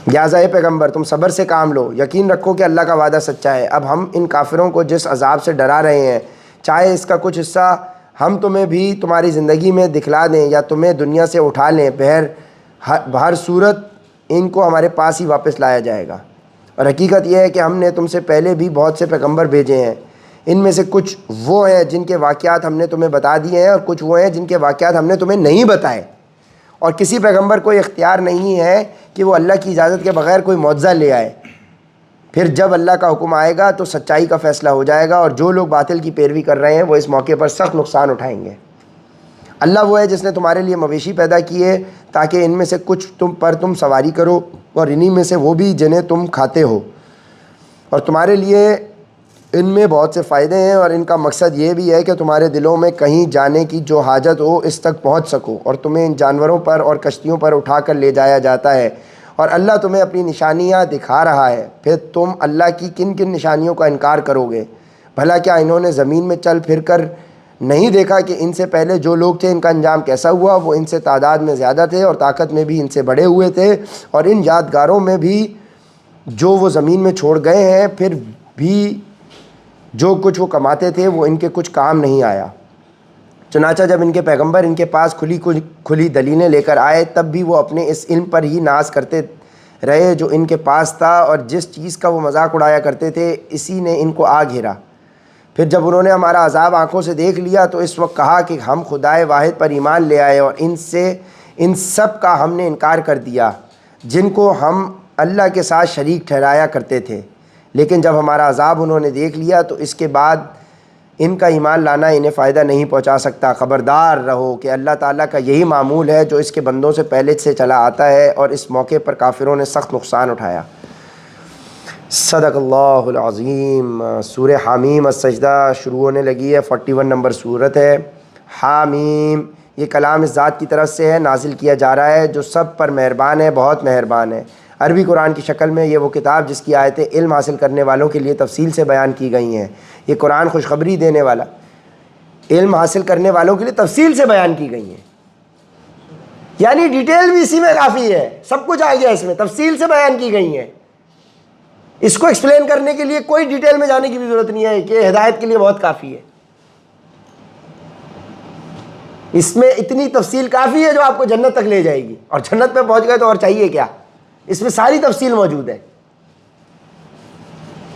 لہٰذا اے پیغمبر، تم صبر سے کام لو، یقین رکھو کہ اللہ کا وعدہ سچا ہے۔ اب ہم ان کافروں کو جس عذاب سے ڈرا رہے ہیں، چاہے اس کا کچھ حصہ ہم تمہیں بھی تمہاری زندگی میں دکھلا دیں یا تمہیں دنیا سے اٹھا لیں، بہر صورت ان کو ہمارے پاس ہی واپس لایا جائے گا۔ اور حقیقت یہ ہے کہ ہم نے تم سے پہلے بھی بہت سے پیغمبر بھیجے ہیں، ان میں سے کچھ وہ ہیں جن کے واقعات ہم نے تمہیں بتا دیے ہیں اور کچھ وہ ہیں جن کے واقعات ہم نے تمہیں نہیں بتائے، اور کسی پیغمبر کو اختیار نہیں ہے کہ وہ اللہ کی اجازت کے بغیر کوئی معجزہ لے آئے۔ پھر جب اللہ کا حکم آئے گا تو سچائی کا فیصلہ ہو جائے گا، اور جو لوگ باطل کی پیروی کر رہے ہیں وہ اس موقع پر سخت نقصان اٹھائیں گے۔ اللہ وہ ہے جس نے تمہارے لیے مویشی پیدا کیے تاکہ ان میں سے کچھ تم سواری کرو، اور انہی میں سے وہ بھی جنہیں تم کھاتے ہو، اور تمہارے لیے ان میں بہت سے فائدے ہیں، اور ان کا مقصد یہ بھی ہے کہ تمہارے دلوں میں کہیں جانے کی جو حاجت ہو اس تک پہنچ سکو، اور تمہیں ان جانوروں پر اور کشتیوں پر اٹھا کر لے جایا جاتا ہے، اور اللہ تمہیں اپنی نشانیاں دکھا رہا ہے۔ پھر تم اللہ کی کن کن نشانیوں کا انکار کرو گے؟ بھلا کیا انہوں نے زمین میں چل پھر کر نہیں دیکھا کہ ان سے پہلے جو لوگ تھے ان کا انجام کیسا ہوا؟ وہ ان سے تعداد میں زیادہ تھے اور طاقت میں بھی ان سے بڑے ہوئے تھے، اور ان یادگاروں میں بھی جو وہ زمین میں چھوڑ گئے ہیں، پھر بھی جو کچھ وہ کماتے تھے وہ ان کے کچھ کام نہیں آیا۔ چنانچہ جب ان کے پیغمبر ان کے پاس کھلی دلیلیں لے کر آئے تب بھی وہ اپنے اس علم پر ہی ناز کرتے رہے جو ان کے پاس تھا، اور جس چیز کا وہ مذاق اڑایا کرتے تھے اسی نے ان کو آ گھیرا۔ پھر جب انہوں نے ہمارا عذاب آنکھوں سے دیکھ لیا تو اس وقت کہا کہ ہم خدائے واحد پر ایمان لے آئے، اور ان سب کا ہم نے انکار کر دیا جن کو ہم اللہ کے ساتھ شریک ٹھہرایا کرتے تھے۔ لیکن جب ہمارا عذاب انہوں نے دیکھ لیا تو اس کے بعد ان کا ایمان لانا انہیں فائدہ نہیں پہنچا سکتا۔ خبردار رہو کہ اللہ تعالیٰ کا یہی معمول ہے جو اس کے بندوں سے پہلے سے چلا آتا ہے، اور اس موقع پر کافروں نے سخت نقصان اٹھایا۔ صدق اللہ العظیم۔ سورہ حامیم السجدہ شروع ہونے لگی ہے، 41 نمبر سورت ہے۔ حامیم، یہ کلام اس ذات کی طرف سے ہے، نازل کیا جا رہا ہے جو سب پر مہربان ہے، بہت مہربان ہے۔ عربی قرآن کی شکل میں یہ وہ کتاب جس کی آیتیں علم حاصل کرنے والوں کے لیے تفصیل سے بیان کی گئی ہیں۔ یہ قرآن خوشخبری دینے والا، علم حاصل کرنے والوں کے لیے تفصیل سے بیان کی گئی ہیں، یعنی ڈیٹیل بھی اسی میں کافی ہے، سب کچھ آ گیا اس میں، تفصیل سے بیان کی گئی ہیں۔ اس کو ایکسپلین کرنے کے لیے کوئی ڈیٹیل میں جانے کی بھی ضرورت نہیں ہے، کہ ہدایت کے لیے بہت کافی ہے۔ اس میں اتنی تفصیل کافی ہے جو آپ کو جنت تک لے جائے گی، اور جنت پہ پہنچ گئے تو اور چاہیے کیا؟ اس میں ساری تفصیل موجود ہے۔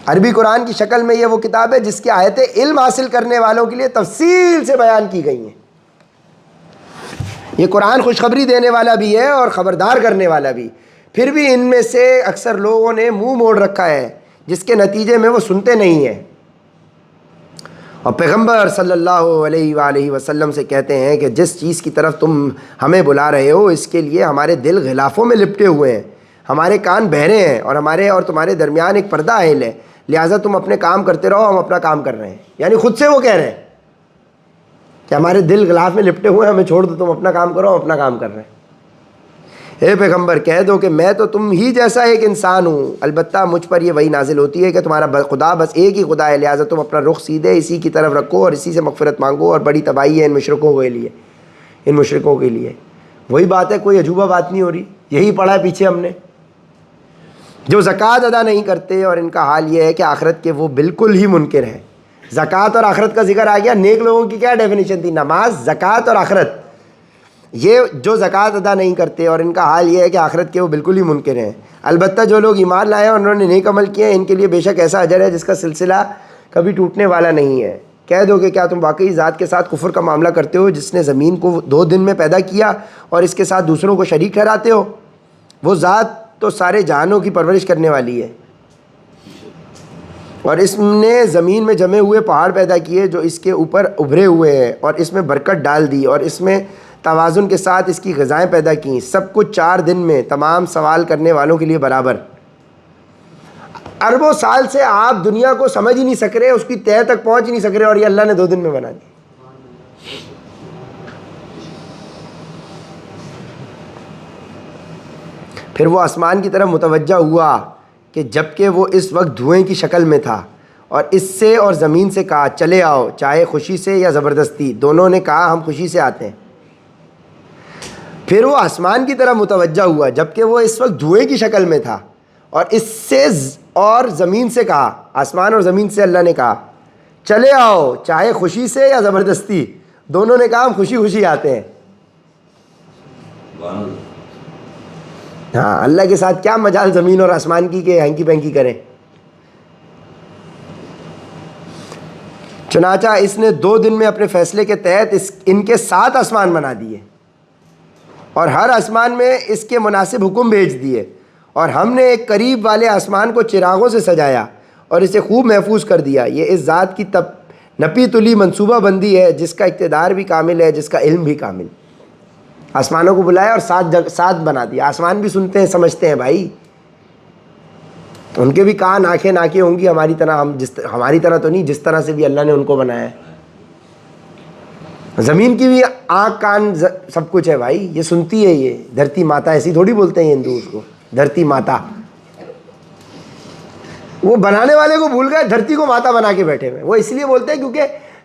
عربی قرآن کی شکل میں یہ وہ کتاب ہے جس کی آیتیں علم حاصل کرنے والوں کے لیے تفصیل سے بیان کی گئی ہیں۔ یہ قرآن خوشخبری دینے والا بھی ہے اور خبردار کرنے والا بھی، پھر بھی ان میں سے اکثر لوگوں نے منہ موڑ رکھا ہے جس کے نتیجے میں وہ سنتے نہیں ہیں، اور پیغمبر صلی اللہ علیہ وآلہ وسلم سے کہتے ہیں کہ جس چیز کی طرف تم ہمیں بلا رہے ہو اس کے لیے ہمارے دل غلافوں میں لپٹے ہوئے ہیں، ہمارے کان بہرے ہیں، اور ہمارے اور تمہارے درمیان ایک پردہ حائل ہے، لہٰذا تم اپنے کام کرتے رہو، ہم اپنا کام کر رہے ہیں۔ یعنی خود سے وہ کہہ رہے ہیں کہ ہمارے دل غلاف میں لپٹے ہوئے ہیں، ہمیں چھوڑ دو، تم اپنا کام کرو، ہم اپنا کام کر رہے ہیں۔ اے پیغمبر کہہ دو کہ میں تو تم ہی جیسا ایک انسان ہوں، البتہ مجھ پر یہ وحی نازل ہوتی ہے کہ تمہارا خدا بس ایک ہی خدا ہے، لہٰذا تم اپنا رخ سیدھے اسی کی طرف رکھو اور اسی سے مغفرت مانگو، اور بڑی تباہی ہے ان مشرکوں کے لیے۔ وہی بات ہے، کوئی عجوبہ بات نہیں ہو رہی، یہی پڑھا ہے پیچھے ہم نے۔ جو زکوٰۃ ادا نہیں کرتے اور ان کا حال یہ ہے کہ آخرت کے وہ بالکل ہی منکر ہیں۔ زکوٰۃ اور آخرت کا ذکر آ گیا، نیک لوگوں کی کیا ڈیفینیشن تھی؟ نماز، زکوٰۃ اور آخرت۔ یہ جو زکوٰۃ ادا نہیں کرتے اور ان کا حال یہ ہے کہ آخرت کے وہ بالکل ہی منکر ہیں، البتہ جو لوگ ایمان لائے اور انہوں نے نیک عمل کیے ان کے لیے بے شک ایسا اجر ہے جس کا سلسلہ کبھی ٹوٹنے والا نہیں ہے۔ کہہ دو کہ کیا تم واقعی ذات کے ساتھ کفر کا معاملہ کرتے ہو جس نے زمین کو 2 دن میں پیدا کیا اور اس کے ساتھ دوسروں کو شریک ٹھہراتے ہو؟ وہ ذات تو سارے جہانوں کی پرورش کرنے والی ہے، اور اس نے زمین میں جمے ہوئے پہاڑ پیدا کیے جو اس کے اوپر ابھرے ہوئے ہیں، اور اس میں برکت ڈال دی، اور اس میں توازن کے ساتھ اس کی غذائیں پیدا کیں، سب کچھ 4 دن میں، تمام سوال کرنے والوں کے لیے برابر۔ اربوں سال سے آپ دنیا کو سمجھ ہی نہیں سک رہے، اس کی تہہ تک پہنچ ہی نہیں سک رہے، اور یہ اللہ نے 2 دن میں بنا دی۔ پھر وہ آسمان کی طرف متوجہ ہوا کہ جبکہ وہ اس وقت دھوئیں کی شکل میں تھا، اور اس سے اور زمین سے کہا چلے آؤ، چاہے خوشی سے یا زبردستی۔ دونوں نے کہا ہم خوشی سے آتے ہیں۔ پھر وہ آسمان کی طرف متوجہ ہوا جبکہ وہ اس وقت دھوئیں کی شکل میں تھا، اور اس سے اور زمین سے کہا، آسمان اور زمین سے اللہ نے کہا چلے آؤ، چاہے خوشی سے یا زبردستی۔ دونوں نے کہا ہم خوشی خوشی آتے ہیں۔ ہاں، اللہ کے ساتھ کیا مجال زمین اور آسمان کی کہ ہینکی پینکی کریں۔ چنانچہ اس نے 2 دن میں اپنے فیصلے کے تحت ان کے 7 آسمان بنا دیے، اور ہر آسمان میں اس کے مناسب حکم بھیج دیے، اور ہم نے ایک قریب والے آسمان کو چراغوں سے سجایا اور اسے خوب محفوظ کر دیا۔ یہ اس ذات کی نپی تلی منصوبہ بندی ہے جس کا اقتدار بھی کامل ہے، جس کا علم بھی کامل۔ آسمانوں کو بلایا اور 7 بنا دیا۔ آسمان بھی سنتے ہیں، سمجھتے ہیں بھائی، ان کے بھی کان آنکھیں ناکیں ہوں گی ہماری طرح، ہماری طرح تو نہیں، جس طرح سے بھی اللہ نے ان کو بنایا ہے۔ زمین کی بھی آنکھ کان سب کچھ ہے بھائی، یہ سنتی ہے۔ یہ دھرتی ماتا، ایسی تھوڑی بولتے ہیں ہندو اس کو، دھرتی ماتا۔ وہ بنانے والے کو بھول گئے، دھرتی کو ماتا بنا کے بیٹھے ہوئے۔ وہ اس لیے بولتے ہیں کیونکہ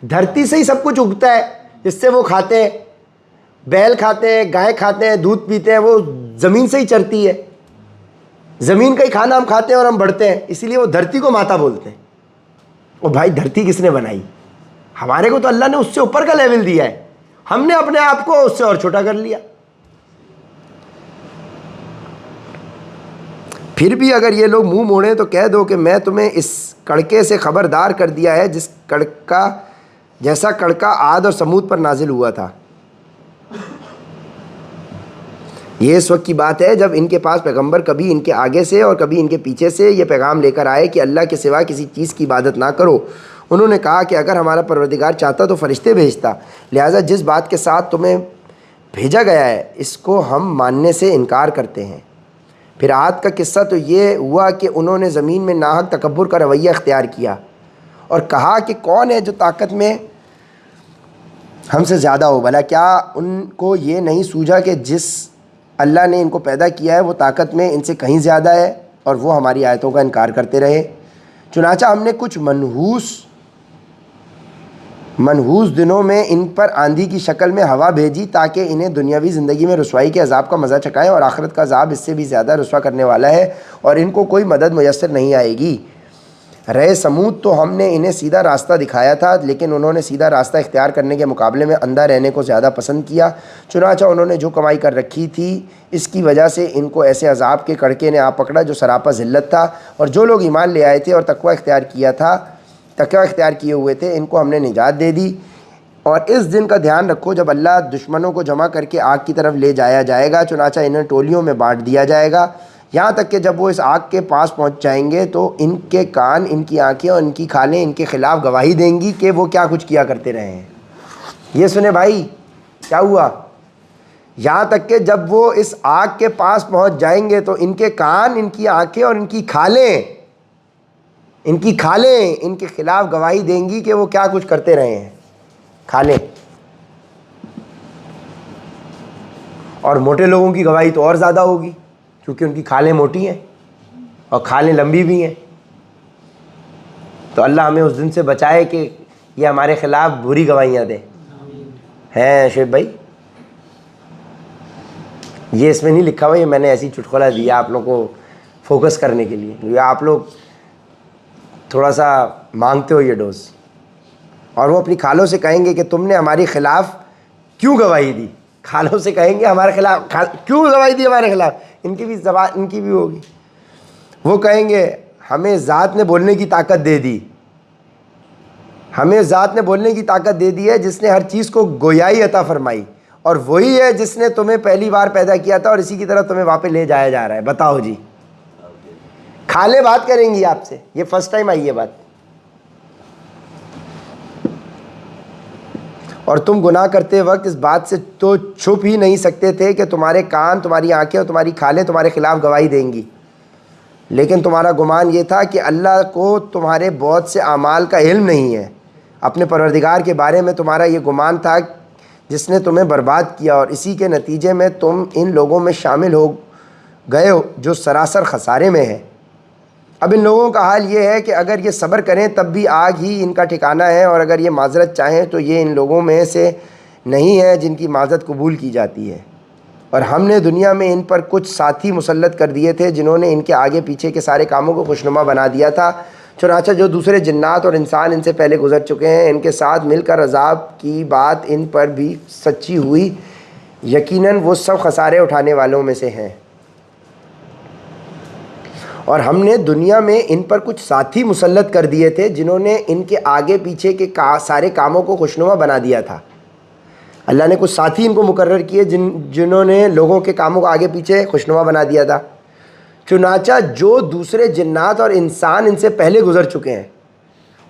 دھرتی سے ہی سب کچھ اگتا ہے، جس سے وہ کھاتے ہیں، بیل کھاتے ہیں، گائے کھاتے ہیں، دودھ پیتے ہیں، وہ زمین سے ہی چرتی ہے۔ زمین کا ہی کھانا ہم کھاتے ہیں اور ہم بڑھتے ہیں، اسی لیے وہ دھرتی کو ماتا بولتے ہیں۔ وہ بھائی دھرتی کس نے بنائی؟ ہمارے کو تو اللہ نے اس سے اوپر کا لیول دیا ہے، ہم نے اپنے آپ کو اس سے اور چھوٹا کر لیا۔ پھر بھی اگر یہ لوگ منہ موڑیں تو کہہ دو کہ میں تمہیں اس کڑکے سے خبردار کر دیا ہے جیسا کڑکا عاد اور سمود پر نازل ہوا تھا۔ یہ اس وقت کی بات ہے جب ان کے پاس پیغمبر کبھی ان کے آگے سے اور کبھی ان کے پیچھے سے یہ پیغام لے کر آئے کہ اللہ کے سوا کسی چیز کی عبادت نہ کرو۔ انہوں نے کہا کہ اگر ہمارا پروردگار چاہتا تو فرشتے بھیجتا، لہٰذا جس بات کے ساتھ تمہیں بھیجا گیا ہے اس کو ہم ماننے سے انکار کرتے ہیں۔ پھر عاد کا قصہ تو یہ ہوا کہ انہوں نے زمین میں ناحق تکبر کا رویہ اختیار کیا اور کہا کہ کون ہے جو طاقت میں ہم سے زیادہ ہو۔ بھلا کیا ان کو یہ نہیں سوجھا کہ جس اللہ نے ان کو پیدا کیا ہے وہ طاقت میں ان سے کہیں زیادہ ہے، اور وہ ہماری آیتوں کا انکار کرتے رہے۔ چنانچہ ہم نے کچھ منحوس دنوں میں ان پر آندھی کی شکل میں ہوا بھیجی تاکہ انہیں دنیاوی زندگی میں رسوائی کے عذاب کا مزہ چکھائیں، اور آخرت کا عذاب اس سے بھی زیادہ رسوا کرنے والا ہے اور ان کو کوئی مدد میسر نہیں آئے گی۔ رہے سمود تو ہم نے انہیں سیدھا راستہ دکھایا تھا، لیکن انہوں نے سیدھا راستہ اختیار کرنے کے مقابلے میں اندھا رہنے کو زیادہ پسند کیا۔ چنانچہ انہوں نے جو کمائی کر رکھی تھی اس کی وجہ سے ان کو ایسے عذاب کے کڑکے نے آ پکڑا جو سراپا ذلت تھا، اور جو لوگ ایمان لے آئے تھے اور تقوی اختیار کیے ہوئے تھے ان کو ہم نے نجات دے دی۔ اور اس دن کا دھیان رکھو جب اللہ دشمنوں کو جمع کر کے آگ کی طرف لے جایا جائے گا، چنانچہ انہیں ٹولیوں میں بانٹ دیا جائے گا، یہاں تک کہ جب وہ اس آگ کے پاس پہنچ جائیں گے تو ان کے کان، ان کی آنکھیں اور ان کی کھالیں ان کے خلاف گواہی دیں گی کہ وہ کیا کچھ کیا کرتے رہے ہیں۔ یہ سنیں بھائی کیا ہوا؟ یہاں تک کہ جب وہ اس آگ کے پاس پہنچ جائیں گے تو ان کے کان، ان کی آنکھیں اور ان کی کھالیں ان کے خلاف گواہی دیں گی کہ وہ کیا کچھ کرتے رہے ہیں۔ کھالیں، اور موٹے لوگوں کی گواہی تو اور زیادہ ہوگی کیونکہ ان کی کھالیں موٹی ہیں اور کھالیں لمبی بھی ہیں۔ تو اللہ ہمیں اس دن سے بچائے کہ یہ ہمارے خلاف بری گواہیاں دے۔ ہیں شعیب بھائی؟ یہ اس میں نہیں لکھا ہوا، یہ میں نے ایسی چٹکلا دیا آپ لوگوں کو فوکس کرنے کے لیے، کیونکہ آپ لوگ تھوڑا سا مانگتے ہو یہ ڈوز۔ اور وہ اپنی کھالوں سے کہیں گے کہ تم نے ہمارے خلاف کیوں گواہی دی؟ کھالوں سے کہیں گے ہمارے خلاف کیوں گواہی دی ہمارے خلاف؟ ان کی بھی زبان ان کی بھی ہوگی۔ وہ کہیں گے ہمیں ذات نے بولنے کی طاقت دے دی، ہمیں ذات نے بولنے کی طاقت دے دی ہے جس نے ہر چیز کو گویائی عطا فرمائی، اور وہی ہے جس نے تمہیں پہلی بار پیدا کیا تھا اور اسی کی طرف تمہیں واپس لے جایا جا رہا ہے۔ بتاؤ جی، کھالیں بات کریں گی آپ سے، یہ فرسٹ ٹائم آئی ہے بات۔ اور تم گناہ کرتے وقت اس بات سے تو چھپ ہی نہیں سکتے تھے کہ تمہارے کان، تمہاری آنکھیں اور تمہاری کھالیں تمہارے خلاف گواہی دیں گی، لیکن تمہارا گمان یہ تھا کہ اللہ کو تمہارے بہت سے اعمال کا علم نہیں ہے۔ اپنے پروردگار کے بارے میں تمہارا یہ گمان تھا جس نے تمہیں برباد کیا، اور اسی کے نتیجے میں تم ان لوگوں میں شامل ہو گئے ہو جو سراسر خسارے میں ہیں۔ اب ان لوگوں کا حال یہ ہے کہ اگر یہ صبر کریں تب بھی آگ ہی ان کا ٹھکانہ ہے، اور اگر یہ معذرت چاہیں تو یہ ان لوگوں میں سے نہیں ہے جن کی معذرت قبول کی جاتی ہے۔ اور ہم نے دنیا میں ان پر کچھ ساتھی مسلط کر دیے تھے جنہوں نے ان کے آگے پیچھے کے سارے کاموں کو خوشنما بنا دیا تھا، چنانچہ جو دوسرے جنات اور انسان ان سے پہلے گزر چکے ہیں ان کے ساتھ مل کر عذاب کی بات ان پر بھی سچی ہوئی، یقیناً وہ سب خسارے اٹھانے والوں میں سے ہیں۔ اور ہم نے دنیا میں ان پر کچھ ساتھی مسلط کر دیے تھے جنہوں نے ان کے آگے پیچھے کے سارے کاموں کو خوشنما بنا دیا تھا۔ اللہ نے کچھ ساتھی ان کو مقرر کیے جنہوں نے لوگوں کے کاموں کو آگے پیچھے خوشنما بنا دیا تھا، چنانچہ جو دوسرے جنات اور انسان ان سے پہلے گزر چکے ہیں۔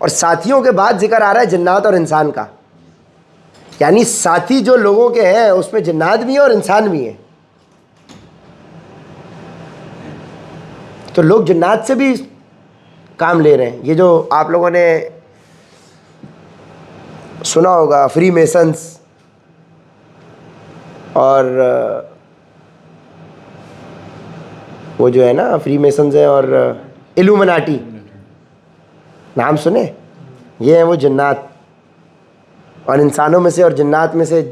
اور ساتھیوں کے بعد ذکر آ رہا ہے جنات اور انسان کا، یعنی ساتھی جو لوگوں کے ہیں اس میں جنات بھی ہیں اور انسان بھی ہیں۔ تو لوگ جنات سے بھی کام لے رہے ہیں۔ یہ جو آپ لوگوں نے سنا ہوگا فری میسنز اور وہ جو ہے نا فری میسنز ہیں اور ایلومناٹی، نام سنے؟ یہ ہیں وہ جنات، اور انسانوں میں سے اور جنات میں سے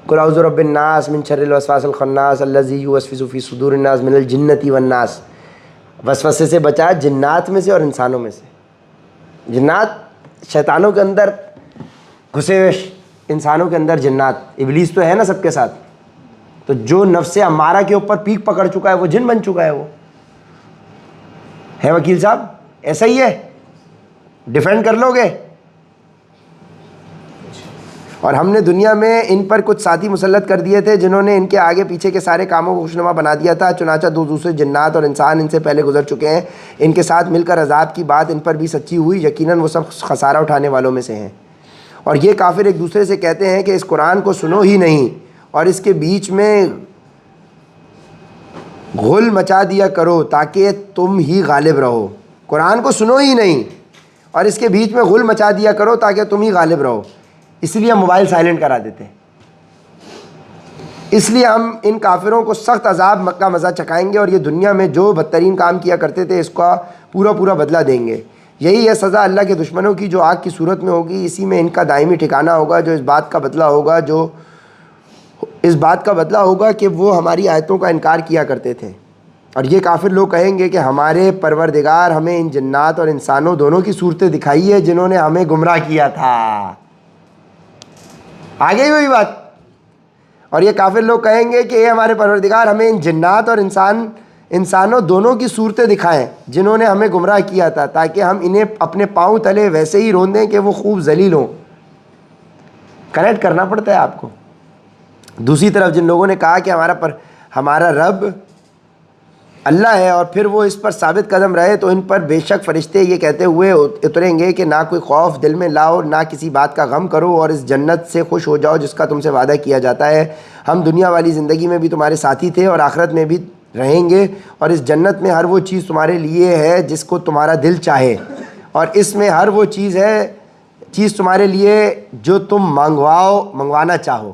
قل اعوذ برب الناس من شر الوسواس الخناس الذی یوسوس فی صدور الناس من الجنۃ والناس، وسوسے سے بچا جنات میں سے اور انسانوں میں سے۔ جنات شیطانوں کے اندر گھسے ہوئے انسانوں کے اندر جنات، ابلیس تو ہے نا سب کے ساتھ، تو جو نفس امارہ کے اوپر پیک پکڑ چکا ہے وہ جن بن چکا ہے، وہ ہے وکیل صاحب، ایسا ہی ہے، ڈیفینڈ کر لو گے؟ اور ہم نے دنیا میں ان پر کچھ ساتھی مسلط کر دیے تھے جنہوں نے ان کے آگے پیچھے کے سارے کاموں کو خوشنما بنا دیا تھا، چنانچہ دو دوسرے جنات اور انسان ان سے پہلے گزر چکے ہیں، ان کے ساتھ مل کر عذاب کی بات ان پر بھی سچی ہوئی، یقیناً وہ سب خسارہ اٹھانے والوں میں سے ہیں۔ اور یہ کافر ایک دوسرے سے کہتے ہیں کہ اس قرآن کو سنو ہی نہیں اور اس کے بیچ میں غل مچا دیا کرو تاکہ تم ہی غالب رہو، قرآن کو سنو ہی نہیں اور اس کے بیچ میں غل مچا دیا کرو تاکہ تم ہی غالب رہو۔ اس لیے ہم موبائل سائلنٹ کرا دیتے ہیں، اس لیے ہم ان کافروں کو سخت عذاب مکہ مزہ چکھائیں گے اور یہ دنیا میں جو بدترین کام کیا کرتے تھے اس کا پورا پورا بدلہ دیں گے۔ یہی ہے سزا اللہ کے دشمنوں کی جو آگ کی صورت میں ہوگی، اسی میں ان کا دائمی ٹھکانہ ہوگا، جو اس بات کا بدلہ ہوگا کہ وہ ہماری آیتوں کا انکار کیا کرتے تھے۔ اور یہ کافر لوگ کہیں گے کہ ہمارے پروردگار ہمیں ان جنات اور انسانوں دونوں کی صورتیں دکھائی ہے جنہوں نے ہمیں گمراہ کیا تھا۔ آگے ہوئی بات۔ اور یہ کافر لوگ کہیں گے کہ اے ہمارے پروردگار ہمیں ان جنات اور انسانوں دونوں کی صورتیں دکھائیں جنہوں نے ہمیں گمراہ کیا تھا، تاکہ ہم انہیں اپنے پاؤں تلے ویسے ہی رون دیں کہ وہ خوب ذلیل ہوں۔ کنیکٹ کرنا پڑتا ہے آپ کو۔ دوسری طرف جن لوگوں نے کہا کہ ہمارا رب اللہ ہے اور پھر وہ اس پر ثابت قدم رہے، تو ان پر بے شک فرشتے یہ کہتے ہوئے اتریں گے کہ نہ کوئی خوف دل میں لاؤ، نہ کسی بات کا غم کرو، اور اس جنت سے خوش ہو جاؤ جس کا تم سے وعدہ کیا جاتا ہے۔ ہم دنیا والی زندگی میں بھی تمہارے ساتھی تھے اور آخرت میں بھی رہیں گے، اور اس جنت میں ہر وہ چیز تمہارے لیے ہے جس کو تمہارا دل چاہے، اور اس میں ہر وہ چیز تمہارے لیے جو تم منگوانا چاہو۔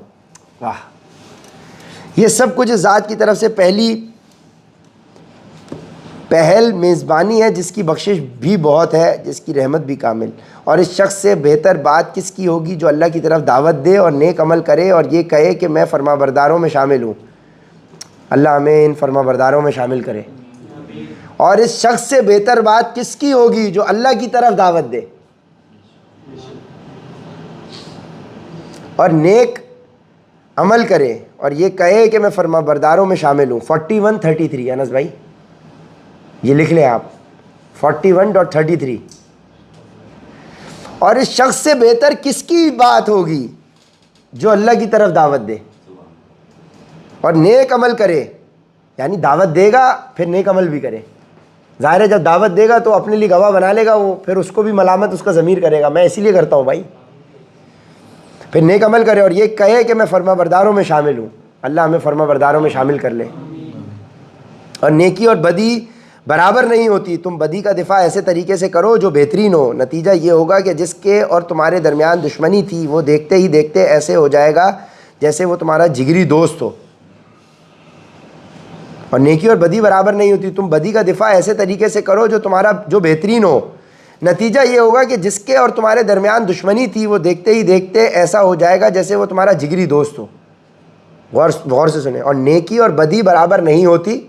واہ! یہ سب کچھ اس ذات کی طرف سے پہل میزبانی ہے جس کی بخشش بھی بہت ہے، جس کی رحمت بھی کامل۔ اور اس شخص سے بہتر بات کس کی ہوگی جو اللہ کی طرف دعوت دے اور نیک عمل کرے اور یہ کہے کہ میں فرما برداروں میں شامل ہوں۔ اللہ ہمیں ان فرما برداروں میں شامل کرے۔ اور اس شخص سے بہتر بات کس کی ہوگی جو اللہ کی طرف دعوت دے اور نیک عمل کرے اور یہ کہے کہ میں فرما برداروں میں شامل ہوں۔ 41:33 انس بھائی یہ لکھ لیں آپ، 41.33۔ اور اس شخص سے بہتر کس کی بات ہوگی جو اللہ کی طرف دعوت دے اور نیک عمل کرے، یعنی دعوت دے گا پھر نیک عمل بھی کرے۔ ظاہر ہے جب دعوت دے گا تو اپنے لیے گواہ بنا لے گا وہ، پھر اس کو بھی ملامت اس کا ضمیر کرے گا، میں اسی لیے کرتا ہوں بھائی۔ پھر نیک عمل کرے اور یہ کہے کہ میں فرما برداروں میں شامل ہوں۔ اللہ ہمیں فرما برداروں میں شامل کر لے۔ اور نیکی اور بدی برابر نہیں ہوتی، تم بدی کا دفاع ایسے طریقے سے کرو جو بہترین ہو، نتیجہ یہ ہوگا کہ جس کے اور تمہارے درمیان دشمنی تھی وہ دیکھتے ہی دیکھتے ایسے ہو جائے گا جیسے وہ تمہارا جگری دوست ہو۔ اور نیکی اور بدی برابر نہیں ہوتی، تم بدی کا دفاع ایسے طریقے سے کرو جو بہترین ہو، نتیجہ یہ ہوگا کہ جس کے اور تمہارے درمیان دشمنی تھی وہ دیکھتے ہی دیکھتے ایسا ہو جائے گا جیسے وہ تمہارا جگری دوست ہو۔ غور سے سنیں۔ اور نیکی اور بدی برابر نہیں ہوتی،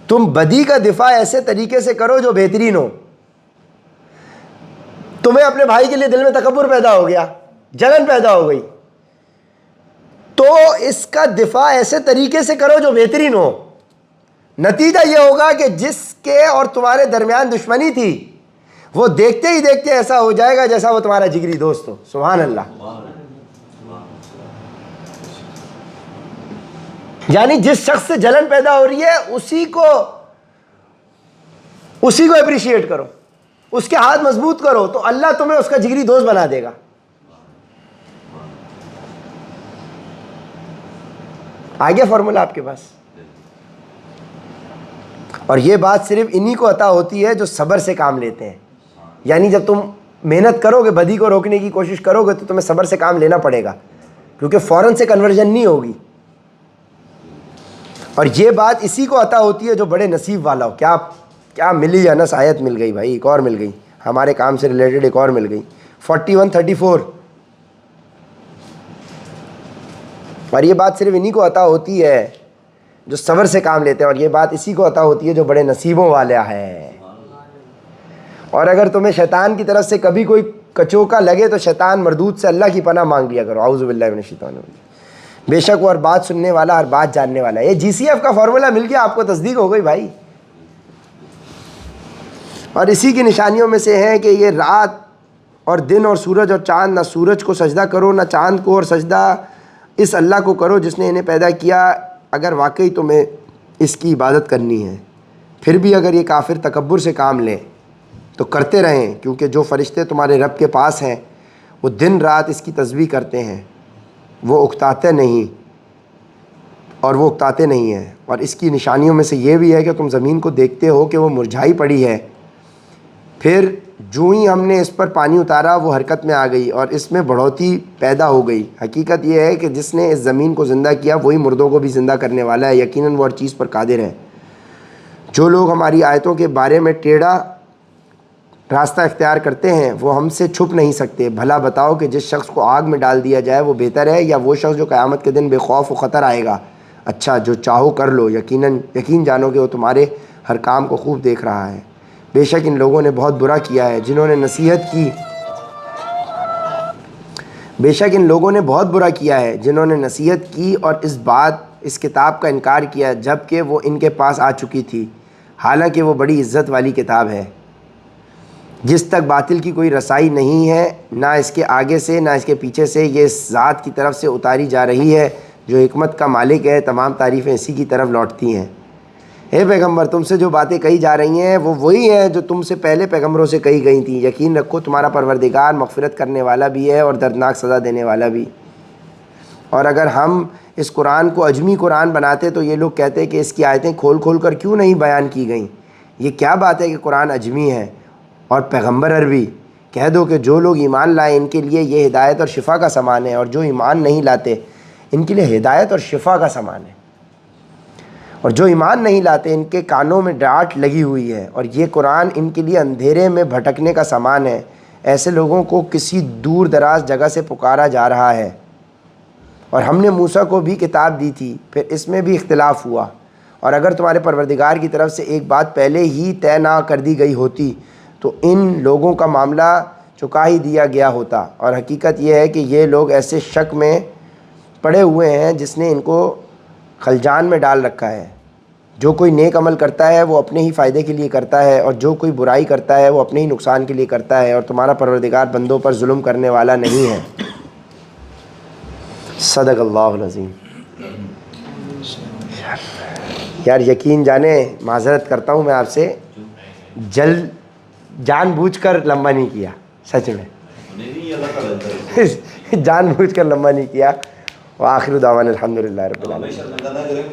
تم بدی کا دفاع ایسے طریقے سے کرو جو بہترین ہو۔ تمہیں اپنے بھائی کے لیے دل میں تکبر پیدا ہو گیا، جلن پیدا ہو گئی، تو اس کا دفاع ایسے طریقے سے کرو جو بہترین ہو، نتیجہ یہ ہوگا کہ جس کے اور تمہارے درمیان دشمنی تھی وہ دیکھتے ہی دیکھتے ایسا ہو جائے گا جیسا وہ تمہارا جگری دوست ہو۔ سبحان اللہ۔ یعنی جس شخص سے جلن پیدا ہو رہی ہے اسی کو اپریشیٹ کرو، اس کے ہاتھ مضبوط کرو، تو اللہ تمہیں اس کا جگری دوست بنا دے گا۔ آگے فارمولہ آپ کے پاس۔ اور یہ بات صرف انہی کو عطا ہوتی ہے جو صبر سے کام لیتے ہیں۔ یعنی جب تم محنت کرو گے، بدی کو روکنے کی کوشش کرو گے، تو تمہیں صبر سے کام لینا پڑے گا، کیونکہ فوراً سے کنورژن نہیں ہوگی۔ اور یہ بات اسی کو عطا ہوتی ہے جو بڑے نصیب والا ہو۔ کیا ملی انس آیت مل گئی بھائی، ایک اور مل گئی، ہمارے کام سے ریلیٹڈ ایک اور مل گئی، 41:34۔ اور یہ بات صرف انہی کو عطا ہوتی ہے جو صبر سے کام لیتے ہیں، اور یہ بات اسی کو عطا ہوتی ہے جو بڑے نصیبوں والا ہے۔ اور اگر تمہیں شیطان کی طرف سے کبھی کوئی کچوکا لگے تو شیطان مردود سے اللہ کی پناہ مانگ لیا کرو، اعوذ باللہ من الشیطان الرجیم۔ بے شک وہ ہر بات سننے والا، ہر بات جاننے والا ہے۔ یہ جی سی ایف کا فارمولہ مل گیا آپ کو، تصدیق ہو گئی بھائی۔ اور اسی کی نشانیوں میں سے ہے کہ یہ رات اور دن اور سورج اور چاند، نہ سورج کو سجدہ کرو نہ چاند کو، اور سجدہ اس اللہ کو کرو جس نے انہیں پیدا کیا، اگر واقعی تمہیں اس کی عبادت کرنی ہے۔ پھر بھی اگر یہ کافر تکبر سے کام لیں تو کرتے رہیں، کیونکہ جو فرشتے تمہارے رب کے پاس ہیں وہ دن رات اس کی تسبیح کرتے ہیں، وہ اکتاتے نہیں ہیں۔ اور اس کی نشانیوں میں سے یہ بھی ہے کہ تم زمین کو دیکھتے ہو کہ وہ مرجھائی پڑی ہے، پھر جو ہی ہم نے اس پر پانی اتارا وہ حرکت میں آ گئی اور اس میں بڑھوتی پیدا ہو گئی۔ حقیقت یہ ہے کہ جس نے اس زمین کو زندہ کیا وہی مردوں کو بھی زندہ کرنے والا ہے، یقیناً وہ ہر چیز پر قادر ہے۔ جو لوگ ہماری آیتوں کے بارے میں ٹیڑھا راستہ اختیار کرتے ہیں وہ ہم سے چھپ نہیں سکتے۔ بھلا بتاؤ کہ جس شخص کو آگ میں ڈال دیا جائے وہ بہتر ہے، یا وہ شخص جو قیامت کے دن بے خوف و خطر آئے گا؟ اچھا جو چاہو کر لو، یقین جانو کہ وہ تمہارے ہر کام کو خوب دیکھ رہا ہے۔ بے شک ان لوگوں نے بہت برا کیا ہے جنہوں نے نصیحت کی اور اس کتاب کا انکار کیا جب کہ وہ ان کے پاس آ چکی تھی، حالانکہ وہ بڑی عزت والی کتاب ہے جس تک باطل کی کوئی رسائی نہیں ہے، نہ اس کے آگے سے نہ اس کے پیچھے سے۔ یہ اس ذات کی طرف سے اتاری جا رہی ہے جو حکمت کا مالک ہے، تمام تعریفیں اسی کی طرف لوٹتی ہیں۔ اے پیغمبر تم سے جو باتیں کہی جا رہی ہیں وہ وہی ہیں جو تم سے پہلے پیغمبروں سے کہی گئی تھیں۔ یقین رکھو تمہارا پروردگار مغفرت کرنے والا بھی ہے اور دردناک سزا دینے والا بھی۔ اور اگر ہم اس قرآن کو اجمی قرآن بناتے تو یہ لوگ کہتے کہ اس کی آیتیں کھول کھول کر کیوں نہیں بیان کی گئیں؟ یہ کیا بات ہے کہ قرآن اجمی ہے اور پیغمبر عربی؟ کہہ دو کہ جو لوگ ایمان لائے ان کے لیے یہ ہدایت اور شفا کا سامان ہے، اور جو ایمان نہیں لاتے ان کے لیے ہدایت اور شفا کا سامان ہے۔ اور جو ایمان نہیں لاتے ان کے کانوں میں ڈانٹ لگی ہوئی ہے، اور یہ قرآن ان کے لیے اندھیرے میں بھٹکنے کا سامان ہے۔ ایسے لوگوں کو کسی دور دراز جگہ سے پکارا جا رہا ہے۔ اور ہم نے موسیٰ کو بھی کتاب دی تھی، پھر اس میں بھی اختلاف ہوا، اور اگر تمہارے پروردگار کی طرف سے ایک بات پہلے ہی طے نہ کر دی گئی ہوتی تو ان لوگوں کا معاملہ چکا ہی دیا گیا ہوتا۔ اور حقیقت یہ ہے کہ یہ لوگ ایسے شک میں پڑے ہوئے ہیں جس نے ان کو خلجان میں ڈال رکھا ہے۔ جو کوئی نیک عمل کرتا ہے وہ اپنے ہی فائدے کے لیے کرتا ہے، اور جو کوئی برائی کرتا ہے وہ اپنے ہی نقصان کے لیے کرتا ہے، اور تمہارا پروردگار بندوں پر ظلم کرنے والا نہیں ہے۔ صدق اللہ العظیم۔ یار یقین جانے معذرت کرتا ہوں میں آپ سے، جان بوجھ کر لمبا نہیں کیا، سچ میں جان بوجھ کر لمبا نہیں کیا۔ وآخر دعوانا الحمدللہ رب العالمین۔